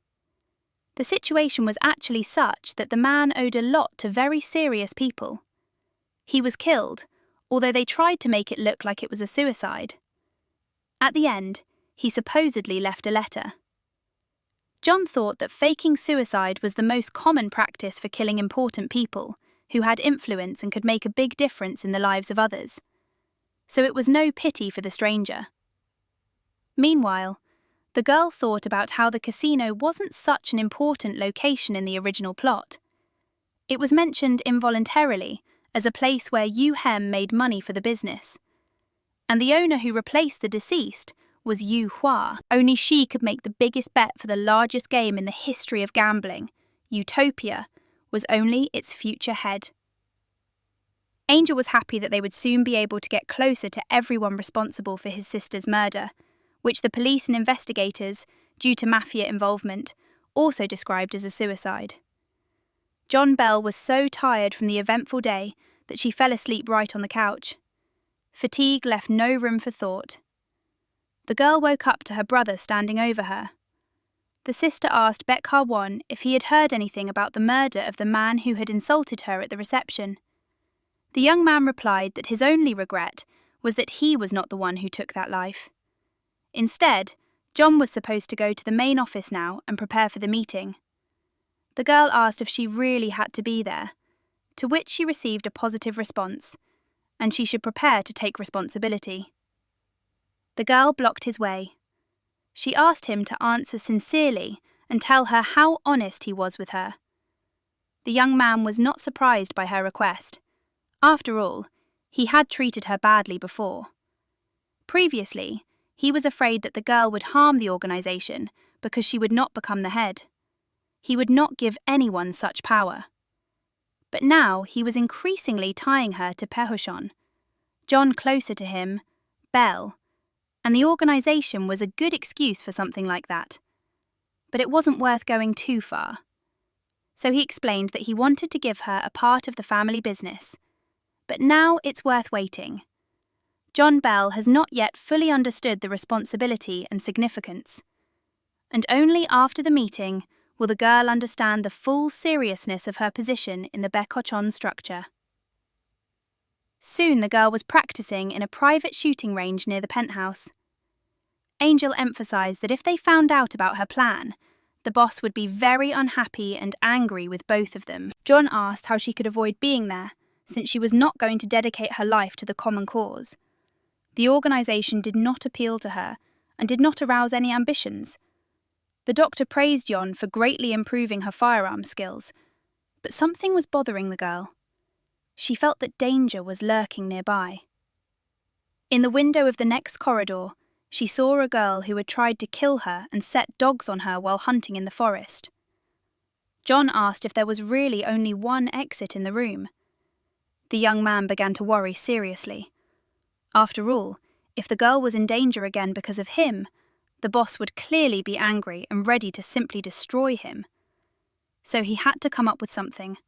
The situation was actually such that the man owed a lot to very serious people. He was killed, although they tried to make it look like it was a suicide. At the end, he supposedly left a letter. John thought that faking suicide was the most common practice for killing important people who had influence and could make a big difference in the lives of others. So it was no pity for the stranger. Meanwhile, the girl thought about how the casino wasn't such an important location in the original plot. It was mentioned involuntarily as a place where Yu Hem made money for the business. And the owner who replaced the deceased was Yu Hua. Only she could make the biggest bet for the largest game in the history of gambling. Utopia was only its future head. Angel was happy that they would soon be able to get closer to everyone responsible for his sister's murder, which the police and investigators, due to mafia involvement, also described as a suicide. John Bell was so tired from the eventful day that she fell asleep right on the couch. Fatigue left no room for thought. The girl woke up to her brother standing over her. The sister asked Baek-ha-won if he had heard anything about the murder of the man who had insulted her at the reception. The young man replied that his only regret was that he was not the one who took that life. Instead, John was supposed to go to the main office now and prepare for the meeting. The girl asked if she really had to be there, to which she received a positive response, and she should prepare to take responsibility. The girl blocked his way. She asked him to answer sincerely and tell her how honest he was with her. The young man was not surprised by her request. After all, he had treated her badly before. Previously, he was afraid that the girl would harm the organisation because she would not become the head. He would not give anyone such power. But now he was increasingly tying her to Pehushon, John closer to him, Belle, and the organisation was a good excuse for something like that. But it wasn't worth going too far. So he explained that he wanted to give her a part of the family business. But now it's worth waiting. John Bell has not yet fully understood the responsibility and significance. And only after the meeting will the girl understand the full seriousness of her position in the Baekhochon structure. Soon the girl was practicing in a private shooting range near the penthouse. Angel emphasized that if they found out about her plan, the boss would be very unhappy and angry with both of them. John asked how she could avoid being there, since she was not going to dedicate her life to the common cause. The organization did not appeal to her and did not arouse any ambitions. The doctor praised Yon for greatly improving her firearm skills, but something was bothering the girl. She felt that danger was lurking nearby. In the window of the next corridor, she saw a girl who had tried to kill her and set dogs on her while hunting in the forest. John asked if there was really only one exit in the room. The young man began to worry seriously. After all, if the girl was in danger again because of him, the boss would clearly be angry and ready to simply destroy him. So he had to come up with something.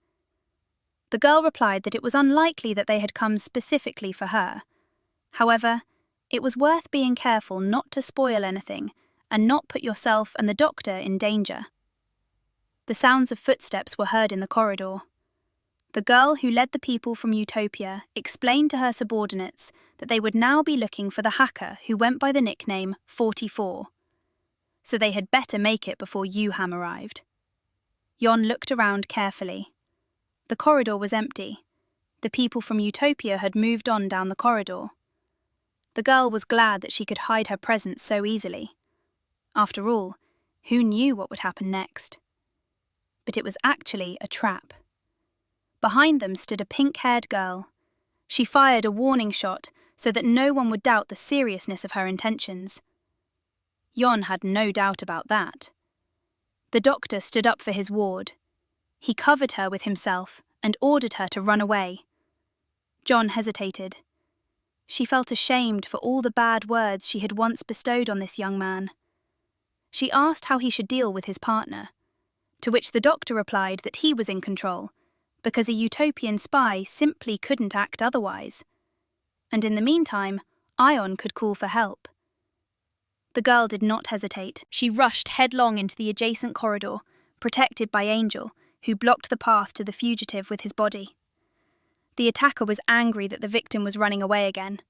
The girl replied that it was unlikely that they had come specifically for her. However, it was worth being careful not to spoil anything and not put yourself and the doctor in danger. The sounds of footsteps were heard in the corridor. The girl who led the people from Utopia explained to her subordinates that they would now be looking for the hacker who went by the nickname 44. So they had better make it before Yuham arrived. Yon looked around carefully. The corridor was empty. The people from Utopia had moved on down the corridor. The girl was glad that she could hide her presence so easily. After all, who knew what would happen next? But it was actually a trap. Behind them stood a pink-haired girl. She fired a warning shot so that no one would doubt the seriousness of her intentions. Yon had no doubt about that. The doctor stood up for his ward. He covered her with himself and ordered her to run away. John hesitated. She felt ashamed for all the bad words she had once bestowed on this young man. She asked how he should deal with his partner, to which the doctor replied that he was in control, because a utopian spy simply couldn't act otherwise. And in the meantime, Ion could call for help. The girl did not hesitate. She rushed headlong into the adjacent corridor, protected by Angel, who blocked the path to the fugitive with his body. The attacker was angry that the victim was running away again.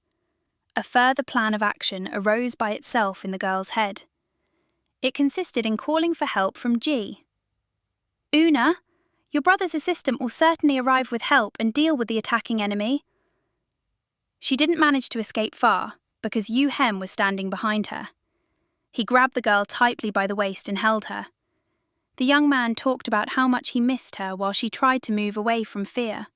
A further plan of action arose by itself in the girl's head. It consisted in calling for help from G. Una, your brother's assistant will certainly arrive with help and deal with the attacking enemy. She didn't manage to escape far, because Yu Hem was standing behind her. He grabbed the girl tightly by the waist and held her. The young man talked about how much he missed her while she tried to move away from fear.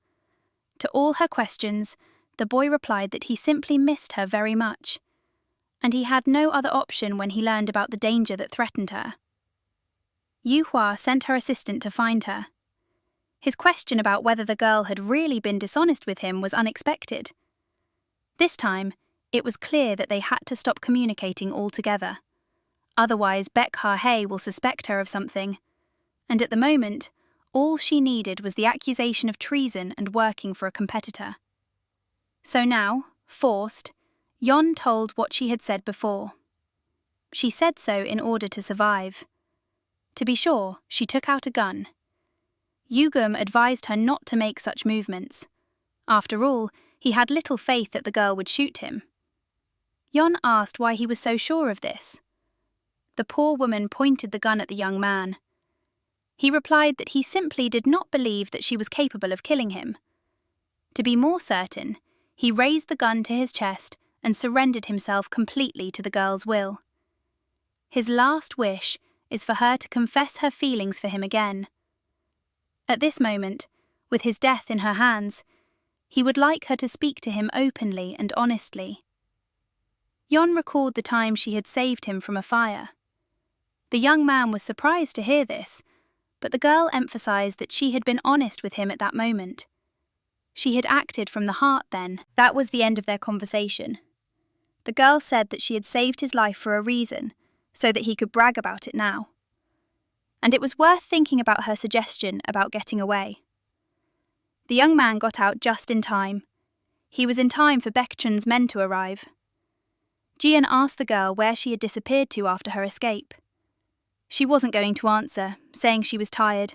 To all her questions, the boy replied that he simply missed her very much, and he had no other option when he learned about the danger that threatened her. Yu Hua sent her assistant to find her. His question about whether the girl had really been dishonest with him was unexpected. This time, it was clear that they had to stop communicating altogether. Otherwise, Baek Ha-hye will suspect her of something, and at the moment, all she needed was the accusation of treason and working for a competitor. So now, forced, Yon told what she had said before. She said so in order to survive. To be sure, she took out a gun. Yugum advised her not to make such movements. After all, he had little faith that the girl would shoot him. Yon asked why he was so sure of this. The poor woman pointed the gun at the young man. He replied that he simply did not believe that she was capable of killing him. To be more certain, he raised the gun to his chest and surrendered himself completely to the girl's will. His last wish is for her to confess her feelings for him again. At this moment, with his death in her hands, he would like her to speak to him openly and honestly. Yon recalled the time she had saved him from a fire. The young man was surprised to hear this, but the girl emphasized that she had been honest with him at that moment. She had acted from the heart then. That was the end of their conversation. The girl said that she had saved his life for a reason, so that he could brag about it now. And it was worth thinking about her suggestion about getting away. The young man got out just in time. He was in time for Baekchun's men to arrive. Jian asked the girl where she had disappeared to after her escape. She wasn't going to answer, saying she was tired.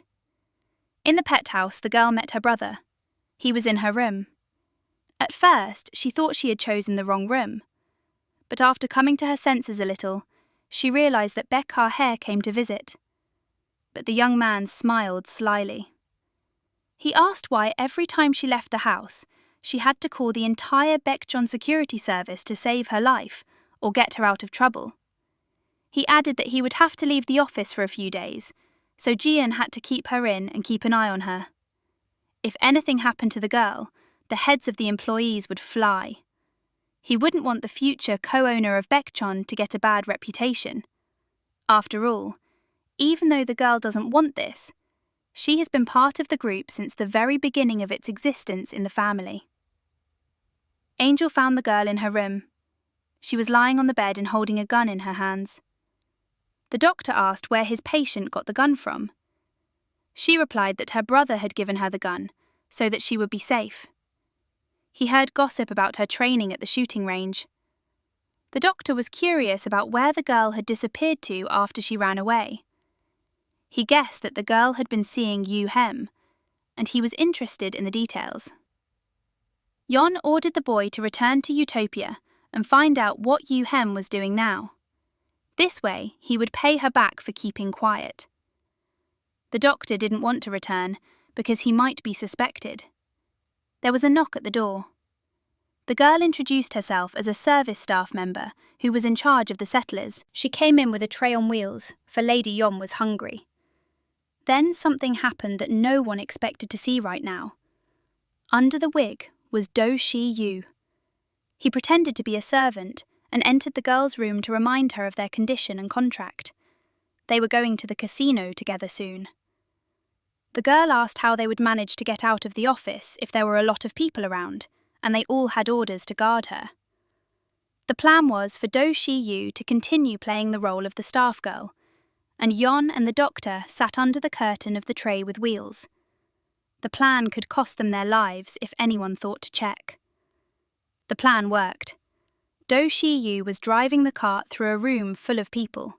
In the pet house, the girl met her brother. He was in her room. At first, she thought she had chosen the wrong room. But after coming to her senses a little, she realized that Baek-ha-hye came to visit. But the young man smiled slyly. He asked why every time she left the house, she had to call the entire Baekjeon security service to save her life or get her out of trouble. He added that he would have to leave the office for a few days, so Jian had to keep her in and keep an eye on her. If anything happened to the girl, the heads of the employees would fly. He wouldn't want the future co-owner of Baekjeon to get a bad reputation. After all, even though the girl doesn't want this, she has been part of the group since the very beginning of its existence in the family. Angel found the girl in her room. She was lying on the bed and holding a gun in her hands. The doctor asked where his patient got the gun from. She replied that her brother had given her the gun, so that she would be safe. He heard gossip about her training at the shooting range. The doctor was curious about where the girl had disappeared to after she ran away. He guessed that the girl had been seeing Yu Hem, and he was interested in the details. Yon ordered the boy to return to Utopia and find out what Yu Hem was doing now. This way, he would pay her back for keeping quiet. The doctor didn't want to return because he might be suspected. There was a knock at the door. The girl introduced herself as a service staff member who was in charge of the settlers. She came in with a tray on wheels, for Lady Yon was hungry. Then something happened that no one expected to see right now. Under the wig was Do Shi Yu. He pretended to be a servant and entered the girl's room to remind her of their condition and contract. They were going to the casino together soon. The girl asked how they would manage to get out of the office if there were a lot of people around, and they all had orders to guard her. The plan was for Do Shi Yu to continue playing the role of the staff girl, and Yon and the doctor sat under the curtain of the tray with wheels. The plan could cost them their lives if anyone thought to check. The plan worked. Do Shi Yu was driving the cart through a room full of people.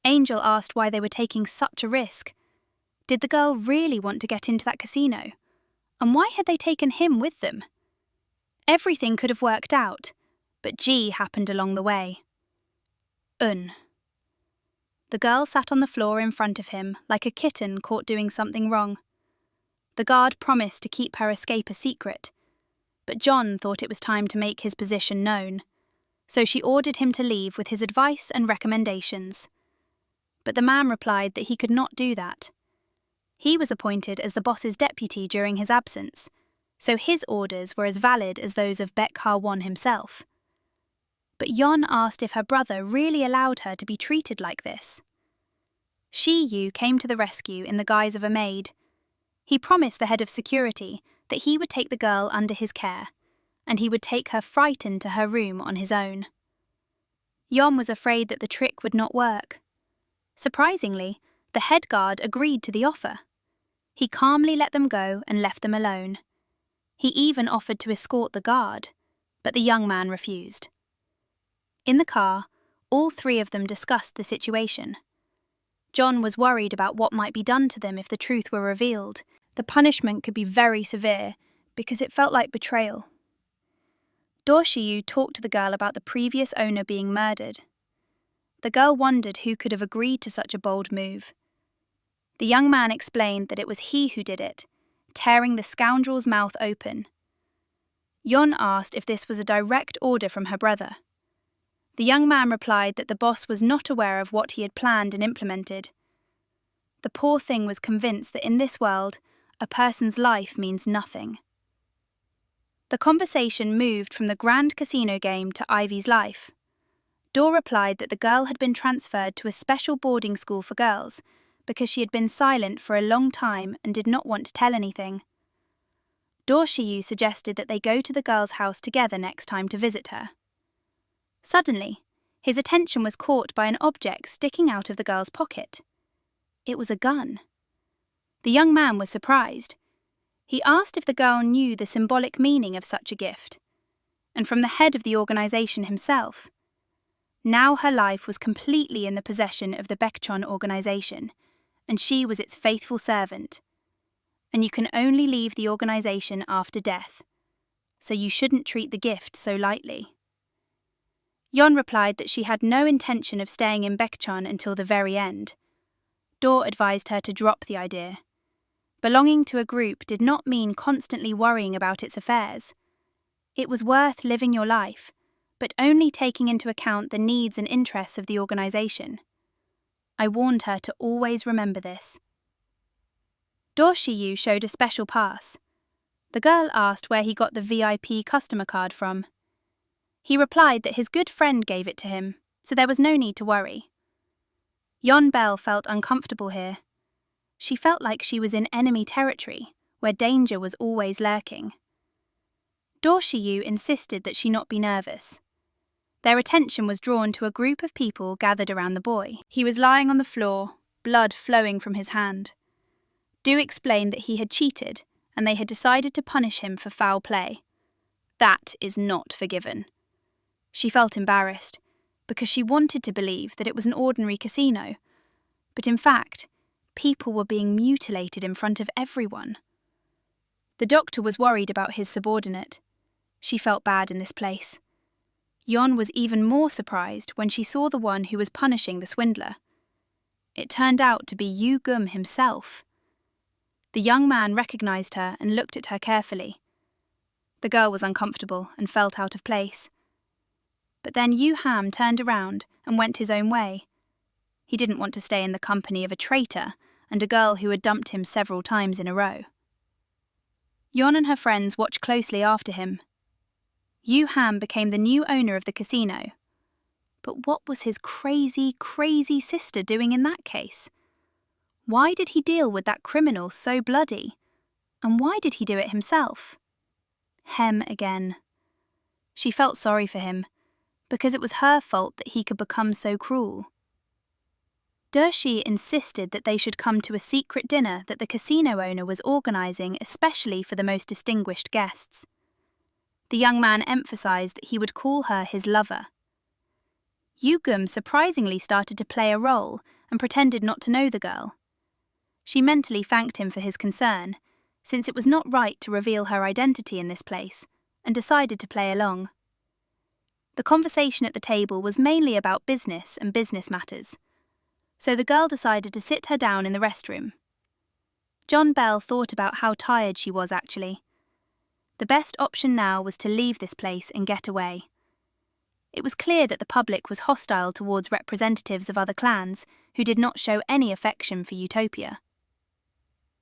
Angel asked why they were taking such a risk. Did the girl really want to get into that casino? And why had they taken him with them? Everything could have worked out, but G happened along the way. The girl sat on the floor in front of him like a kitten caught doing something wrong. The guard promised to keep her escape a secret, but John thought it was time to make his position known, so she ordered him to leave with his advice and recommendations. But the man replied that he could not do that. He was appointed as the boss's deputy during his absence, so his orders were as valid as those of Baek-ha-won himself. But Yon asked if her brother really allowed her to be treated like this. Shi Yu came to the rescue in the guise of a maid. He promised the head of security that he would take the girl under his care, and he would take her frightened to her room on his own. Yon was afraid that the trick would not work. Surprisingly, the head guard agreed to the offer. He calmly let them go and left them alone. He even offered to escort the guard, but the young man refused. In the car, all three of them discussed the situation. John was worried about what might be done to them if the truth were revealed. The punishment could be very severe because it felt like betrayal. Do Shi Yu talked to the girl about the previous owner being murdered. The girl wondered who could have agreed to such a bold move. The young man explained that it was he who did it, tearing the scoundrel's mouth open. Yon asked if this was a direct order from her brother. The young man replied that the boss was not aware of what he had planned and implemented. The poor thing was convinced that in this world, a person's life means nothing. The conversation moved from the grand casino game to Ivy's life. Dor replied that the girl had been transferred to a special boarding school for girls, because she had been silent for a long time and did not want to tell anything. Do Shiyu suggested that they go to the girl's house together next time to visit her. Suddenly, his attention was caught by an object sticking out of the girl's pocket. It was a gun. The young man was surprised. He asked if the girl knew the symbolic meaning of such a gift, and from the head of the organization himself. Now her life was completely in the possession of the Baekchon organization, and she was its faithful servant. And you can only leave the organization after death, so you shouldn't treat the gift so lightly. Yeon replied that she had no intention of staying in Baekchon until the very end. Do advised her to drop the idea. Belonging to a group did not mean constantly worrying about its affairs. It was worth living your life, but only taking into account the needs and interests of the organization. I warned her to always remember this. Do Shiyu showed a special pass. The girl asked where he got the VIP customer card from. He replied that his good friend gave it to him, so there was no need to worry. Yeon felt uncomfortable here. She felt like she was in enemy territory, where danger was always lurking. Do Shiyu insisted that she not be nervous. Their attention was drawn to a group of people gathered around the boy. He was lying on the floor, blood flowing from his hand. Do explained that he had cheated, and they had decided to punish him for foul play. That is not forgiven. She felt embarrassed, because she wanted to believe that it was an ordinary casino, but in fact, people were being mutilated in front of everyone. The doctor was worried about his subordinate. She felt bad in this place. Yeon was even more surprised when she saw the one who was punishing the swindler. It turned out to be Yu Gum himself. The young man recognized her and looked at her carefully. The girl was uncomfortable and felt out of place. But then Yu Ham turned around and went his own way. He didn't want to stay in the company of a traitor and a girl who had dumped him several times in a row. Yeon and her friends watched closely after him. Yu Ham became the new owner of the casino. But what was his crazy, crazy sister doing in that case? Why did he deal with that criminal so bloody? And why did he do it himself? Hem again. She felt sorry for him, because it was her fault that he could become so cruel. Dershi insisted that they should come to a secret dinner that the casino owner was organizing especially for the most distinguished guests. The young man emphasized that he would call her his lover. Yugum surprisingly started to play a role and pretended not to know the girl. She mentally thanked him for his concern, since it was not right to reveal her identity in this place, and decided to play along. The conversation at the table was mainly about business and business matters, so the girl decided to sit her down in the restroom. John Bell thought about how tired she was actually. The best option now was to leave this place and get away. It was clear that the public was hostile towards representatives of other clans who did not show any affection for Utopia.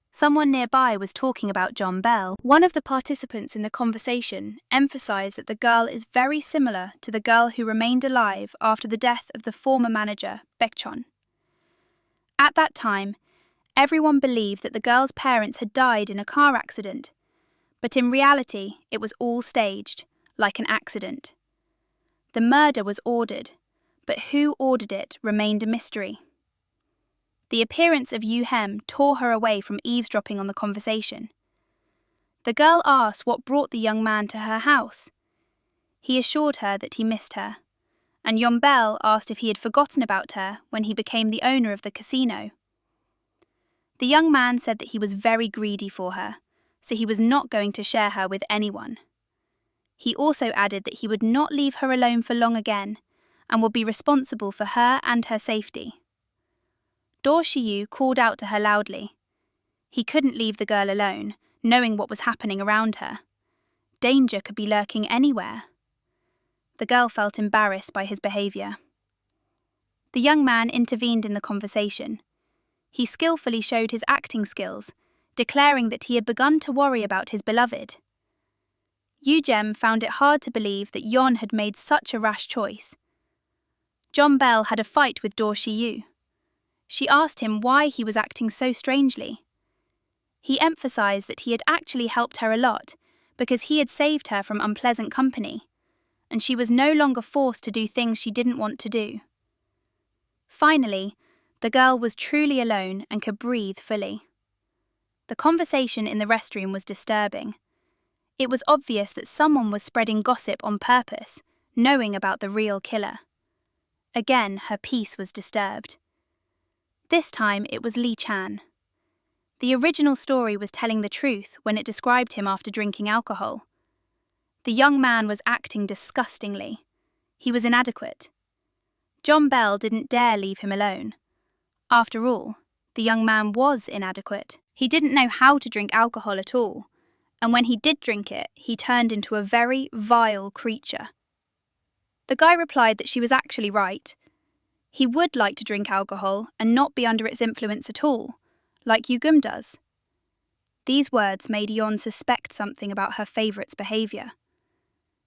Someone nearby was talking about John Bell. One of the participants in the conversation emphasized that the girl is very similar to the girl who remained alive after the death of the former manager, Baekchon. At that time, everyone believed that the girl's parents had died in a car accident, but in reality it was all staged, like an accident. The murder was ordered, but who ordered it remained a mystery. The appearance of Yu Hem tore her away from eavesdropping on the conversation. The girl asked what brought the young man to her house. He assured her that he missed her, and Yeon Bell asked if he had forgotten about her when he became the owner of the casino. The young man said that he was very greedy for her, so he was not going to share her with anyone. He also added that he would not leave her alone for long again, and would be responsible for her and her safety. Do Shiyu called out to her loudly. He couldn't leave the girl alone, knowing what was happening around her. Danger could be lurking anywhere. The girl felt embarrassed by his behavior. The young man intervened in the conversation. He skillfully showed his acting skills, declaring that he had begun to worry about his beloved. Yu-Jem found it hard to believe that Yeon had made such a rash choice. John Bell had a fight with Do Shiyu. She asked him why he was acting so strangely. He emphasized that he had actually helped her a lot because he had saved her from unpleasant company, and she was no longer forced to do things she didn't want to do. Finally, the girl was truly alone and could breathe fully. The conversation in the restroom was disturbing. It was obvious that someone was spreading gossip on purpose, knowing about the real killer. Again, her peace was disturbed. This time it was Lee Chan. The original story was telling the truth when it described him after drinking alcohol. The young man was acting disgustingly. He was inadequate. John Bell didn't dare leave him alone. After all, the young man was inadequate. He didn't know how to drink alcohol at all, and when he did drink it, he turned into a very vile creature. The guy replied that she was actually right. He would like to drink alcohol and not be under its influence at all, like Yu-gum does. These words made Yeon suspect something about her favourite's behaviour.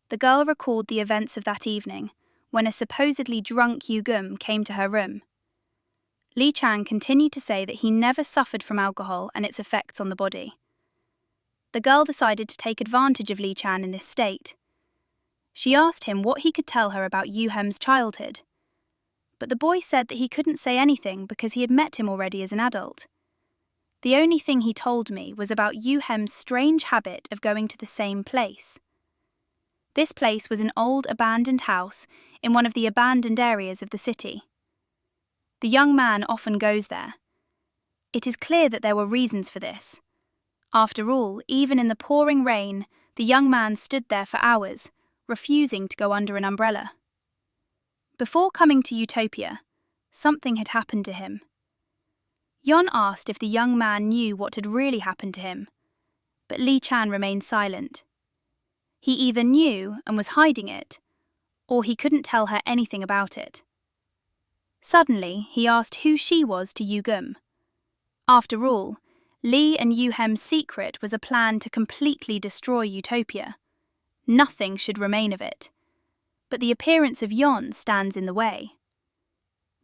The girl recalled the events of that evening, when a supposedly drunk Yu-gum came to her room. Lee Chan continued to say that he never suffered from alcohol and its effects on the body. The girl decided to take advantage of Lee Chan in this state. She asked him what he could tell her about Yu-hem's childhood. But the boy said that he couldn't say anything because he had met him already as an adult. The only thing he told me was about Yu-hem's strange habit of going to the same place. This place was an old abandoned house in one of the abandoned areas of the city. The young man often goes there. It is clear that there were reasons for this. After all, even in the pouring rain, the young man stood there for hours, refusing to go under an umbrella. Before coming to Utopia, something had happened to him. Yeon asked if the young man knew what had really happened to him, but Lee Chan remained silent. He either knew and was hiding it, or he couldn't tell her anything about it. Suddenly, he asked who she was to Yu-gum. After all, Lee and Yu-hem's secret was a plan to completely destroy Utopia. Nothing should remain of it. But the appearance of Yeon stands in the way.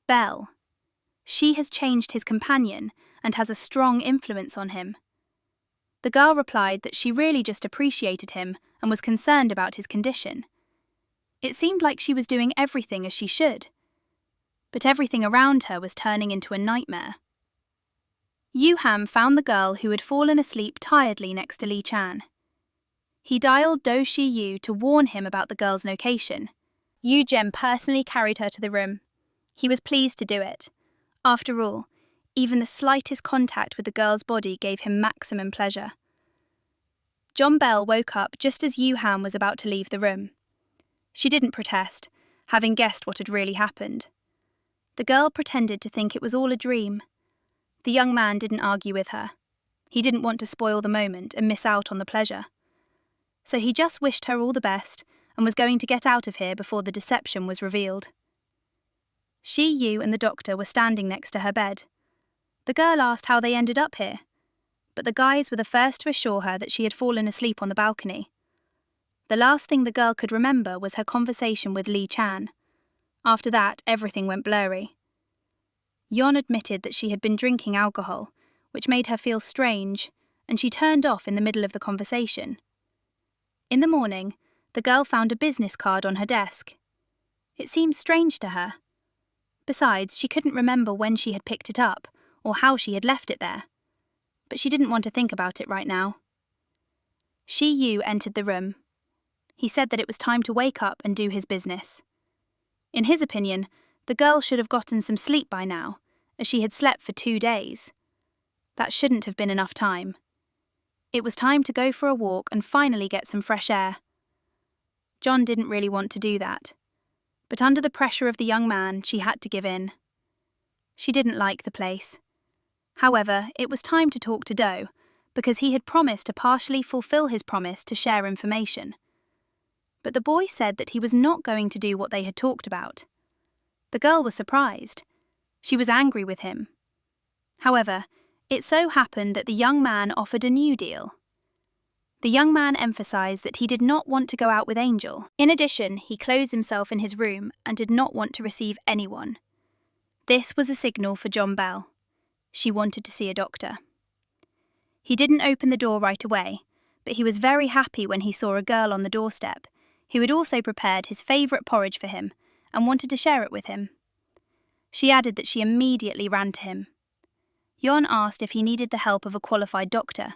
Belle. She has changed his companion and has a strong influence on him. The girl replied that she really just appreciated him and was concerned about his condition. It seemed like she was doing everything as she should. But everything around her was turning into a nightmare. Yu-ham found the girl who had fallen asleep tiredly next to Lee Chan. He dialed Do Shi-yu to warn him about the girl's location. Yu-jem personally carried her to the room. He was pleased to do it. After all, even the slightest contact with the girl's body gave him maximum pleasure. John Bell woke up just as Yu-ham was about to leave the room. She didn't protest, having guessed what had really happened. The girl pretended to think it was all a dream. The young man didn't argue with her. He didn't want to spoil the moment and miss out on the pleasure. So he just wished her all the best and was going to get out of here before the deception was revealed. Shi-yu and the doctor were standing next to her bed. The girl asked how they ended up here, but the guys were the first to assure her that she had fallen asleep on the balcony. The last thing the girl could remember was her conversation with Lee Chan. After that, everything went blurry. Yeon admitted that she had been drinking alcohol, which made her feel strange, and she turned off in the middle of the conversation. In the morning, the girl found a business card on her desk. It seemed strange to her. Besides, she couldn't remember when she had picked it up or how she had left it there. But she didn't want to think about it right now. Shi-yu entered the room. He said that it was time to wake up and do his business. In his opinion, the girl should have gotten some sleep by now, as she had slept for 2 days. That shouldn't have been enough time. It was time to go for a walk and finally get some fresh air. John didn't really want to do that. But under the pressure of the young man, she had to give in. She didn't like the place. However, it was time to talk to Do, because he had promised to partially fulfill his promise to share information. But the boy said that he was not going to do what they had talked about. The girl was surprised. She was angry with him. However, it so happened that the young man offered a new deal. The young man emphasized that he did not want to go out with Angel. In addition, he closed himself in his room and did not want to receive anyone. This was a signal for John Bell. She wanted to see a doctor. He didn't open the door right away, but he was very happy when he saw a girl on the doorstep who had also prepared his favourite porridge for him and wanted to share it with him. She added that she immediately ran to him. Jon asked if he needed the help of a qualified doctor.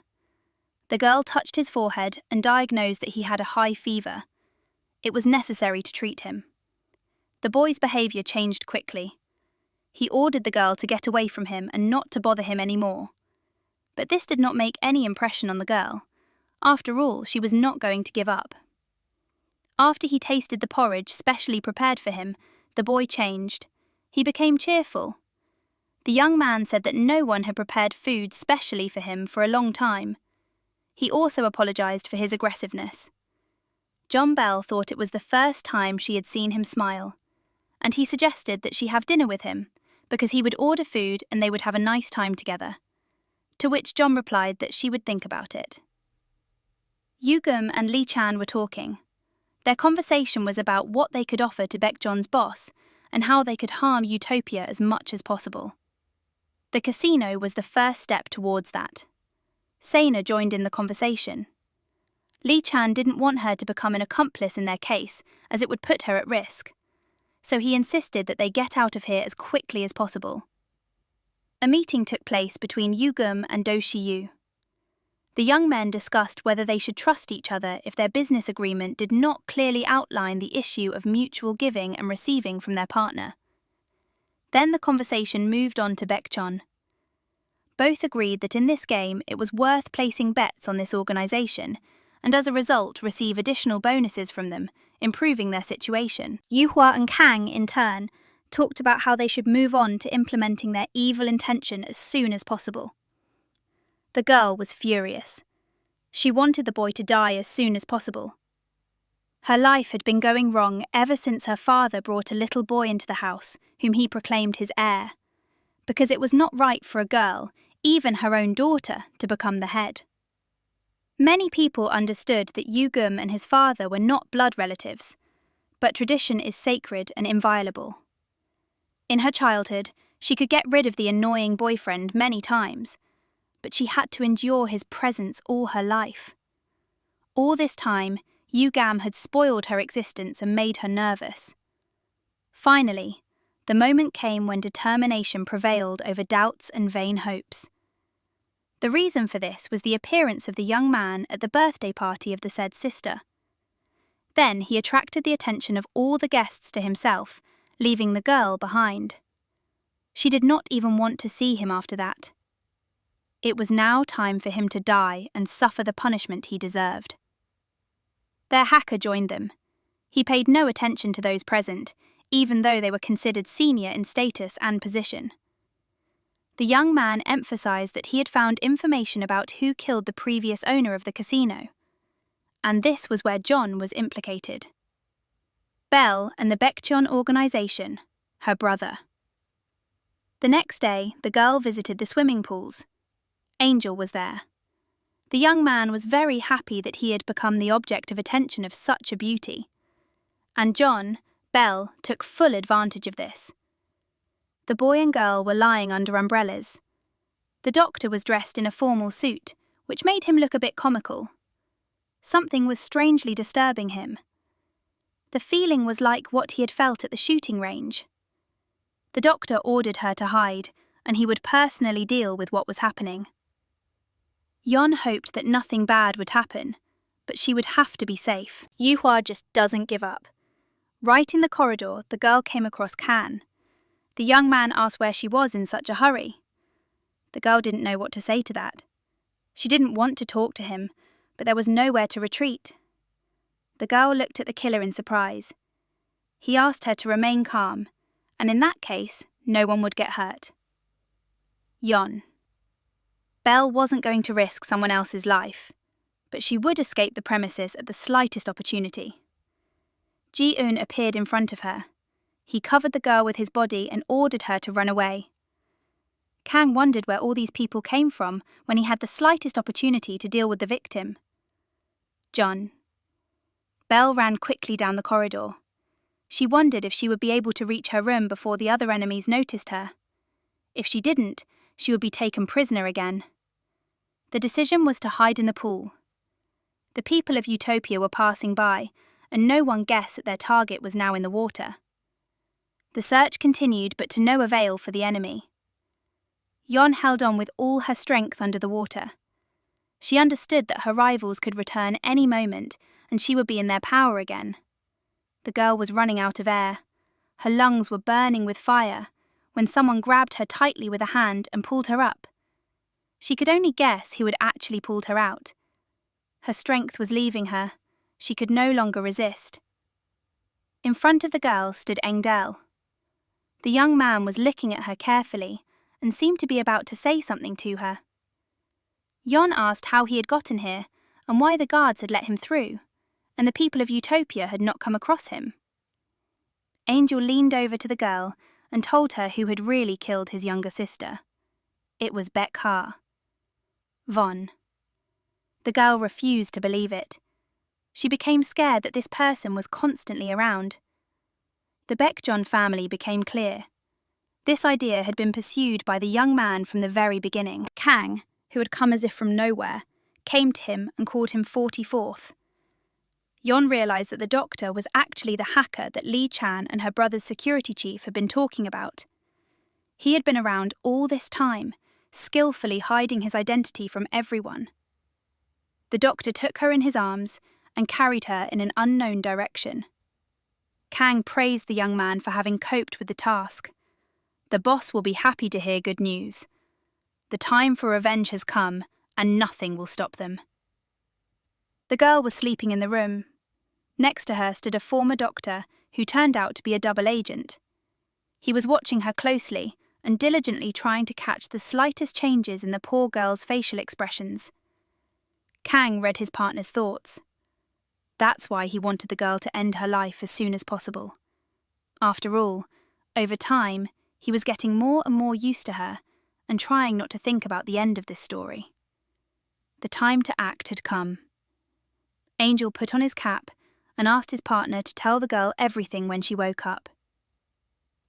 The girl touched his forehead and diagnosed that he had a high fever. It was necessary to treat him. The boy's behaviour changed quickly. He ordered the girl to get away from him and not to bother him any more. But this did not make any impression on the girl. After all, she was not going to give up. After he tasted the porridge specially prepared for him, the boy changed. He became cheerful. The young man said that no one had prepared food specially for him for a long time. He also apologised for his aggressiveness. John Bell thought it was the first time she had seen him smile, and he suggested that she have dinner with him, because he would order food and they would have a nice time together. To which John replied that she would think about it. Yugum and Lee Chan were talking. Their conversation was about what they could offer to Baekjeon's boss and how they could harm Utopia as much as possible. The casino was the first step towards that. Saina joined in the conversation. Lee Chan didn't want her to become an accomplice in their case, as it would put her at risk. So he insisted that they get out of here as quickly as possible. A meeting took place between Yugum and Do Shi-yu. The young men discussed whether they should trust each other if their business agreement did not clearly outline the issue of mutual giving and receiving from their partner. Then the conversation moved on to Baekjeon. Both agreed that in this game it was worth placing bets on this organisation, and as a result receive additional bonuses from them, improving their situation. Yuhua and Kang, in turn, talked about how they should move on to implementing their evil intention as soon as possible. The girl was furious. She wanted the boy to die as soon as possible. Her life had been going wrong ever since her father brought a little boy into the house, whom he proclaimed his heir, because it was not right for a girl, even her own daughter, to become the head. Many people understood that Yugum and his father were not blood relatives, but tradition is sacred and inviolable. In her childhood, she could get rid of the annoying boyfriend many times, but she had to endure his presence all her life. All this time, Yugam had spoiled her existence and made her nervous. Finally, the moment came when determination prevailed over doubts and vain hopes. The reason for this was the appearance of the young man at the birthday party of the said sister. Then he attracted the attention of all the guests to himself, leaving the girl behind. She did not even want to see him after that. It was now time for him to die and suffer the punishment he deserved. Their hacker joined them. He paid no attention to those present, even though they were considered senior in status and position. The young man emphasized that he had found information about who killed the previous owner of the casino. And this was where John was implicated. Bell and the Baekjeon organization, her brother. The next day, the girl visited the swimming pools. Angel was there. The young man was very happy that he had become the object of attention of such a beauty. And John, Bell, took full advantage of this. The boy and girl were lying under umbrellas. The doctor was dressed in a formal suit, which made him look a bit comical. Something was strangely disturbing him. The feeling was like what he had felt at the shooting range. The doctor ordered her to hide, and he would personally deal with what was happening. Yon hoped that nothing bad would happen, but she would have to be safe. Yuhua just doesn't give up. Right in the corridor, the girl came across Kan. The young man asked where she was in such a hurry. The girl didn't know what to say to that. She didn't want to talk to him, but there was nowhere to retreat. The girl looked at the killer in surprise. He asked her to remain calm, and in that case, no one would get hurt. Yon. Belle wasn't going to risk someone else's life, but she would escape the premises at the slightest opportunity. Ji-eun appeared in front of her. He covered the girl with his body and ordered her to run away. Kang wondered where all these people came from when he had the slightest opportunity to deal with the victim. John. Belle ran quickly down the corridor. She wondered if she would be able to reach her room before the other enemies noticed her. If she didn't, she would be taken prisoner again. The decision was to hide in the pool. The people of Utopia were passing by, and no one guessed that their target was now in the water. The search continued, but to no avail for the enemy. Yon held on with all her strength under the water. She understood that her rivals could return any moment, and she would be in their power again. The girl was running out of air. Her lungs were burning with fire, when someone grabbed her tightly with a hand and pulled her up. She could only guess who had actually pulled her out. Her strength was leaving her. She could no longer resist. In front of the girl stood Engdel. The young man was looking at her carefully and seemed to be about to say something to her. Yon asked how he had gotten here and why the guards had let him through, and the people of Utopia had not come across him. Angel leaned over to the girl and told her who had really killed his younger sister. It was Beck-Ha. Von. The girl refused to believe it. She became scared that this person was constantly around. The Beck-John family became clear. This idea had been pursued by the young man from the very beginning. Kang, who had come as if from nowhere, came to him and called him 44th. Yon realized that the doctor was actually the hacker that Li Chan and her brother's security chief had been talking about. He had been around all this time, skillfully hiding his identity from everyone. The doctor took her in his arms and carried her in an unknown direction. Kang praised the young man for having coped with the task. The boss will be happy to hear good news. The time for revenge has come, and nothing will stop them. The girl was sleeping in the room. Next to her stood a former doctor who turned out to be a double agent. He was watching her closely and diligently trying to catch the slightest changes in the poor girl's facial expressions. Kang read his partner's thoughts. That's why he wanted the girl to end her life as soon as possible. After all, over time, he was getting more and more used to her and trying not to think about the end of this story. The time to act had come. Angel put on his cap and asked his partner to tell the girl everything when she woke up.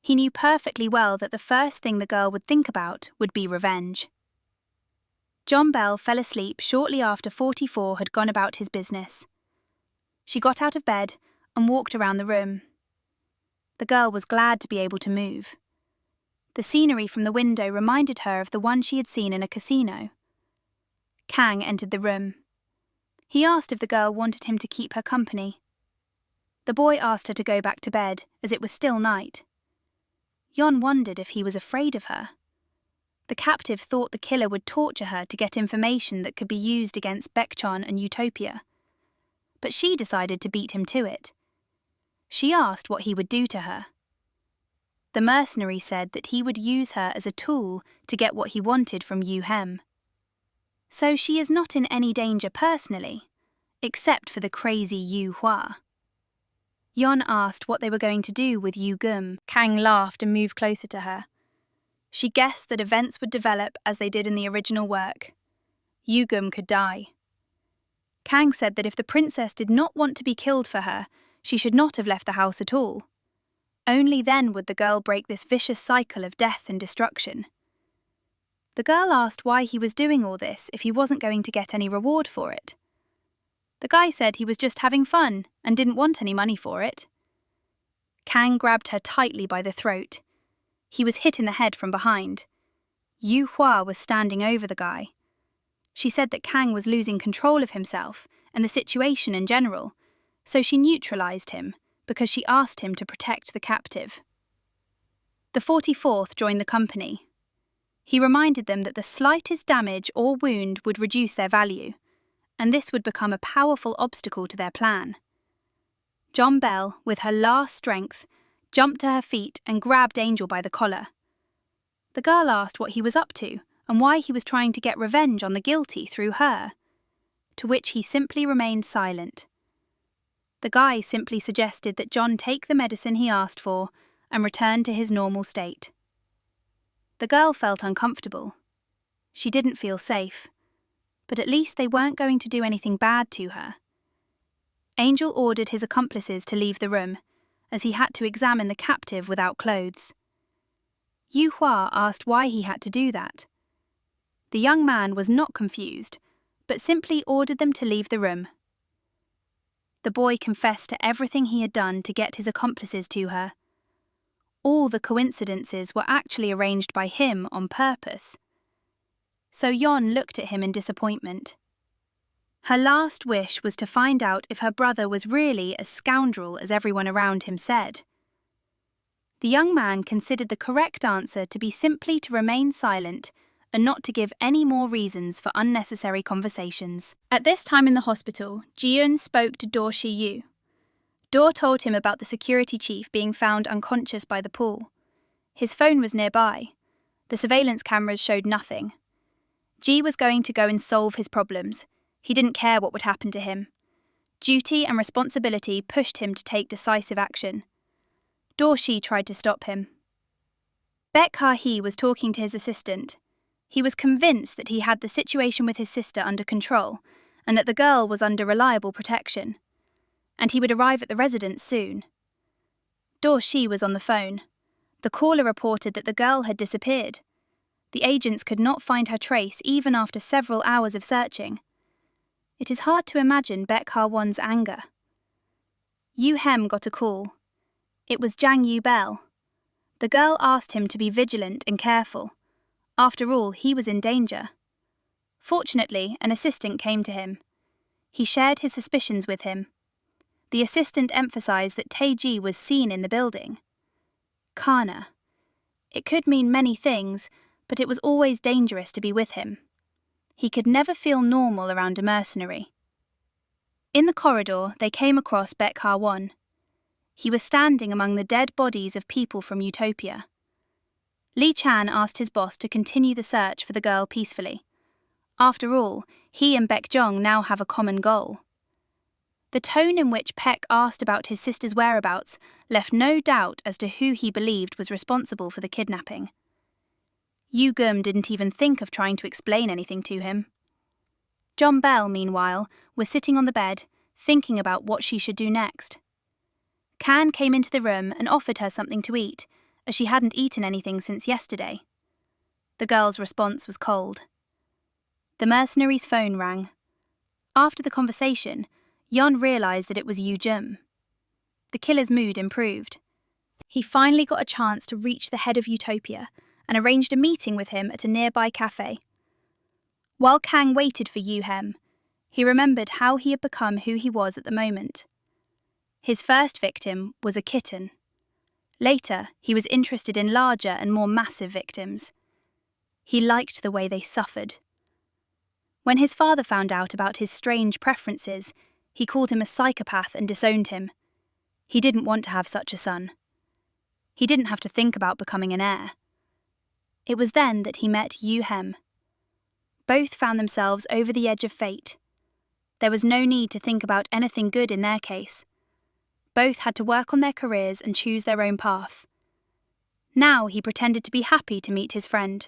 He knew perfectly well that the first thing the girl would think about would be revenge. John Bell fell asleep shortly after 44 had gone about his business. She got out of bed and walked around the room. The girl was glad to be able to move. The scenery from the window reminded her of the one she had seen in a casino. Kang entered the room. He asked if the girl wanted him to keep her company. The boy asked her to go back to bed, as it was still night. Yon wondered if he was afraid of her. The captive thought the killer would torture her to get information that could be used against Beck-John and Utopia. But she decided to beat him to it. She asked what he would do to her. The mercenary said that he would use her as a tool to get what he wanted from Yu Hem. So she is not in any danger personally, except for the crazy Yu Hua. Yon asked what they were going to do with Yu Gum. Kang laughed and moved closer to her. She guessed that events would develop as they did in the original work. Yu Gum could die. Kang said that if the princess did not want to be killed for her, she should not have left the house at all. Only then would the girl break this vicious cycle of death and destruction. The girl asked why he was doing all this if he wasn't going to get any reward for it. The guy said he was just having fun and didn't want any money for it. Kang grabbed her tightly by the throat. He was hit in the head from behind. Yu Hua was standing over the guy. She said that Kang was losing control of himself and the situation in general, so she neutralized him because she asked him to protect the captive. The 44th joined the company. He reminded them that the slightest damage or wound would reduce their value, and this would become a powerful obstacle to their plan. John Bell, with her last strength, jumped to her feet and grabbed Angel by the collar. The girl asked what he was up to and why he was trying to get revenge on the guilty through her, to which he simply remained silent. The guy simply suggested that John take the medicine he asked for and return to his normal state. The girl felt uncomfortable. She didn't feel safe, but at least they weren't going to do anything bad to her. Angel ordered his accomplices to leave the room, as he had to examine the captive without clothes. Yu Hua asked why he had to do that. The young man was not confused, but simply ordered them to leave the room. The boy confessed to everything he had done to get his accomplices to her. All the coincidences were actually arranged by him on purpose. So Yon looked at him in disappointment. Her last wish was to find out if her brother was really as scoundrel as everyone around him said. The young man considered the correct answer to be simply to remain silent and not to give any more reasons for unnecessary conversations. At this time in the hospital, Ji-eun spoke to Do Shi-yu. Do told him about the security chief being found unconscious by the pool. His phone was nearby. The surveillance cameras showed nothing. Ji was going to go and solve his problems. He didn't care what would happen to him. Duty and responsibility pushed him to take decisive action. Do Shi tried to stop him. Baek Ha-hee was talking to his assistant. He was convinced that he had the situation with his sister under control and that the girl was under reliable protection. And he would arrive at the residence soon. Do Shi was on the phone. The caller reported that the girl had disappeared. The agents could not find her trace even after several hours of searching. It is hard to imagine Baek Ha-won's anger. Yu Hem got a call. It was Jang Yu-bel. The girl asked him to be vigilant and careful. After all, he was in danger. Fortunately, an assistant came to him. He shared his suspicions with him. The assistant emphasized that Tae-ji was seen in the building. Kana. It could mean many things, but it was always dangerous to be with him. He could never feel normal around a mercenary. In the corridor, they came across Baek Ha-won. He was standing among the dead bodies of people from Utopia. Lee Chan asked his boss to continue the search for the girl peacefully. After all, he and Baek Jong now have a common goal. The tone in which Paek asked about his sister's whereabouts left no doubt as to who he believed was responsible for the kidnapping. Yu Gum didn't even think of trying to explain anything to him. John Bell, meanwhile, was sitting on the bed, thinking about what she should do next. Can came into the room and offered her something to eat, as she hadn't eaten anything since yesterday. The girl's response was cold. The mercenary's phone rang. After the conversation, Yon realized that it was Yu Jum. The killer's mood improved. He finally got a chance to reach the head of Utopia and arranged a meeting with him at a nearby cafe. While Kang waited for Yu Hem, he remembered how he had become who he was at the moment. His first victim was a kitten. Later, he was interested in larger and more massive victims. He liked the way they suffered. When his father found out about his strange preferences, he called him a psychopath and disowned him. He didn't want to have such a son. He didn't have to think about becoming an heir. It was then that he met Yu Hem. Both found themselves over the edge of fate. There was no need to think about anything good in their case. Both had to work on their careers and choose their own path. Now he pretended to be happy to meet his friend.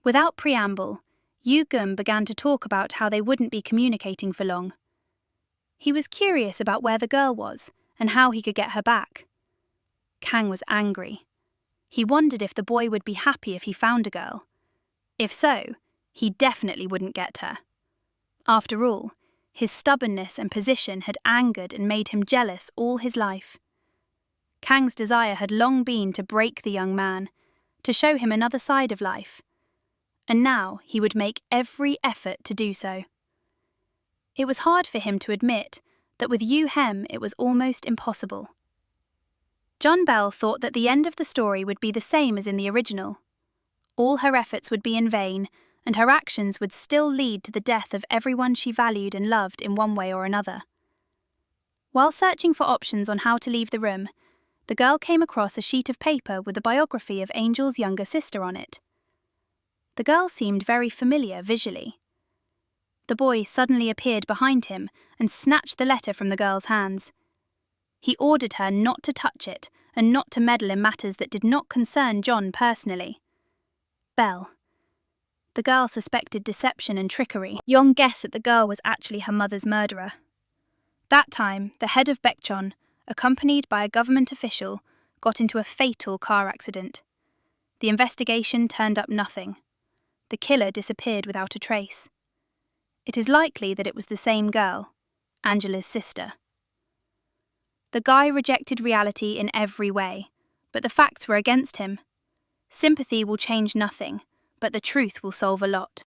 Without preamble, Yu Gum began to talk about how they wouldn't be communicating for long. He was curious about where the girl was and how he could get her back. Kang was angry. He wondered if the boy would be happy if he found a girl. If so, he definitely wouldn't get her. After all, his stubbornness and position had angered and made him jealous all his life. Kang's desire had long been to break the young man, to show him another side of life. And now he would make every effort to do so. It was hard for him to admit that with Yu Hem it was almost impossible. John Bell thought that the end of the story would be the same as in the original. All her efforts would be in vain, and her actions would still lead to the death of everyone she valued and loved in one way or another. While searching for options on how to leave the room, the girl came across a sheet of paper with a biography of Angel's younger sister on it. The girl seemed very familiar visually. The boy suddenly appeared behind him and snatched the letter from the girl's hands. He ordered her not to touch it and not to meddle in matters that did not concern John personally. Bell. The girl suspected deception and trickery. Young guessed that the girl was actually her mother's murderer. That time, the head of Baekjeon, accompanied by a government official, got into a fatal car accident. The investigation turned up nothing. The killer disappeared without a trace. It is likely that it was the same girl, Angela's sister. The guy rejected reality in every way, but the facts were against him. Sympathy will change nothing, but the truth will solve a lot.